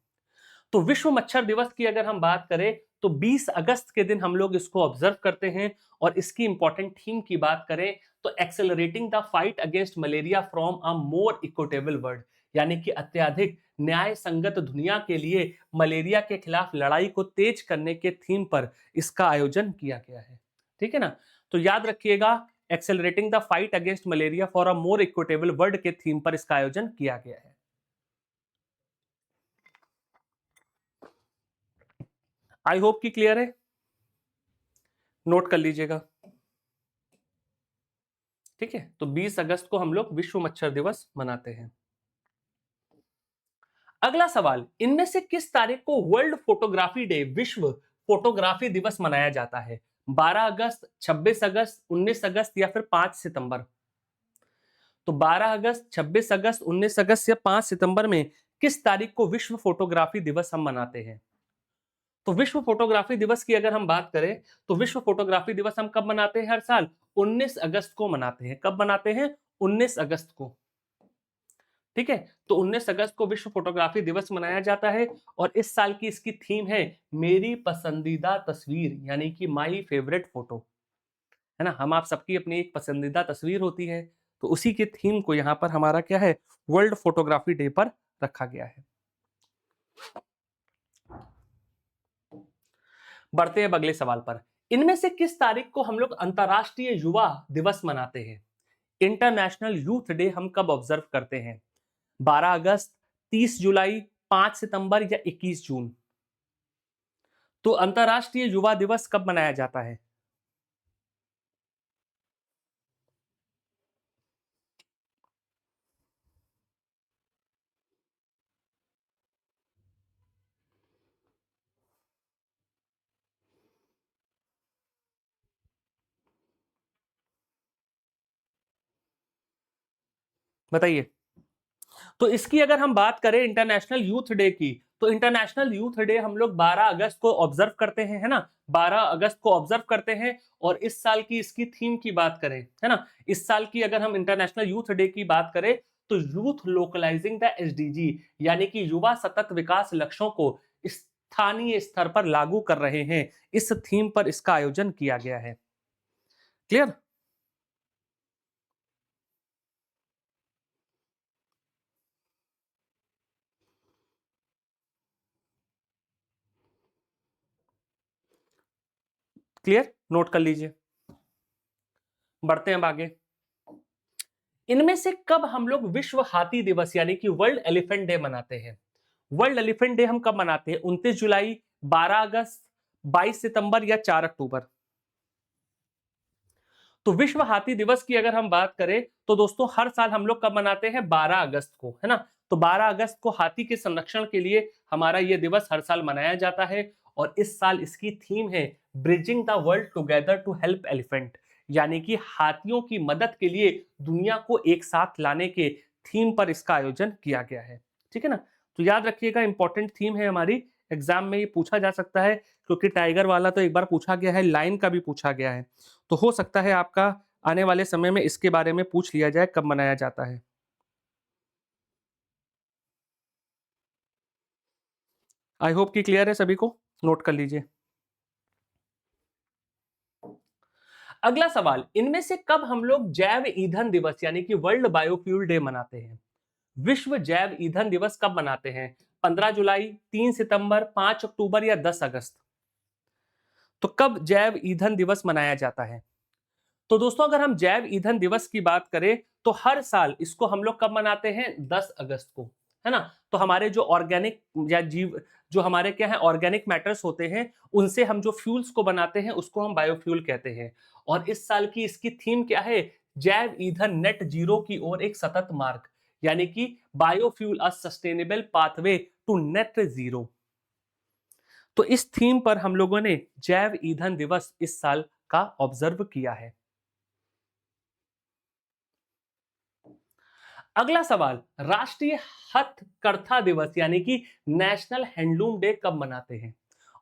तो विश्व मच्छर दिवस की अगर हम बात करें तो 20 अगस्त के दिन हम लोग इसको ऑब्जर्व करते हैं। और इसकी इंपॉर्टेंट थीम की बात करें तो accelerating the fight against malaria from a more equitable world, यानी कि अत्यधिक न्याय संगत दुनिया के लिए मलेरिया के खिलाफ लड़ाई को तेज करने के थीम पर इसका आयोजन किया गया है, ठीक है ना। तो याद रखिएगा accelerating the fight against malaria for a more equitable world के थीम पर इसका आयोजन किया गया है। आई होप कि क्लियर है, नोट कर लीजिएगा, ठीक है। तो 20 अगस्त को हम लोग विश्व मच्छर दिवस मनाते हैं। अगला सवाल, इनमें से किस तारीख को वर्ल्ड फोटोग्राफी डे, विश्व फोटोग्राफी दिवस मनाया जाता है? 12 अगस्त, 26 अगस्त, 19 अगस्त या फिर 5 सितंबर? तो 12 अगस्त, 26 अगस्त, 19 अगस्त या 5 सितंबर में किस तारीख को विश्व फोटोग्राफी दिवस हम मनाते हैं? तो विश्व फोटोग्राफी दिवस की अगर हम बात करें तो विश्व फोटोग्राफी दिवस हम कब मनाते हैं हर साल? 19 अगस्त को मनाते हैं। कब मनाते हैं? 19 अगस्त को, ठीक है। तो 19 अगस्त को विश्व फोटोग्राफी दिवस मनाया जाता है। और इस साल की इसकी थीम है मेरी पसंदीदा तस्वीर, यानी कि माई फेवरेट फोटो, है ना। हम आप सबकी अपनी एक पसंदीदा तस्वीर होती है, तो उसी के थीम को यहाँ पर हमारा क्या है, वर्ल्ड फोटोग्राफी डे पर रखा गया है। बढ़ते हैं अगले सवाल पर। इनमें से किस तारीख को हम लोग अंतरराष्ट्रीय युवा दिवस मनाते हैं? इंटरनेशनल यूथ डे हम कब ऑब्जर्व करते हैं? 12 अगस्त, 30 जुलाई, 5 सितंबर या 21 जून? तो अंतरराष्ट्रीय युवा दिवस कब मनाया जाता है? बताइए। तो इसकी अगर हम बात करें इंटरनेशनल यूथ डे की, तो इंटरनेशनल यूथ डे हम लोग 12 अगस्त को ऑब्जर्व करते हैं, है ना। 12 अगस्त को ऑब्जर्व करते हैं। और इस साल की इसकी थीम की बात करें, है ना, इस साल की अगर हम इंटरनेशनल यूथ डे की बात करें तो यूथ लोकलाइजिंग द एसडीजी, यानी कि युवा सतत विकास लक्ष्यों को स्थानीय स्तर पर लागू कर रहे हैं, इस थीम पर इसका आयोजन किया गया है। क्लियर? क्लियर, नोट कर लीजिए। बढ़ते हैं अब आगे। इनमें से कब हम लोग विश्व हाथी दिवस यानी कि वर्ल्ड एलिफेंट डे मनाते हैं? वर्ल्ड एलिफेंट डे हम कब मनाते हैं? 29 जुलाई, 12 अगस्त, 22 सितंबर या 4 अक्टूबर? तो विश्व हाथी दिवस की अगर हम बात करें तो दोस्तों हर साल हम लोग कब मनाते हैं? 12 अगस्त को, है ना? तो 12 अगस्त को हाथी के संरक्षण के लिए हमारा ये दिवस हर साल मनाया जाता है और इस साल इसकी थीम है bridging the world together to help elephant, यानी कि हाथियों की मदद के लिए दुनिया को एक साथ लाने के थीम पर इसका आयोजन किया गया है। ठीक है ना? तो याद रखिएगा, इंपॉर्टेंट थीम है हमारी, एग्जाम में ये पूछा जा सकता है क्योंकि टाइगर वाला तो एक बार पूछा गया है, लाइन का भी पूछा गया है। तो हो सकता है आपका आने वाले समय में इसके बारे में पूछ लिया जाए कब मनाया जाता है। आई होप कि क्लियर है सभी को, नोट कर लीजिए। अगला सवाल, इनमें से कब हम लोग जैव ईंधन दिवस यानी कि वर्ल्ड बायोफ्यूल डे मनाते हैं? विश्व जैव ईंधन दिवस कब मनाते हैं? 15 जुलाई, 3 सितंबर, 5 अक्टूबर या 10 अगस्त? तो कब जैव ईंधन दिवस मनाया जाता है? तो दोस्तों अगर हम जैव ईंधन दिवस की बात करें तो हर साल इसको हम लोग कब मनाते हैं? 10 अगस्त को, है ना? तो हमारे जो ऑर्गेनिक या जीव जो हमारे क्या है ऑर्गेनिक मैटर्स होते हैं, उनसे हम जो फ्यूल्स को बनाते हैं उसको हम बायोफ्यूल कहते हैं। और इस साल की इसकी थीम क्या है? जैव ईंधन नेट जीरो की ओर एक सतत मार्ग, यानी कि biofuel a sustainable pathway to net zero. तो इस थीम पर हम लोगों ने जैव ईंधन दिवस इस साल का ऑब्जर्व किया है। अगला सवाल, राष्ट्रीय हथकरघा दिवस यानी कि नेशनल हैंडलूम डे कब मनाते हैं?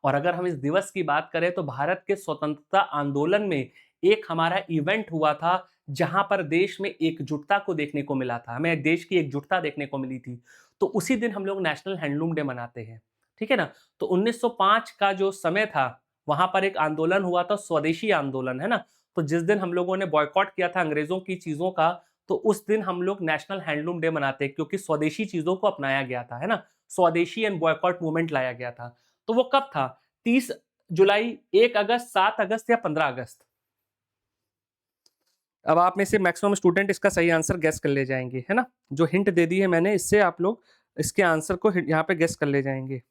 और अगर हम इस दिवस की बात करें तो भारत के स्वतंत्रता आंदोलन में एक हमारा इवेंट हुआ था जहां पर देश में एकजुटता को देखने को मिला था, हमें देश की एकजुटता देखने को मिली थी। तो उसी दिन हम लोग नेशनल हैंडलूम डे मनाते हैं। ठीक है ना? तो 1905 का जो समय था, वहां पर एक आंदोलन हुआ था, स्वदेशी आंदोलन, है ना? तो जिस दिन हम लोगों ने बॉयकॉट किया था अंग्रेजों की चीजों का, तो उस दिन हम लोग नेशनल हैंडलूम डे मनाते हैं क्योंकि स्वदेशी चीजों को अपनाया गया था, है ना? स्वदेशी एंड बॉयकॉट मूवमेंट लाया गया था। तो वो कब था? 30 जुलाई, 1 अगस्त, 7 अगस्त या 15 अगस्त? अब आप में से मैक्सिमम स्टूडेंट इसका सही आंसर गेस कर ले जाएंगे, है ना? जो हिंट दे दी है मैंने, इससे आप लोग इसके आंसर को यहाँ पे गेस कर ले जाएंगे।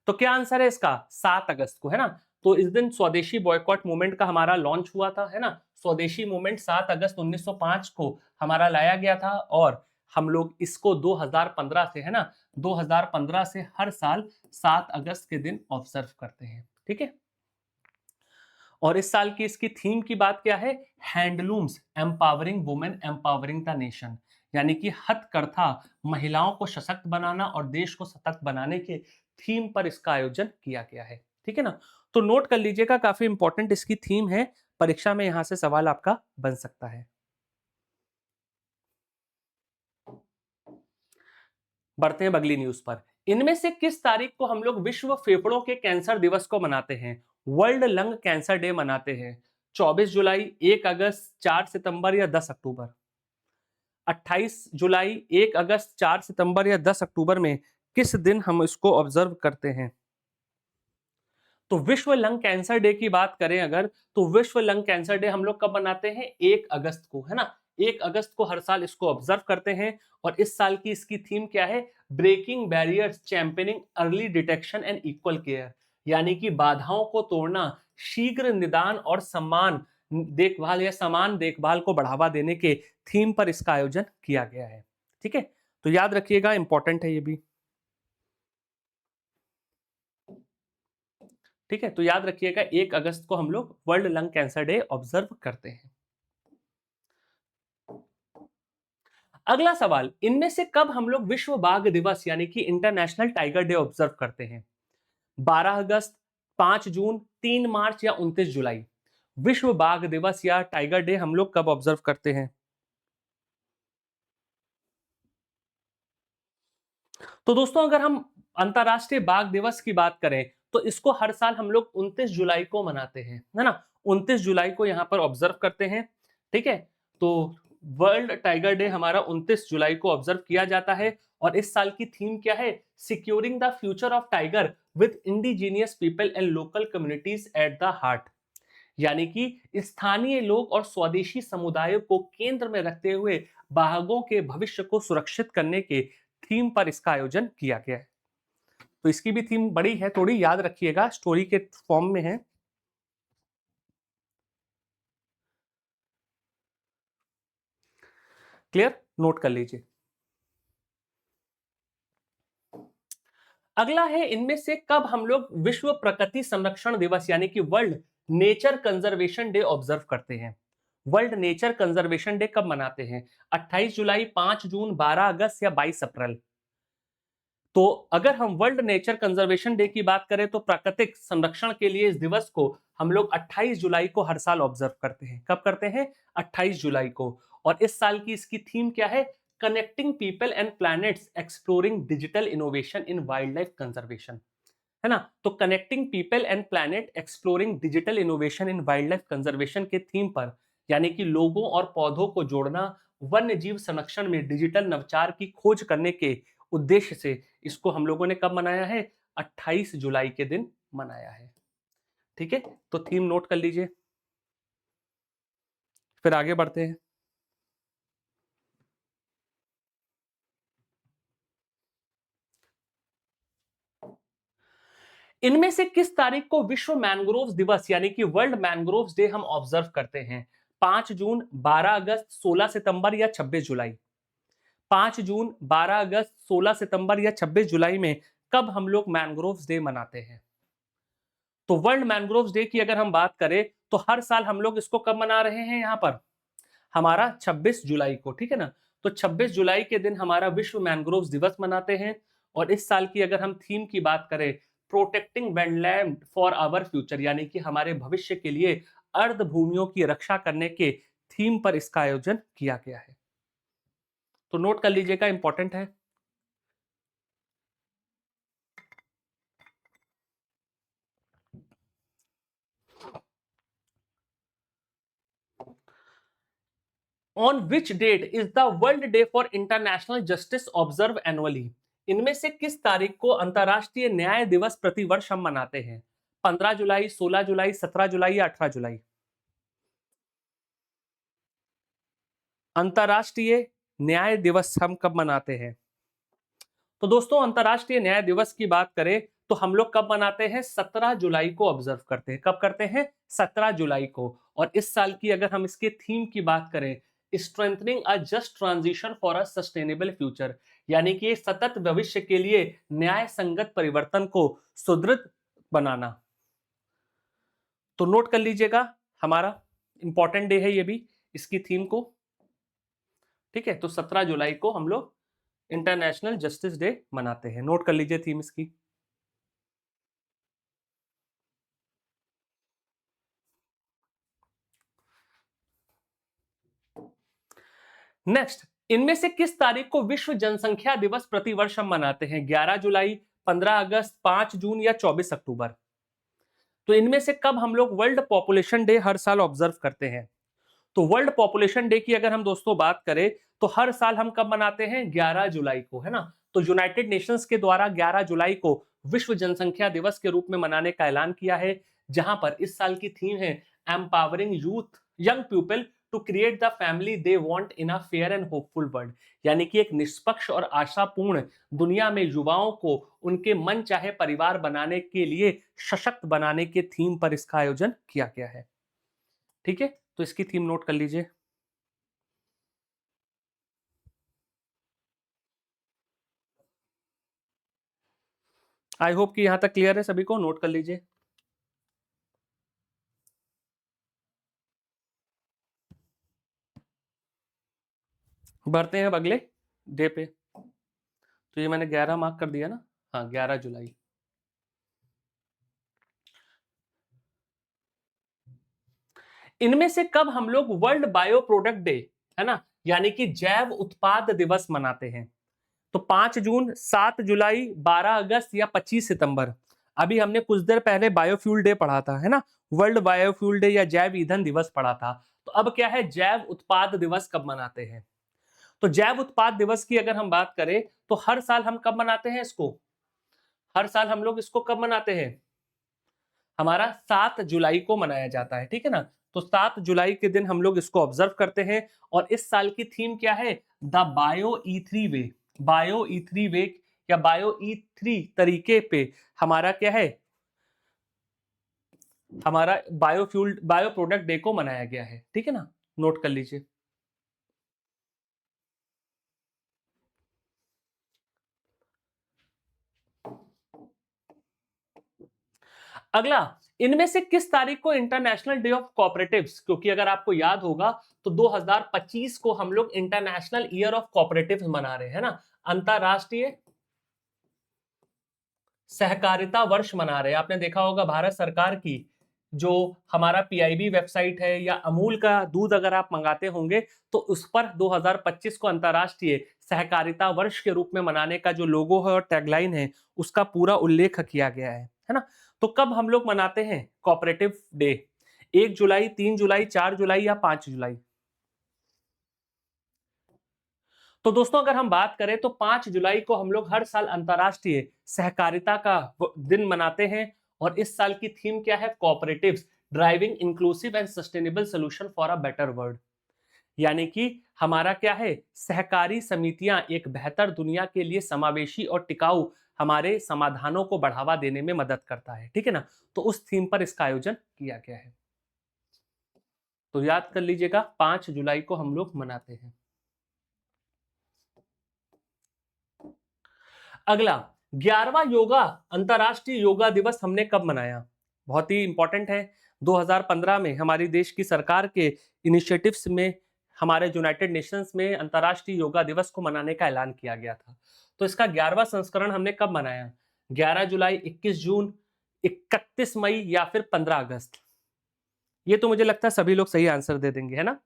तो क्या आंसर है इसका? 7 अगस्त को, है ना? तो इस दिन स्वदेशी बॉयकॉट मूवमेंट का हमारा लॉन्च हुआ था, है ना? स्वदेशी मूवमेंट 7 अगस्त 1905 को हमारा लाया गया था और हम लोग इसको 2015 से, है ना, 2015 से हर साल 7 अगस्त के दिन ऑब्जर्व करते हैं। ठीक है? और इस साल की इसकी थीम की बात क्या है? Handlooms empowering women empowering the nation, यानी कि हथकरघा महिलाओं को सशक्त बनाना और देश को सशक्त बनाने के थीम पर इसका आयोजन किया गया है। ठीक है ना? तो नोट कर लीजिएगा, काफी इंपॉर्टेंट इसकी थीम है, परीक्षा में यहां से सवाल आपका बन सकता है। बढ़ते हैं अगली न्यूज पर। इनमें से किस तारीख को हम लोग विश्व फेफड़ों के कैंसर दिवस को मनाते हैं? वर्ल्ड लंग कैंसर डे मनाते हैं। 24 जुलाई, 1 अगस्त, 4 सितंबर या 10 अक्टूबर? 28 जुलाई, 1 अगस्त, 4 सितंबर या 10 अक्टूबर में किस दिन हम इसको ऑब्जर्व करते हैं? तो विश्व लंग कैंसर डे की बात करें अगर, तो विश्व लंग कैंसर डे हम लोग कब मनाते हैं? 1 अगस्त को, है ना? 1 अगस्त को हर साल इसको ऑब्जर्व करते हैं और इस साल की इसकी थीम क्या है? Breaking barriers championing early detection and equal care, यानी कि बाधाओं को तोड़ना, शीघ्र निदान और सम्मान देखभाल या समान देखभाल को बढ़ावा देने के थीम पर इसका आयोजन किया गया है। ठीक है? तो याद रखिएगा, इंपॉर्टेंट है ये भी। ठीक है? तो याद रखिएगा, 1 अगस्त को हम लोग world lung cancer day observe करते हैं। अगला सवाल, इनमें से कब हम लोग विश्व बाघ दिवस यानी कि इंटरनेशनल टाइगर डे ऑब्जर्व करते हैं? 12 अगस्त, 5 जून, 3 मार्च या 29 जुलाई? विश्व बाघ दिवस या टाइगर डे हम लोग कब ऑब्जर्व करते हैं? तो दोस्तों अगर हम अंतरराष्ट्रीय बाघ दिवस की बात करें तो इसको हर साल हम लोग 29 जुलाई को मनाते हैं, है ना? 29 जुलाई को यहाँ पर ऑब्जर्व करते हैं। ठीक है? तो वर्ल्ड टाइगर डे हमारा 29 जुलाई को ऑब्जर्व किया जाता है और इस साल की थीम क्या है? Securing the future of tiger with indigenous people and local communities at the heart, यानी कि स्थानीय लोग और स्वदेशी समुदायों को केंद्र में रखते हुए बाघों के भविष्य को सुरक्षित करने के थीम पर इसका आयोजन किया गया है। तो इसकी भी थीम बड़ी है, थोड़ी याद रखिएगा, स्टोरी के फॉर्म में है। क्लियर, नोट कर लीजिए। अगला है, इनमें से कब हम लोग विश्व प्रकृति संरक्षण दिवस यानी कि world nature conservation day observe करते हैं? वर्ल्ड नेचर कंजर्वेशन डे कब मनाते हैं? 28 जुलाई, 5 जून, 12 अगस्त या 22 अप्रैल? तो अगर हम वर्ल्ड नेचर कंजर्वेशन डे की बात करें तो प्राकृतिक संरक्षण के लिए इस दिवस को हम लोग 28 जुलाई को हर साल ऑब्जर्व करते हैं। कब करते हैं? 28 जुलाई को। और इस साल की इसकी थीम क्या है? Connecting people and planets exploring digital innovation in wild life conservation, है ना। तो connecting people and planet exploring digital innovation in wild life conservation के थीम पर, यानी कि लोगों और पौधों को जोड़ना वन्य जीव संरक्षण में डिजिटल नवाचार की खोज करने के उद्देश्य से इसको हम लोगों ने कब मनाया है? 28 जुलाई के दिन मनाया है। ठीक है, तो थीम नोट कर लीजिए, फिर आगे बढ़ते हैं। इनमें से किस तारीख को विश्व मैंग्रोव दिवस यानी कि वर्ल्ड मैंग्रोव डे हम ऑब्जर्व करते हैं? 5 जून, 12 अगस्त, 16 सितंबर या 26 जुलाई? 5 जून, 12 अगस्त, 16 सितंबर या 26 जुलाई में कब हम लोग मैंग्रोव डे मनाते हैं? तो वर्ल्ड मैंग्रोव डे की अगर हम बात करें तो हर साल हम लोग इसको कब मना रहे हैं? यहाँ पर हमारा 26 जुलाई को, ठीक है ना। तो 26 जुलाई के दिन हमारा विश्व मैंग्रोव दिवस मनाते हैं। और इस साल की अगर हम थीम की बात करें, protecting wetland for our future, यानी कि हमारे भविष्य के लिए अर्ध भूमियों की रक्षा करने के थीम पर इसका आयोजन किया गया है। तो नोट कर लीजिएगा, इंपॉर्टेंट है। On which date is the world day for international justice observe annually? इनमें से किस तारीख को अंतरराष्ट्रीय न्याय दिवस प्रतिवर्ष हम मनाते हैं? 15 जुलाई, 16 जुलाई, 17 जुलाई या 18 जुलाई? अंतरराष्ट्रीय न्याय दिवस हम कब मनाते हैं? तो दोस्तों, अंतरराष्ट्रीय न्याय दिवस की बात करें तो हम लोग कब मनाते हैं? 17 जुलाई को ऑब्जर्व करते हैं। कब करते हैं? 17 जुलाई को। और इस साल की अगर हम इसके थीम की बात करें, strengthening a just transition for a sustainable future, यानी कि सतत भविष्य के लिए न्याय संगत परिवर्तन को सुदृढ़ बनाना। तो नोट कर लीजिएगा, हमारा इंपॉर्टेंट डे है ये भी, इसकी थीम को। ठीक है, तो 17 जुलाई को हम लोग इंटरनेशनल जस्टिस डे मनाते हैं। नोट कर लीजिए थीम इसकी। नेक्स्ट, इनमें से किस तारीख को विश्व जनसंख्या दिवस प्रतिवर्ष हम मनाते हैं? 11 जुलाई, 15 अगस्त, 5 जून या 24 अक्टूबर? तो इनमें से कब हम लोग वर्ल्ड पॉपुलेशन डे हर साल ऑब्जर्व करते हैं? तो वर्ल्ड पॉपुलेशन डे की अगर हम दोस्तों बात करें तो हर साल हम कब मनाते हैं? 11 जुलाई को, है ना। तो यूनाइटेड नेशंस के द्वारा 11 जुलाई को विश्व जनसंख्या दिवस के रूप में मनाने का ऐलान किया है, जहां पर इस साल की थीम है empowering youth young people to create the family they want in a fair and hopeful world, यानी कि एक निष्पक्ष और आशापूर्ण दुनिया में युवाओं को उनके मन चाहे परिवार बनाने के लिए सशक्त बनाने के थीम पर इसका आयोजन किया गया है। ठीक है, तो इसकी थीम नोट कर लीजिए। आई होप कि यहां तक क्लियर है सभी को, नोट कर लीजिए। बढ़ते हैं अब अगले डे पे। तो ये मैंने 11 मार्क कर दिया ना, हाँ 11 जुलाई। इनमें से कब हम लोग वर्ल्ड बायो प्रोडक्ट डे, है ना, यानी कि जैव उत्पाद दिवस मनाते हैं? तो 5 जून, 7 जुलाई, 12 अगस्त या 25 सितंबर? अभी हमने कुछ देर पहले बायोफ्यूल डे पढ़ा था, है ना, वर्ल्ड बायोफ्यूल डे या जैव ईंधन दिवस पढ़ा था। तो अब क्या है, जैव उत्पाद दिवस कब मनाते हैं? तो जैव उत्पाद दिवस की अगर हम बात करें तो हर साल हम कब मनाते हैं इसको? हर साल हम लोग इसको कब मनाते हैं? हमारा 7 जुलाई को मनाया जाता है, ठीक है ना। तो 7 जुलाई के दिन हम लोग इसको ऑब्जर्व करते हैं। और इस साल की थीम क्या है? The bio ई3 way, bio E3 वे या बायो E3 तरीके पे हमारा क्या है, हमारा बायोफ्यूल बायो प्रोडक्ट डे को मनाया गया है। ठीक है ना, नोट कर लीजिए। अगला, इनमें से किस तारीख को इंटरनेशनल डे ऑफ कोऑपरेटिव्स, क्योंकि अगर आपको याद होगा तो 2025 को हम लोग इंटरनेशनल ईयर ऑफ कोऑपरेटिव्स मना रहे हैं ना, अंतरराष्ट्रीय सहकारिता वर्ष मना रहे हैं। आपने देखा होगा भारत सरकार की जो हमारा पीआईबी वेबसाइट है या अमूल का दूध अगर आप मंगाते होंगे तो उस पर 2025 को अंतरराष्ट्रीय सहकारिता वर्ष के रूप में मनाने का जो लोगो है और टैगलाइन है उसका पूरा उल्लेख किया गया है ना। तो कब हम लोग मनाते हैं कोऑपरेटिव डे? 1 जुलाई, 3 जुलाई, 4 जुलाई या 5 जुलाई? तो दोस्तों अगर हम बात करें तो 5 जुलाई को हम लोग हर साल अंतरराष्ट्रीय सहकारिता का दिन मनाते हैं और इस साल की थीम क्या है? Cooperatives driving inclusive and sustainable solution for a better world. यानी कि हमारा क्या है, सहकारी समितियां एक बेहतर दुनिया के लिए समावेशी और टिकाऊ हमारे समाधानों को बढ़ावा देने में मदद करता है। ठीक है ना, तो उस थीम पर इसका आयोजन किया गया है। तो याद कर लीजिएगा 5 जुलाई को हम लोग मनाते हैं। अगला, 11वां योगा अंतरराष्ट्रीय योगा दिवस हमने कब मनाया? बहुत ही इंपॉर्टेंट है। 2015 में हमारी देश की सरकार के इनिशिएटिव्स में हमारे यूनाइटेड नेशंस में अंतरराष्ट्रीय योगा दिवस को मनाने का ऐलान किया गया था। तो इसका 11वां संस्करण हमने कब मनाया? 11 जुलाई, 21 जून, 31 मई या फिर 15 अगस्त? ये तो मुझे लगता है सभी लोग सही आंसर दे देंगे, है ना।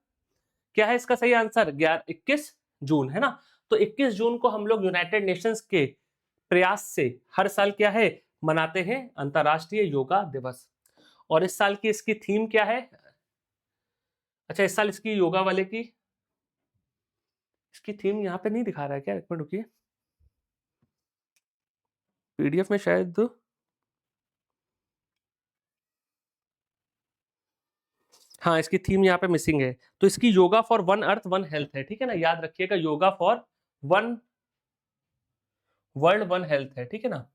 क्या है इसका सही आंसर? 21 जून, है ना। तो 21 जून को हम लोग यूनाइटेड नेशंस के प्रयास से हर साल क्या है, मनाते हैं अंतरराष्ट्रीय योगा दिवस। और इस साल की इसकी थीम क्या है? अच्छा, इस साल इसकी योगा वाले की इसकी थीम यहाँ पे नहीं दिखा रहा है क्या? एक मिनट रुकिए, पीडीएफ में शायद हाँ, इसकी थीम यहाँ पे मिसिंग है। तो इसकी yoga for one earth one health है। ठीक है ना, याद रखिएगा, yoga for one world one health है। ठीक है ना।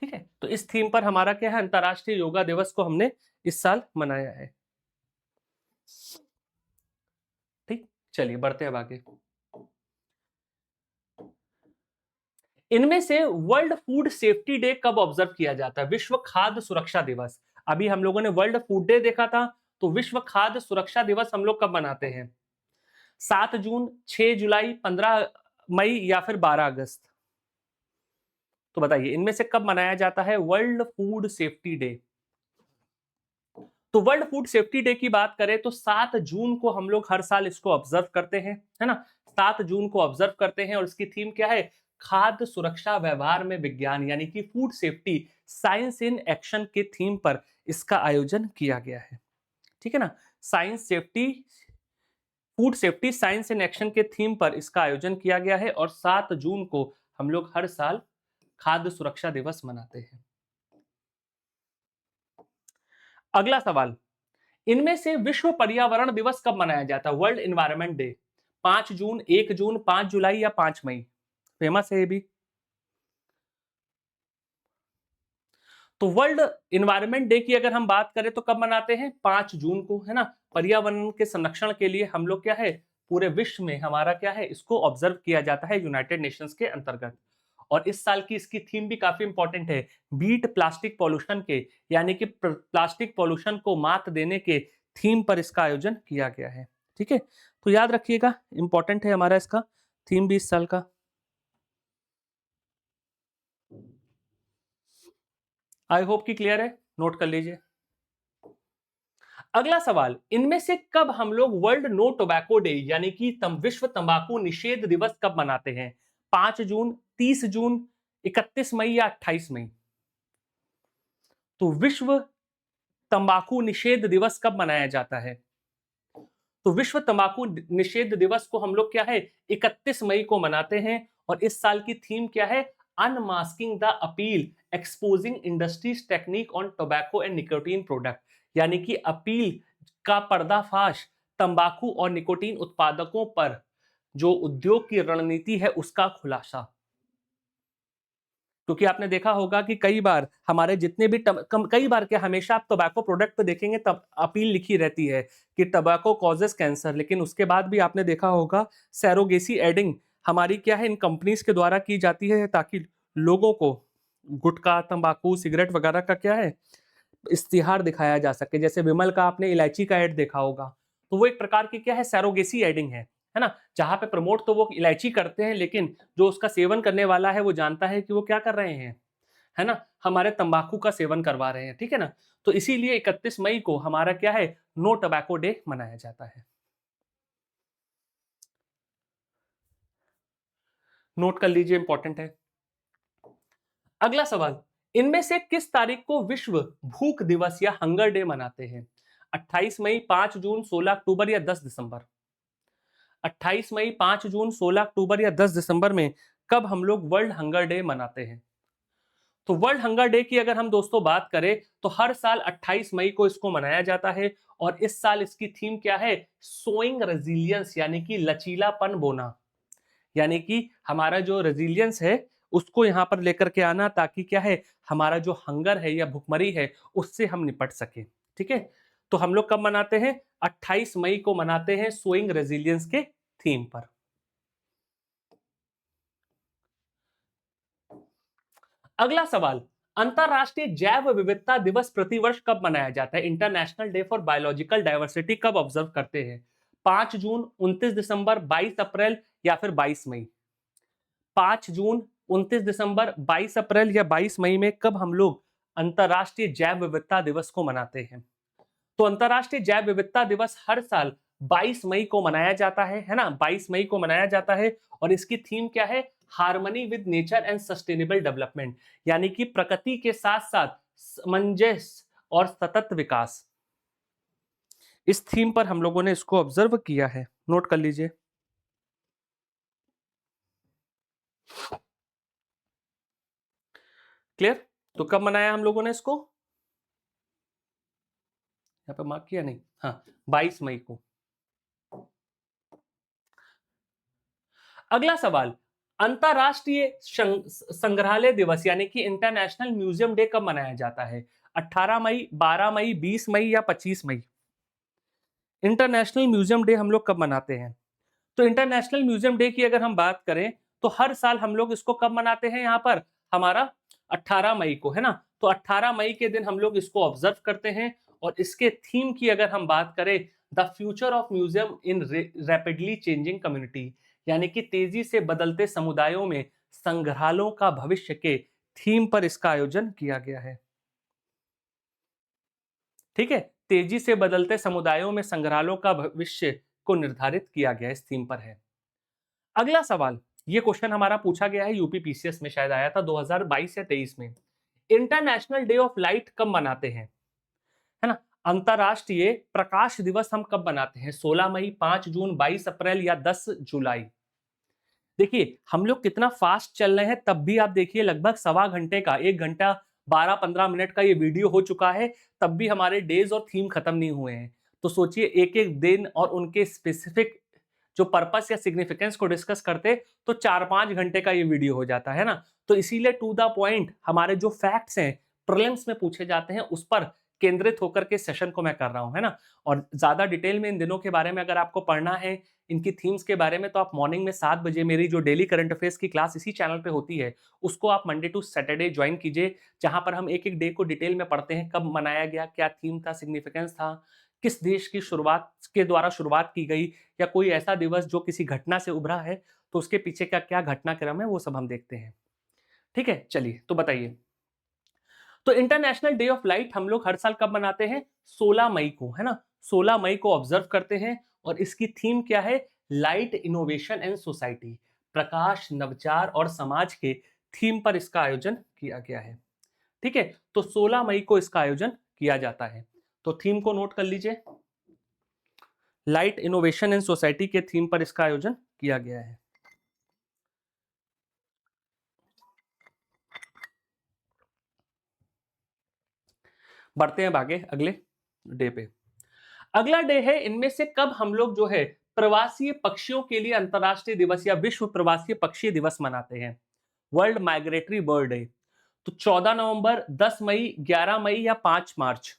ठीक है, तो इस थीम पर हमारा क्या है, अंतरराष्ट्रीय योगा दिवस को हमने इस साल मनाया है। ठीक, चलिए बढ़ते हैं आगे। इनमें से वर्ल्ड फूड सेफ्टी डे कब ऑब्जर्व किया जाता है? विश्व खाद्य सुरक्षा दिवस। अभी हम लोगों ने वर्ल्ड फूड डे देखा था, तो विश्व खाद्य सुरक्षा दिवस हम लोग कब मनाते हैं? 7 जून, 6 जुलाई, 15 मई या फिर 12 अगस्त? तो बताइए इनमें से कब मनाया जाता है वर्ल्ड फूड सेफ्टी डे? तो वर्ल्ड फूड सेफ्टी डे की बात करें तो 7 जून को हम लोग हर साल इसको ऑब्जर्व करते हैं, है ना। 7 जून को ऑब्जर्व करते हैं और इसकी थीम क्या है? खाद्य सुरक्षा व्यवहार में विज्ञान, यानी कि food safety science in action के थीम पर इसका आयोजन किया गया है। ठीक है ना, science safety food safety science in action के थीम पर इसका आयोजन किया गया है और 7 जून को हम लोग हर साल खाद्य सुरक्षा दिवस मनाते हैं। अगला सवाल, इनमें से विश्व पर्यावरण दिवस कब मनाया जाता है? World environment day. 5 जून, 1 जून, 5 जुलाई या 5 मई? फेमस है ये भी। तो वर्ल्ड एनवायरनमेंट डे की अगर हम बात करें तो कब मनाते हैं? 5 जून को, है ना। पर्यावरण के संरक्षण के लिए हम लोग क्या है, पूरे विश्व में हमारा क्या है, इसको ऑब्जर्व किया जाता है यूनाइटेड नेशंस के अंतर्गत। और इस साल की इसकी थीम भी काफी इंपॉर्टेंट है, बीट प्लास्टिक पॉल्यूशन के, यानी कि प्लास्टिक पॉल्यूशन को मात देने के थीम पर इसका आयोजन किया गया है। ठीक है, तो याद रखिएगा, इंपॉर्टेंट है हमारा इसका थीम भी इस साल का। आई होप कि क्लियर है, नोट कर लीजिए। अगला सवाल, इनमें से कब हम लोग वर्ल्ड नो टोबैको डे यानी कि विश्व तंबाकू निषेध दिवस कब मनाते हैं? 5 जून, 30 जून, 31 मई या 28 मई? तो विश्व तंबाकू निषेध दिवस कब मनाया जाता है? तो विश्व तंबाकू निषेध दिवस को हम लोग क्या है, 31 मई को मनाते हैं और इस साल की थीम क्या है? Unmasking the appeal exposing industries technique on tobacco and nicotine product, यानी कि अपील का पर्दाफाश तंबाकू और निकोटीन उत्पादकों पर जो उद्योग की रणनीति है उसका खुलासा। क्योंकि आपने देखा होगा कि कई बार हमारे जितने भी कई बार क्या, हमेशा आप टोबैको प्रोडक्ट पे देखेंगे तब अपील लिखी रहती है कि टोबैको कॉजेस कैंसर, लेकिन उसके बाद भी आपने देखा होगा सैरोगेसी एडिंग हमारी क्या है इन कंपनीज के द्वारा की जाती है ताकि लोगों को गुटखा, तंबाकू, सिगरेट वगैरह का क्या है इश्तिहार दिखाया जा सके। जैसे विमल का आपने इलायची का एड देखा होगा, तो वो एक प्रकार की क्या है सैरोगेसी एडिंग है ना, जहां पे प्रमोट तो वो इलायची करते हैं लेकिन जो उसका सेवन करने वाला है वो जानता है कि वो क्या कर रहे हैं, है ना, हमारे तंबाकू का सेवन करवा रहे हैं, ठीक है ना। तो इसीलिए 31 मई को हमारा क्या है नो टोबैको डे मनाया जाता है। नोट कर लीजिए, इंपॉर्टेंट है। अगला सवाल, इनमें से किस तारीख को विश्व भूख दिवस या हंगर डे मनाते हैं? 28 मई, 5 जून, 16 अक्टूबर या 10 दिसंबर? 28 मई, 5 जून, 16 अक्टूबर या 10 दिसंबर में कब हम लोग वर्ल्ड हंगर डे मनाते हैं? तो वर्ल्ड हंगर डे की अगर हम दोस्तों बात करें तो हर साल 28 मई को इसको मनाया जाता है और इस साल इसकी थीम क्या है, सोइंग रेजिलियंस, यानी कि लचीलापन बोना, यानी कि हमारा जो रेजिलियंस है उसको यहां पर लेकर के आना ताकि क्या है हमारा जो हंगर है या भुखमरी है उससे हम निपट सके, ठीक है। तो हम लोग कब मनाते हैं? 28 मई को मनाते हैं सोइंग रेजिलियंस के थीम पर। अगला सवाल, अंतरराष्ट्रीय जैव विविधता दिवस प्रतिवर्ष कब मनाया जाता है? International day for biological diversity कब ऑब्जर्व करते हैं? 5 जून, 29 दिसंबर, 22 अप्रैल या फिर 22 मई? 5 जून, 29 दिसंबर, 22 अप्रैल या 22 मई में कब हम लोग अंतरराष्ट्रीय जैव विविधता दिवस को मनाते हैं? तो अंतरराष्ट्रीय जैव विविधता दिवस हर साल 22 मई को मनाया जाता है ना, 22 मई को मनाया जाता है और इसकी थीम क्या है, harmony with nature and sustainable development, यानी कि प्रकृति के साथ साथ सामंजस्य और सतत विकास। इस थीम पर हम लोगों ने इसको ऑब्जर्व किया है, नोट कर लीजिए। क्लियर? तो कब मनाया हम लोगों ने इसको? यहाँ पे मार्क किया नहीं, हाँ 22 मई को। अगला सवाल, अंतरराष्ट्रीय संग्रहालय दिवस यानी कि इंटरनेशनल म्यूजियम डे कब मनाया जाता है? 18 मई, 12 मई, 20 मई या 25 मई? इंटरनेशनल म्यूजियम डे हम लोग कब मनाते हैं? तो इंटरनेशनल म्यूजियम डे की अगर हम बात करें तो हर साल हम लोग इसको कब मनाते हैं, यहाँ पर हमारा 18 मई को, है ना। तो 18 मई के दिन हम लोग इसको ऑब्जर्व करते हैं और इसके थीम की अगर हम बात करें, the future of museum in rapidly changing community, यानी कि तेजी से बदलते समुदायों में संग्रहालयों का भविष्य के थीम पर इसका आयोजन किया गया है, ठीक है। तेजी से बदलते समुदायों में संग्रहालयों का भविष्य को निर्धारित किया गया इस थीम पर है। अगला सवाल, ये क्वेश्चन हमारा पूछा गया है यूपी पीसीएस में, शायद आया था 2022 या 23 में। इंटरनेशनल डे ऑफ लाइट कब मनाते हैं, है ना। अंतरराष्ट्रीय प्रकाश दिवस हम कब मनाते हैं? 16 मई, 5 जून, 22 अप्रैल या 10 जुलाई? देखिए हम लोग कितना फास्ट चल रहे हैं, तब भी आप देखिए लगभग सवा घंटे का, 1 घंटा 12-15 मिनट का ये वीडियो हो चुका है, तब भी हमारे डेज और थीम खत्म नहीं हुए हैं। तो सोचिए एक एक दिन और उनके स्पेसिफिक जो पर्पस या सिग्निफिकेंस को डिस्कस करते तो 4-5 घंटे का ये वीडियो हो जाता है ना। तो इसीलिए टू द पॉइंट हमारे जो फैक्ट्स हैं प्रीलिम्स में पूछे जाते हैं उस पर केंद्रित होकर के सेशन को मैं कर रहा हूं, है ना। और ज्यादा डिटेल में इन दिनों के बारे में अगर आपको पढ़ना है, इनकी थीम्स के बारे में, तो आप मॉर्निंग में 7 बजे मेरी जो डेली करंट अफेयर्स की क्लास इसी चैनल पे होती है उसको आप मंडे टू सैटरडे ज्वाइन कीजिए, जहां पर हम एक एक डे को डिटेल में पढ़ते हैं, कब मनाया गया, क्या थीम था, सिग्निफिकेंस था, किस देश की शुरुआत के द्वारा शुरुआत की गई, या कोई ऐसा दिवस जो किसी घटना से उभरा है तो उसके पीछे का क्या घटनाक्रम है वो सब हम देखते हैं, ठीक है। चलिए तो बताइए, तो इंटरनेशनल डे ऑफ लाइट हम लोग हर साल कब मनाते हैं? 16 मई को, है ना। 16 मई को ऑब्जर्व करते हैं और इसकी थीम क्या है? लाइट इनोवेशन एंड सोसाइटी, प्रकाश, नवचार और समाज के थीम पर इसका आयोजन किया गया है, ठीक है। तो 16 मई को इसका आयोजन किया जाता है, तो थीम को नोट कर लीजिए, लाइट इनोवेशन एंड सोसाइटी के थीम पर इसका आयोजन किया गया है। बढ़ते हैं आगे अगले डे पे। अगला डे है, इनमें से कब हम लोग जो है प्रवासी पक्षियों के लिए अंतरराष्ट्रीय दिवस या विश्व प्रवासी पक्षी दिवस मनाते हैं, वर्ल्ड माइग्रेटरी बर्ड डे। तो 14 नवंबर, 10 मई, 11 मई या 5 मार्च।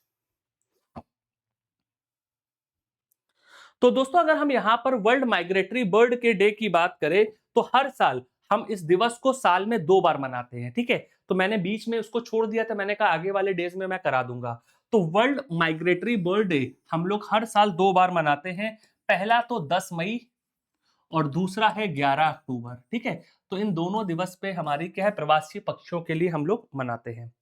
तो दोस्तों अगर हम यहां पर वर्ल्ड माइग्रेटरी बर्ड के डे की बात करें तो हर साल हम इस दिवस को साल में 2 बार मनाते हैं, ठीक है। तो मैंने बीच में उसको छोड़ दिया था, मैंने कहा आगे वाले डेज में मैं करा दूंगा। तो वर्ल्ड माइग्रेटरी बर्ड डे हम लोग हर साल 2 बार मनाते हैं। पहला तो 10 मई और दूसरा है 11 अक्टूबर, ठीक है। तो इन दोनों दिवस पे हमारी क्या है, प्रवासी पक्षियों के लिए हम लोग मनाते हैं।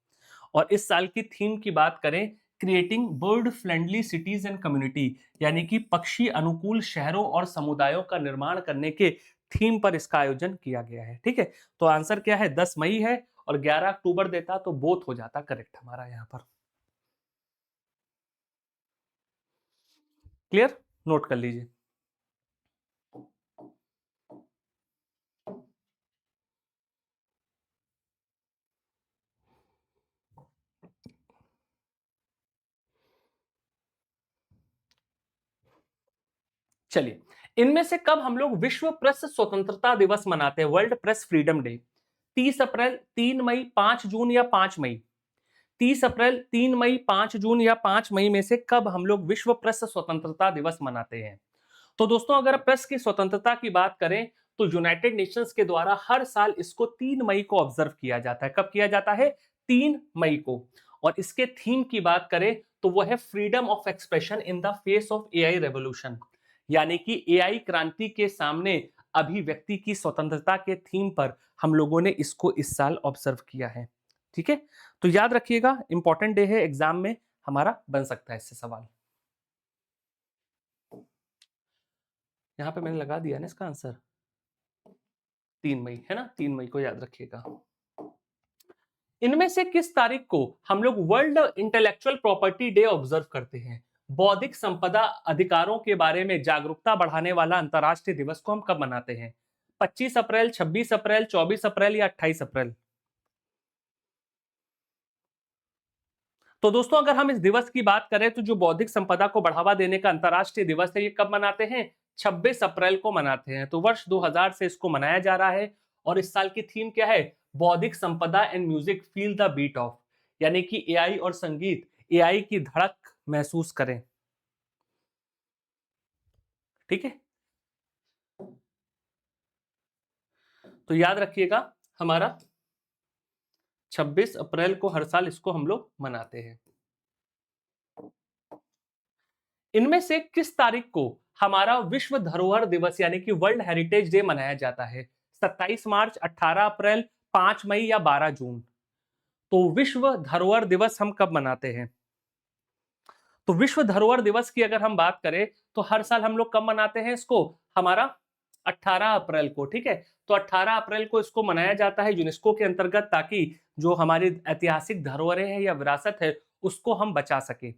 और इस साल की थीम की बात करें, creating bird friendly cities and community, यानी कि पक्षी अनुकूल शहरों और समुदायों का निर्माण करने के थीम पर इसका आयोजन किया गया है, ठीक है। तो आंसर क्या है, 10 मई है, और 11 अक्टूबर देता तो बोथ हो जाता करेक्ट हमारा यहाँ पर। क्लियर, नोट कर लीजिए। चलिए, इनमें से कब हम लोग विश्व प्रेस स्वतंत्रता दिवस मनाते हैं, वर्ल्ड प्रेस फ्रीडम डे? 30 अप्रैल, 3 मई, 5 जून या 5 मई? 30 अप्रैल, 3 मई, 5 जून या 5 मई में से कब हम लोग विश्व प्रेस स्वतंत्रता दिवस मनाते हैं? तो दोस्तों अगर प्रेस की स्वतंत्रता की बात करें तो यूनाइटेड नेशंस के द्वारा हर साल इसको 3 मई को ऑब्जर्व किया जाता है। कब किया जाता है? 3 मई को। और इसके थीम की बात करें तो वो है freedom of expression in the face of AI revolution, यानी कि एआई क्रांति के सामने अभिव्यक्ति की स्वतंत्रता के थीम पर हम लोगों ने इसको इस साल ऑब्जर्व किया है, ठीक है। तो याद रखिएगा, इंपॉर्टेंट डे है, एग्जाम में हमारा बन सकता है इससे सवाल। यहां पे मैंने लगा दिया ना इसका आंसर, 3 मई है ना, 3 मई को याद रखिएगा। इनमें से किस तारीख को हम लोग world intellectual property day observe करते हैं? बौद्धिक संपदा अधिकारों के बारे में जागरूकता बढ़ाने वाला अंतरराष्ट्रीय दिवस को हम कब मनाते हैं? 25 अप्रैल, 26 अप्रैल, 24 अप्रैल या 28 अप्रैल? तो दोस्तों अगर हम इस दिवस की बात करें तो जो बौद्धिक संपदा को बढ़ावा देने का अंतरराष्ट्रीय दिवस है, ये कब मनाते हैं? 26 अप्रैल को मनाते हैं। तो वर्ष 2000 से इसको मनाया जा रहा है। और इस साल की थीम क्या है? बौद्धिक संपदा and music feel the beat of, यानी कि एआई और संगीत एआई की धड़क महसूस करें, ठीक है। तो याद रखिएगा, हमारा 26 अप्रैल को हर साल इसको हम लोग मनाते हैं। इनमें से किस तारीख को हमारा विश्व धरोहर दिवस यानी कि वर्ल्ड हेरिटेज डे मनाया जाता है? 27 मार्च, 18 अप्रैल, 5 मई या 12 जून? तो विश्व धरोहर दिवस हम कब मनाते हैं? तो विश्व धरोहर दिवस की अगर हम बात करें तो हर साल हम लोग कब मनाते हैं इसको? हमारा 18 अप्रैल को, ठीक है। तो 18 अप्रैल को इसको मनाया जाता है यूनेस्को के अंतर्गत, ताकि जो हमारी ऐतिहासिक धरोहरें हैं या विरासत है उसको हम बचा सके।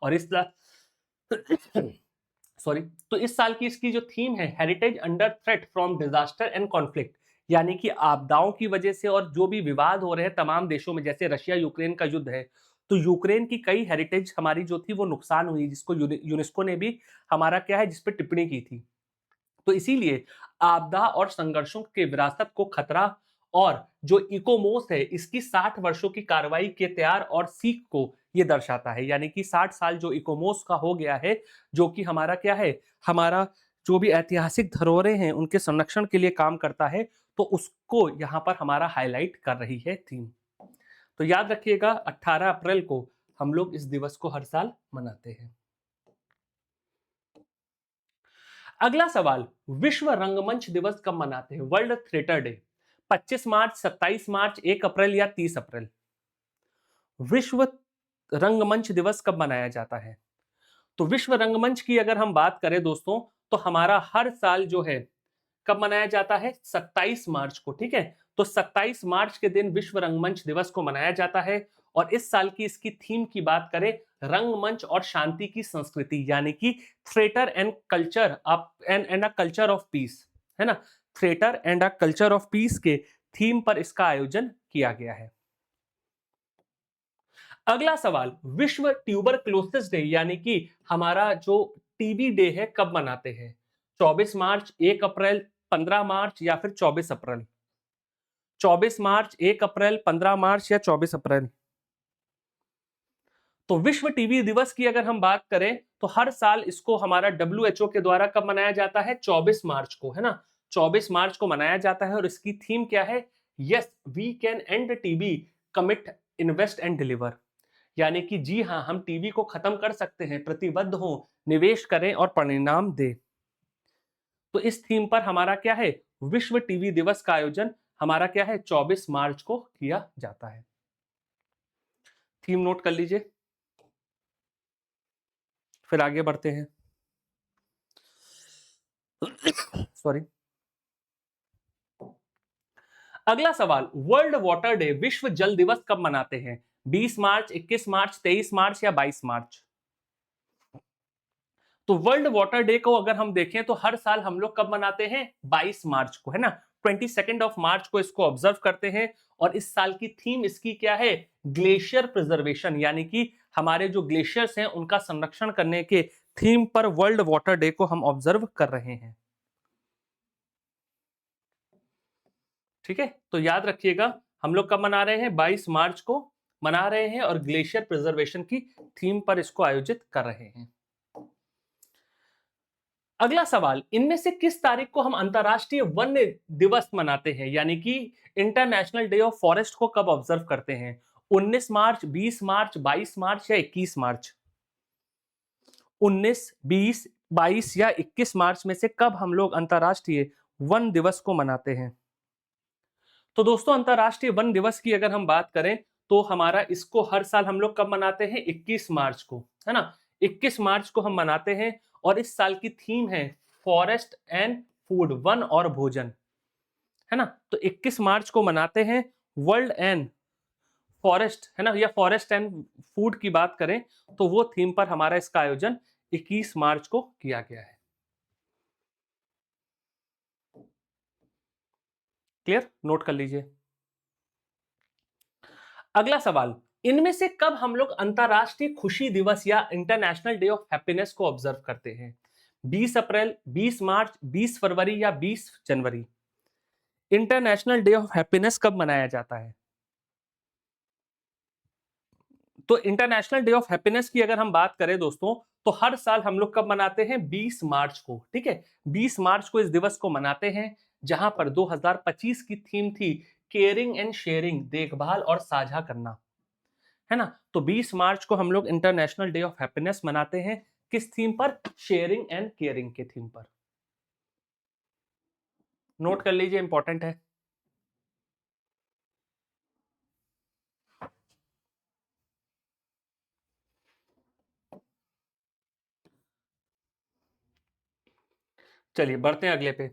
और इस सॉरी, तो इस साल की इसकी जो थीम है, heritage under threat from disaster and conflict, यानी कि आपदाओं की वजह से और जो भी विवाद हो रहे हैं तमाम देशों में, जैसे रशिया यूक्रेन का युद्ध है, तो यूक्रेन की कई हेरिटेज हमारी जो थी वो नुकसान हुई, जिसको यूनेस्को ने भी हमारा क्या है जिस पे टिप्पणी की थी। तो इसीलिए आपदा और संघर्षों के विरासत को खतरा, और जो इकोमोस है इसकी 60 वर्षों की कार्रवाई के तैयार और सीख को ये दर्शाता है, यानी कि 60 साल जो इकोमोस का हो गया है, जो कि हमारा क्या है, हमारा जो भी ऐतिहासिक धरोहरें हैं उनके संरक्षण के लिए काम करता है, तो उसको यहाँ पर हमारा हाईलाइट कर रही है थीम। तो याद रखिएगा, 18 अप्रैल को हम लोग इस दिवस को हर साल मनाते हैं। अगला सवाल, विश्व रंगमंच दिवस कब मनाते हैं, वर्ल्ड थिएटर डे? 25 मार्च, 27 मार्च, 1 अप्रैल या 30 अप्रैल? विश्व रंगमंच दिवस कब मनाया जाता है? तो विश्व रंगमंच की अगर हम बात करें दोस्तों, तो हमारा हर साल जो है कब मनाया जाता है? 27 मार्च को, ठीक है। तो 27 मार्च के दिन विश्व रंगमंच दिवस को मनाया जाता है। और इस साल की इसकी थीम की बात करें, रंगमंच और शांति की संस्कृति, यानी कि theatre and culture and a culture of peace, है ना। Theatre and a culture of peace के थीम पर इसका आयोजन किया गया है। अगला सवाल, विश्व ट्यूबरक्लोसिस डे यानी कि हमारा जो टीबी डे है कब मनाते हैं? 24 मार्च, 1 अप्रैल, 15 मार्च या फिर 24 अप्रैल? 24 मार्च, 1 अप्रैल, 15 मार्च या 24 अप्रैल? तो विश्व टीबी दिवस की अगर हम बात करें तो हर साल इसको हमारा डब्ल्यूएचओ के द्वारा कब मनाया जाता है? 24 मार्च को, है ना? 24 मार्च को मनाया जाता है और इसकी थीम क्या है? Yes, we can end TB, commit, invest and deliver. यानी कि जी हां, हम टीबी को खत्म कर सकते हैं, प्रतिबद्ध हों, निवेश करें और परिणाम दें। तो इस थीम पर हमारा क्या है? विश्व टीबी दिवस का आयोजन हमारा क्या है? 24 मार्च को किया जाता है। थीम नोट कर लीजिए, फिर आगे बढ़ते हैं। सॉरी। अगला सवाल, वर्ल्ड वाटर डे, विश्व जल दिवस कब मनाते हैं? 20 मार्च, 21 मार्च, 23 मार्च या 22 मार्च? तो वर्ल्ड वाटर डे को अगर हम देखें तो हर साल हम लोग कब मनाते हैं? 22 मार्च को, है ना? 22 ऑफ मार्च को इसको ऑब्जर्व करते हैं और इस साल की थीम इसकी क्या है? ग्लेशियर प्रिजर्वेशन, यानी कि हमारे जो ग्लेशियर्स हैं उनका संरक्षण करने के थीम पर वर्ल्ड वाटर डे को हम ऑब्जर्व कर रहे हैं। ठीक है, तो याद रखिएगा, हम लोग कब मना रहे हैं? 22 मार्च को मना रहे हैं और ग्लेशियर प्रिजर्वेशन की थीम पर इसको आयोजित कर रहे हैं। अगला सवाल, इनमें से किस तारीख को हम अंतरराष्ट्रीय वन्य दिवस मनाते हैं? यानी कि इंटरनेशनल डे ऑफ फॉरेस्ट को कब ऑब्जर्व करते हैं? 19 मार्च, 20 मार्च, 22 मार्च या 21 मार्च? 19, 20, 22 या 21 मार्च में से कब हम लोग अंतरराष्ट्रीय वन दिवस को मनाते हैं? तो दोस्तों, अंतरराष्ट्रीय वन दिवस की अगर हम बात करें तो हमारा इसको हर साल हम लोग कब मनाते हैं? 21 मार्च को, है ना? 21 मार्च को हम मनाते हैं और इस साल की थीम है फॉरेस्ट एंड फूड, वन और भोजन, है ना? तो 21 मार्च को मनाते हैं वर्ल्ड एंड फॉरेस्ट, है ना? या फॉरेस्ट एंड फूड की बात करें तो वो थीम पर हमारा इसका आयोजन 21 मार्च को किया गया है। क्लियर? नोट कर लीजिए। अगला सवाल, इनमें से कब हम लोग अंतरराष्ट्रीय खुशी दिवस या इंटरनेशनल डे ऑफ हैप्पीनेस को ऑब्जर्व करते हैं? 20 अप्रैल, 20 मार्च, 20 फरवरी या 20 जनवरी? इंटरनेशनल डे ऑफ हैप्पीनेस कब मनाया जाता है? तो इंटरनेशनल डे ऑफ हैप्पीनेस की अगर हम बात करें दोस्तों तो हर साल हम लोग कब मनाते हैं? 20 मार्च को, ठीक है? 20 मार्च को इस दिवस को मनाते हैं जहां पर 2025 की थीम थी केयरिंग एंड शेयरिंग, देखभाल और साझा करना, है ना? तो 20 मार्च को हम लोग इंटरनेशनल डे ऑफ हैप्पीनेस मनाते हैं किस थीम पर? शेयरिंग एंड केयरिंग के थीम पर। नोट कर लीजिए, इंपॉर्टेंट है। चलिए बढ़ते हैं अगले पे।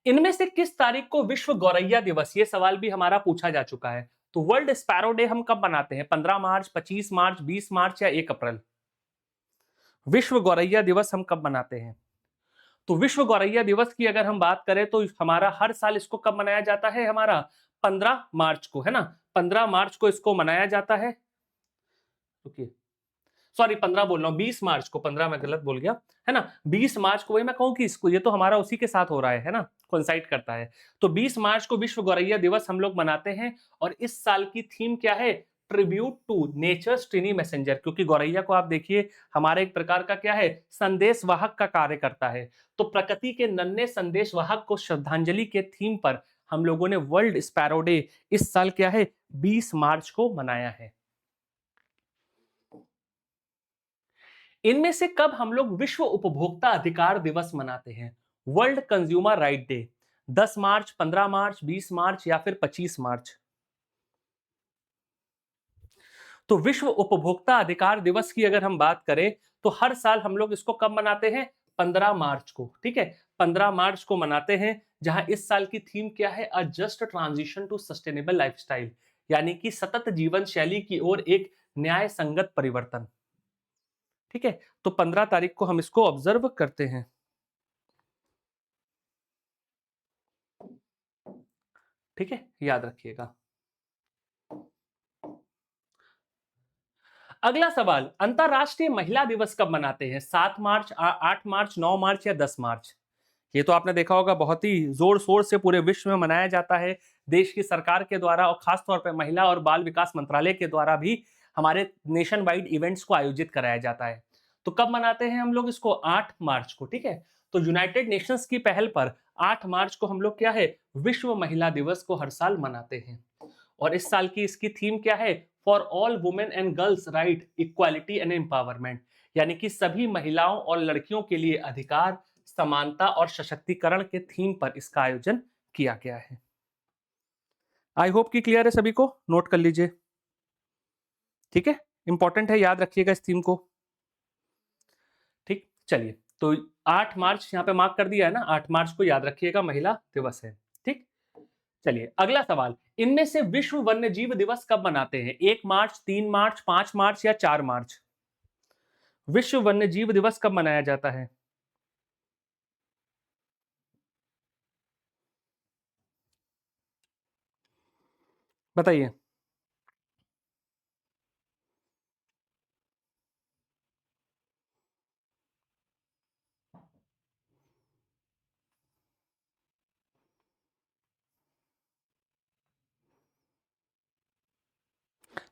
इनमें से किस तारीख को विश्व गौरैया दिवस, ये सवाल भी हमारा पूछा जा चुका है। तो वर्ल्ड स्पैरो डे हम कब मनाते हैं? 15 मार्च, 25 मार्च, 20 मार्च या 1 अप्रैल? विश्व गौरैया दिवस हम कब मनाते हैं? तो विश्व गौरैया दिवस की अगर हम बात करें तो हमारा हर साल इसको कब मनाया जाता है? हमारा 15 मार्च को, है ना? 15 मार्च को इसको मनाया जाता है। रुकिए, सॉरी, 15 बोल रहा हूँ, 20 मार्च को, 15 मैं गलत बोल गया, है ना? 20 मार्च को, वही मैं कहूँ कि इसको, ये तो हमारा उसी के साथ हो रहा है ना? कोइंसाइड करता है। तो 20 मार्च को विश्व गौरैया दिवस हम लोग मनाते हैं और इस साल की थीम क्या है? ट्रिब्यूट टू नेचर्स ट्रिनी मैसेंजर, क्योंकि गौरैया को आप देखिए हमारे एक प्रकार का क्या है? संदेशवाहक का कार्य करता है। तो प्रकृति के नन्हे संदेशवाहक को श्रद्धांजलि के थीम पर हम लोगों ने वर्ल्ड स्पैरो डे इस साल क्या है? 20 मार्च को मनाया है। इनमें से कब हम लोग विश्व उपभोक्ता अधिकार दिवस मनाते हैं? वर्ल्ड कंज्यूमर राइट डे, 10 मार्च, 15 मार्च, 20 मार्च या फिर 25 मार्च? तो विश्व उपभोक्ता अधिकार दिवस की अगर हम बात करें तो हर साल हम लोग इसको कब मनाते हैं? 15 मार्च को, ठीक है? 15 मार्च को मनाते हैं जहां इस साल की थीम क्या है? A just transition to sustainable lifestyle, यानी कि सतत जीवन शैली की ओर एक न्याय संगत परिवर्तन। ठीक है, तो 15 तारीख को हम इसको ऑब्जर्व करते हैं। ठीक है, याद रखिएगा। अगला सवाल, अंतरराष्ट्रीय महिला दिवस कब मनाते हैं? 7 मार्च, 8 मार्च, 9 मार्च या 10 मार्च? ये तो आपने देखा होगा, बहुत ही जोर शोर से पूरे विश्व में मनाया जाता है। देश की सरकार के द्वारा और खास तौर पे महिला और बाल विकास मंत्रालय के द्वारा भी हमारे नेशन वाइड इवेंट्स को आयोजित कराया जाता है। तो कब मनाते हैं हम लोग इसको? 8 मार्च को, ठीक है। तो यूनाइटेड नेशंस की पहल पर 8 मार्च को हम लोग क्या है, विश्व महिला दिवस को हर साल मनाते हैं। और इस साल की इसकी थीम क्या है? For all women and girls right, equality and empowerment, यानी कि सभी महिलाओं और लड़कियों के लिए अधिकार, समानता और सशक्तिकरण के थीम पर इसका आयोजन किया गया है। आई होप कि क्लियर है सभी को, नोट कर लीजिए, ठीक है। इंपॉर्टेंट है, याद रखिएगा इस थीम को, ठीक। चलिए, तो 8 मार्च यहाँ पे मार्क कर दिया है ना, 8 मार्च को याद रखिएगा महिला दिवस है, ठीक। चलिए अगला सवाल, इनमें से विश्व वन्य जीव दिवस कब मनाते हैं? 1 मार्च, 3 मार्च, 5 मार्च या 4 मार्च? विश्व वन्य जीव दिवस कब मनाया जाता है? बताइए।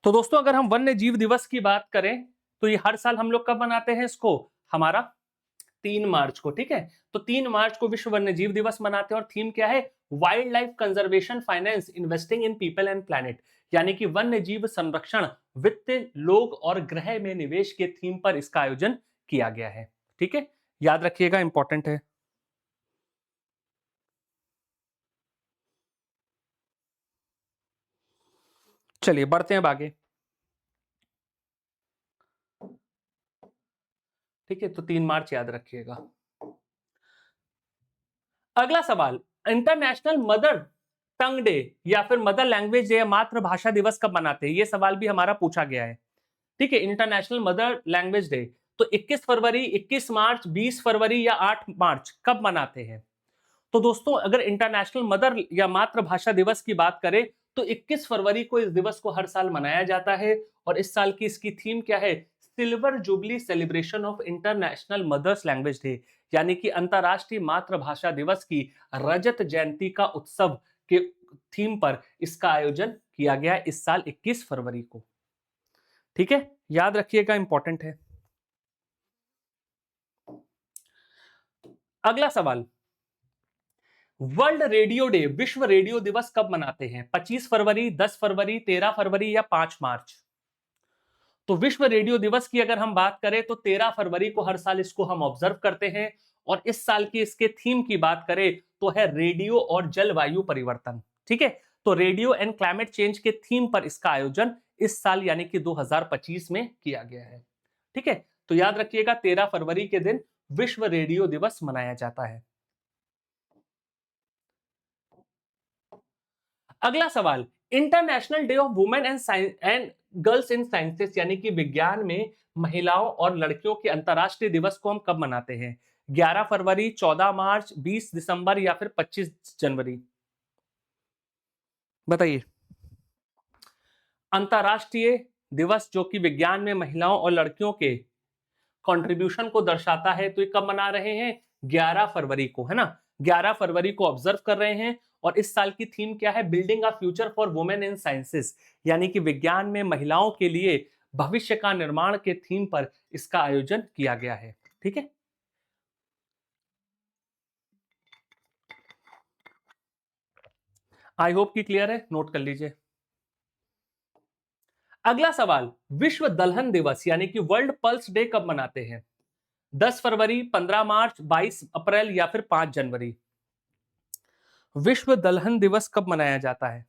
तो दोस्तों, अगर हम वन्य जीव दिवस की बात करें तो ये हर साल हम लोग कब मनाते हैं इसको? हमारा 3 मार्च को, ठीक है। तो 3 मार्च को विश्व वन्य जीव दिवस मनाते हैं और थीम क्या है? Wild life conservation finance investing in people and planet, यानी कि वन्य जीव संरक्षण, वित्त, लोग और ग्रह में निवेश के थीम पर इसका आयोजन किया गया है, ठीक है। याद रखिएगा, इंपॉर्टेंट है। चलिए बढ़ते हैं अब आगे, ठीक है। तो 3 मार्च याद रखिएगा। अगला सवाल, इंटरनेशनल मदर टंग डे या फिर मदर लैंग्वेज डे या मातृभाषा दिवस कब मनाते हैं? ये सवाल भी हमारा पूछा गया है, ठीक है। इंटरनेशनल मदर लैंग्वेज डे तो 21 फरवरी, 21 मार्च, 20 फरवरी या 8 मार्च कब मनाते हैं? तो दोस्तों, अगर इंटरनेशनल मदर या मातृभाषा दिवस की बात करें तो 21 फरवरी को इस दिवस को हर साल मनाया जाता है। और इस साल की इसकी थीम क्या है? Silver jubilee celebration of international mother's language day, यानी कि अंतरराष्ट्रीय मातृभाषा दिवस की रजत जयंती का उत्सव के थीम पर इसका आयोजन किया गया इस साल 21 फरवरी को, ठीक है। याद रखिएगा, इंपॉर्टेंट है। अगला सवाल, वर्ल्ड रेडियो डे, विश्व रेडियो दिवस कब मनाते हैं? 25 फरवरी, 10 फरवरी, 13 फरवरी या 5 मार्च? तो विश्व रेडियो दिवस की अगर हम बात करें तो 13 फरवरी को हर साल इसको हम ऑब्जर्व करते हैं। और इस साल की इसके थीम की बात करें तो है रेडियो और जलवायु परिवर्तन, ठीक है। तो रेडियो एंड क्लाइमेट चेंज के थीम पर इसका आयोजन इस साल यानी कि 2025 में किया गया है, ठीक है। तो याद रखिएगा, 13 फरवरी के दिन विश्व रेडियो दिवस मनाया जाता है। अगला सवाल, international Day of women and girls in sciences, यानी कि विज्ञान में महिलाओं और लड़कियों के अंतरराष्ट्रीय दिवस को हम कब मनाते हैं? 11 फरवरी, 14 मार्च, 20 दिसंबर या फिर 25 जनवरी? बताइए। अंतरराष्ट्रीय दिवस जो कि विज्ञान में महिलाओं और लड़कियों के कंट्रीब्यूशन को दर्शाता है, तो ये कब मना रहे हैं? 11 फरवरी को, है ना। 11 फरवरी को ऑब्जर्व कर रहे हैं। और इस साल की थीम क्या है? Building a future for women in sciences, यानी कि विज्ञान में महिलाओं के लिए भविष्य का निर्माण के थीम पर इसका आयोजन किया गया है, ठीक है। आई होप कि क्लियर है, नोट कर लीजिए। अगला सवाल, विश्व दलहन दिवस यानी कि वर्ल्ड पल्स डे कब मनाते हैं? 10 फरवरी, 15 मार्च, 22 अप्रैल या फिर 5 जनवरी? विश्व दलहन दिवस कब मनाया जाता है?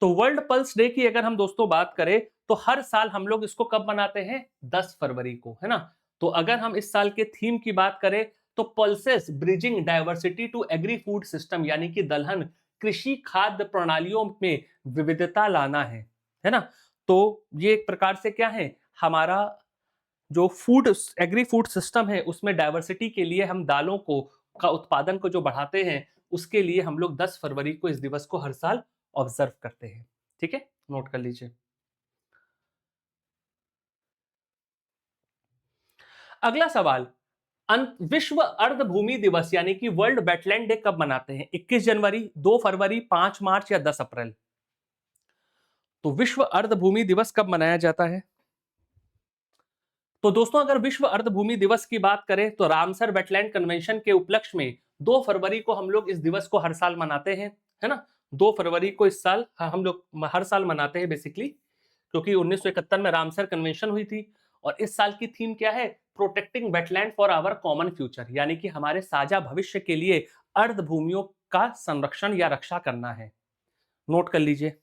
तो वर्ल्ड पल्स डे की अगर हम दोस्तों बात करें तो हर साल हम लोग इसको कब मनाते हैं? 10 फरवरी को, है ना। तो अगर हम इस साल के थीम की बात करें तो pulses bridging diversity to agrifood system, यानी कि दलहन कृषि खाद्य प्रणालियों में विविधता लाना है ना। तो ये एक प्रकार से क्या है, हमारा जो फूड एग्री फूड सिस्टम है उसमें डाइवर्सिटी के लिए हम दालों को का उत्पादन को जो बढ़ाते हैं, उसके लिए हम लोग 10 फरवरी को इस दिवस को हर साल ऑब्जर्व करते हैं, ठीक है। नोट कर लीजिए। अगला सवाल, विश्व अर्धभूमि दिवस यानी कि वर्ल्ड वेटलैंड डे कब मनाते हैं? 21 जनवरी, 2 फरवरी, 5 मार्च या 10 अप्रैल? तो विश्व अर्धभूमि दिवस कब मनाया जाता है? तो दोस्तों, अगर विश्व अर्धभूमि दिवस की बात करें तो रामसर वेटलैंड कन्वेंशन के उपलक्ष्य में 2 फरवरी को हम लोग इस दिवस को हर साल मनाते हैं, है ना? 2 फरवरी को इस साल हम लोग हर साल मनाते हैं बेसिकली, क्योंकि 1971 में रामसर कन्वेंशन हुई थी। और इस साल की थीम क्या है? Protecting wetland for our common future, यानी कि हमारे साझा भविष्य के लिए अर्ध भूमियों का संरक्षण या रक्षा करना है। नोट कर लीजिए।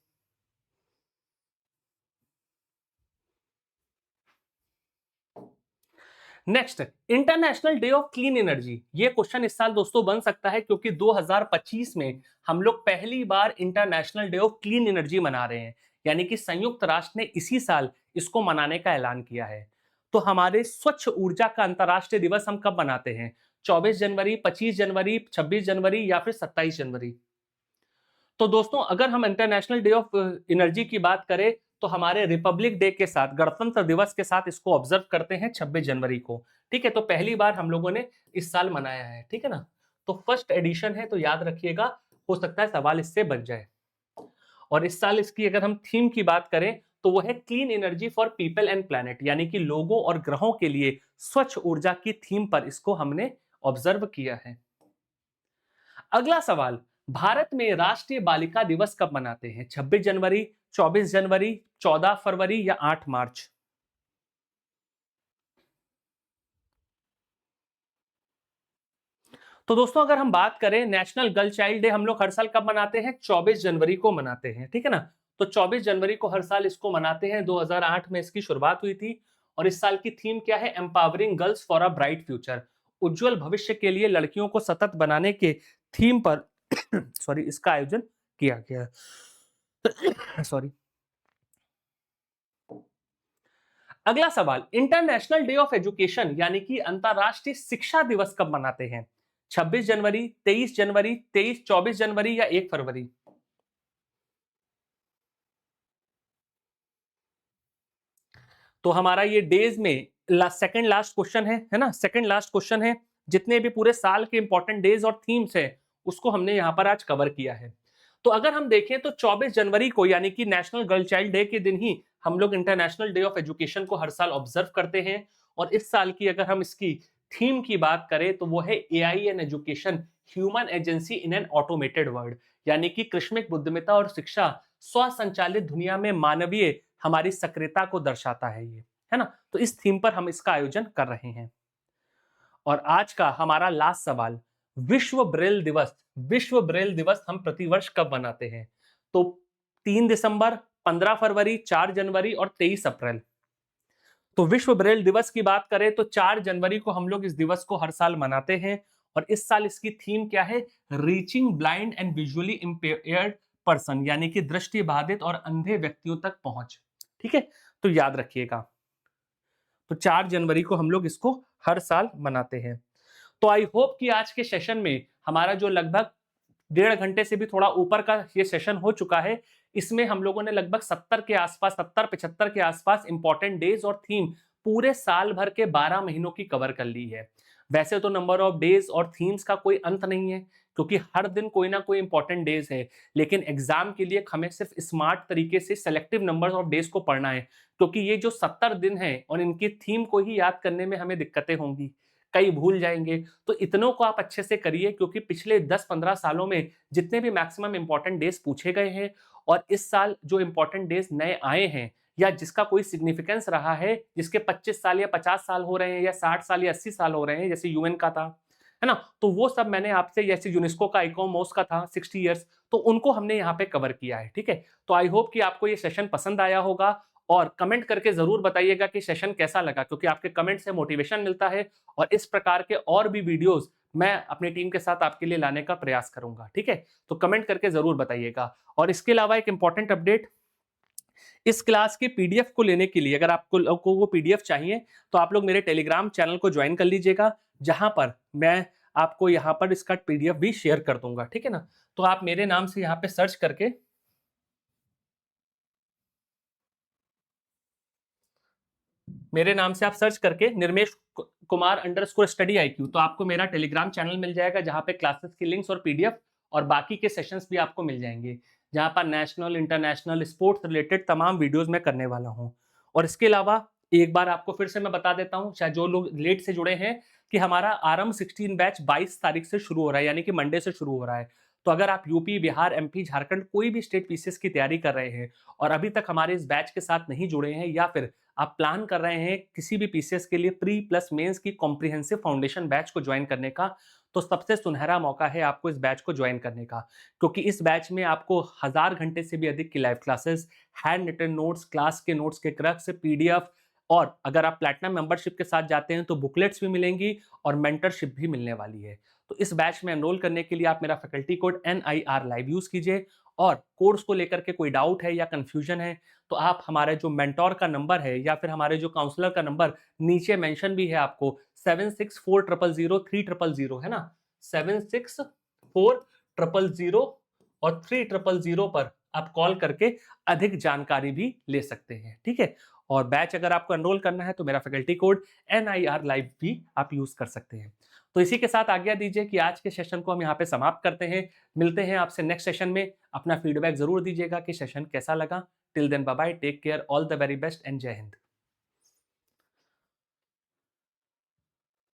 Next, international Day of Clean energy. ये क्वेश्चन इस साल दोस्तों बन सकता है क्योंकि 2025 में हम लोग पहली बार International Day of Clean Energy मना रहे हैं, यानी कि संयुक्त राष्ट्र ने इसी साल इसको मनाने का ऐलान किया है। तो हमारे स्वच्छ ऊर्जा का अंतर्राष्ट्रीय दिवस हम कब मनाते हैं? 24 जनवरी, 25 जनवरी, 26 जनवरी या फिर 27 जनवरी? तो दोस्तों, अगर हम इंटरनेशनल डे ऑफ एनर्जी की बात करें तो हमारे रिपब्लिक डे के साथ, गणतंत्र दिवस के साथ इसको ऑब्जर्व करते हैं 26 जनवरी को। ठीक है, तो पहली बार हम लोगों ने इस साल मनाया है। ठीक है ना? तो फर्स्ट एडिशन है, तो याद रखिएगा, हो सकता है सवाल इससे बन जाए। और इस साल इसकी अगर हम थीम की बात करें तो वो है clean energy for people and planet, यानी कि लोगों और ग्रहों के लिए स्वच्छ ऊर्जा की थीम पर इसको हमने ऑब्जर्व किया है। अगला सवाल, भारत में राष्ट्रीय बालिका दिवस कब मनाते हैं? 26 जनवरी, 24 जनवरी, 14 फरवरी या 8 मार्च? तो दोस्तों, अगर हम बात करें नेशनल गर्ल चाइल्ड डे हम लोग हर साल कब मनाते हैं? 24 जनवरी को मनाते हैं। ठीक है ना? तो 24 जनवरी को हर साल इसको मनाते हैं। 2008 में इसकी शुरुआत हुई थी। और इस साल की थीम क्या है? Empowering girls for a bright future, उज्जवल भविष्य के लिए लड़कियों को सतत बनाने के थीम पर सॉरी, इसका आयोजन किया गया है। सॉरी। अगला सवाल, इंटरनेशनल डे ऑफ एजुकेशन यानी कि अंतरराष्ट्रीय शिक्षा दिवस कब मनाते हैं? 26 जनवरी, 23 जनवरी, 24 जनवरी या 1 फरवरी? तो हमारा ये डेज में सेकंड लास्ट क्वेश्चन है ना? सेकंड लास्ट क्वेश्चन है। जितने भी पूरे साल के इंपॉर्टेंट डेज और थीम्स है उसको हमने यहाँ पर आज कवर किया है। तो अगर हम देखें तो 24 जनवरी को यानी कि नेशनल गर्ल चाइल्ड डे के दिन ही हम लोग इंटरनेशनल डे ऑफ एजुकेशन को हर साल ऑब्जर्व करते हैं। और इस साल की अगर हम इसकी थीम की बात करें तो वो है AI and education, human agency in an automated world, यानी कि कृत्रिम बुद्धिमत्ता और शिक्षा स्वसंचालित दुनिया में मानवीय हमारी सक्रियता को दर्शाता है ये, है ना? तो इस थीम पर हम इसका आयोजन कर रहे हैं। और आज का हमारा लास्ट सवाल, विश्व ब्रेल दिवस। विश्व ब्रेल दिवस हम प्रतिवर्ष कब मनाते हैं? तो 3 दिसंबर, 15 फरवरी, 4 जनवरी और 23 अप्रैल। तो विश्व ब्रेल दिवस की बात करें तो 4 जनवरी को हम लोग इस दिवस को हर साल मनाते हैं। और इस साल इसकी थीम क्या है? Reaching blind and visually impaired person, यानी कि दृष्टि बाधित और अंधे व्यक्तियों तक पहुंच। ठीक है, तो याद रखिएगा। तो 4 जनवरी को हम लोग इसको हर साल मनाते हैं। तो आई होप कि आज के सेशन में हमारा जो लगभग 1.5 घंटे से भी थोड़ा ऊपर का ये सेशन हो चुका है, इसमें हम लोगों ने लगभग 70 के आसपास, 70-75 के आसपास इंपॉर्टेंट डेज और थीम पूरे साल भर के 12 महीनों की कवर कर ली है। वैसे तो नंबर ऑफ डेज और थीम्स का कोई अंत नहीं है, क्योंकि हर दिन कोई ना कोई इंपॉर्टेंट डेज है। लेकिन एग्जाम के लिए हमें सिर्फ स्मार्ट तरीके से सेलेक्टिव नंबर ऑफ डेज को पढ़ना है, क्योंकि ये जो 70 दिन है और इनकी थीम को ही याद करने में हमें दिक्कतें होंगी, कई भूल जाएंगे। तो इतनों को आप अच्छे से करिए, क्योंकि पिछले 10-15 सालों में जितने भी मैक्सिमम इंपॉर्टेंट डेज पूछे गए हैं और इस साल जो इंपॉर्टेंट डेज नए आए हैं या जिसका कोई सिग्निफिकेंस रहा है, जिसके 25 साल या 50 साल हो रहे हैं या 60 साल या 80 साल हो रहे हैं, जैसे यूएन का था, है ना? तो वो सब मैंने आपसे, जैसे यूनेस्को का इकोमोस का था 60 इयर्स, तो उनको हमने यहाँ पे कवर किया है। ठीक है, तो आई होप कि आपको ये सेशन पसंद आया होगा। और कमेंट करके जरूर बताइएगा कि सेशन कैसा लगा, क्योंकि आपके कमेंट से मोटिवेशन मिलता है और इस प्रकार के और भी वीडियोस मैं अपनी टीम के साथ आपके लिए लाने का प्रयास करूंगा। ठीक है, तो कमेंट करके जरूर बताइएगा। और इसके अलावा एक इंपॉर्टेंट अपडेट, इस क्लास के पीडीएफ को लेने के लिए, अगर आपको वो पीडीएफ चाहिए तो आप लोग मेरे टेलीग्राम चैनल को ज्वाइन कर लीजिएगा, जहां पर मैं आपको यहाँ पर इसका पीडीएफ भी शेयर कर दूंगा। ठीक है ना? तो आप मेरे नाम से यहाँ पे सर्च करके मेरे नाम से आप सर्च करके Nirmesh Kumar underscore study IQ, तो आपको मेरा टेलीग्राम चैनल मिल जाएगा जहाँ पे क्लासेस की लिंक्स और PDF और बाकी के सेशंस भी आपको मिल जाएंगे, जहाँ पर नेशनल इंटरनेशनल स्पोर्ट्स रिलेटेड तमाम वीडियोस मैं करने वाला हूँ। और इसके अलावा एक बार आपको फिर से मैं बता देता हूँ, शायद जो लोग लेट से जुड़े हैं, कि हमारा आरंभ 16 बैच 22 तारीख से शुरू हो रहा है, यानी कि मंडे से शुरू हो रहा है। तो अगर आप यूपी, बिहार, MP, झारखंड कोई भी स्टेट पीसीएस की तैयारी कर रहे हैं और अभी तक हमारे इस बैच के साथ नहीं जुड़े हैं, या फिर आप प्लान कर रहे हैं किसी भी पीसीएस के लिए प्री प्लस मेंस की कॉम्प्रिहेंसिव फाउंडेशन बैच को ज्वाइन करने का, तो सबसे सुनहरा मौका है आपको इस बैच को ज्वाइन करने का। क्योंकि इस बैच में आपको 1000 घंटे से भी अधिक की live classes, handwritten notes, class के नोट्स के क्रक्स, PDF, और अगर आप प्लैटिनम मेंबरशिप के साथ जाते हैं तो बुकलेट्स भी मिलेंगी और मेंटरशिप भी मिलने वाली है। तो इस बैच में एनरोल करने के लिए आप मेरा faculty code NIR live use कीजिए, और कोर्स को लेकर के कोई डाउट है या कंफ्यूजन है तो आप हमारे जो मेंटोर का नंबर है या फिर हमारे जो काउंसलर का नंबर नीचे मेंशन भी है आपको, 76400300 है ना, 76400300 और 3000 पर आप कॉल करके अधिक जानकारी भी ले सकते हैं, ठीक है। और बैच अगर आपको एनरोल करना है तो मेरा फैकल्टी कोड NIR लाइव भी आप यूज कर सकते हैं। तो इसी के साथ आज्ञा दीजिए कि आज के सेशन को हम यहाँ पे समाप्त करते हैं। मिलते हैं आपसे नेक्स्ट सेशन में। अपना फीडबैक जरूर दीजिएगा कि सेशन कैसा लगा। Till then bye bye, take care, all the very best and जय हिंद।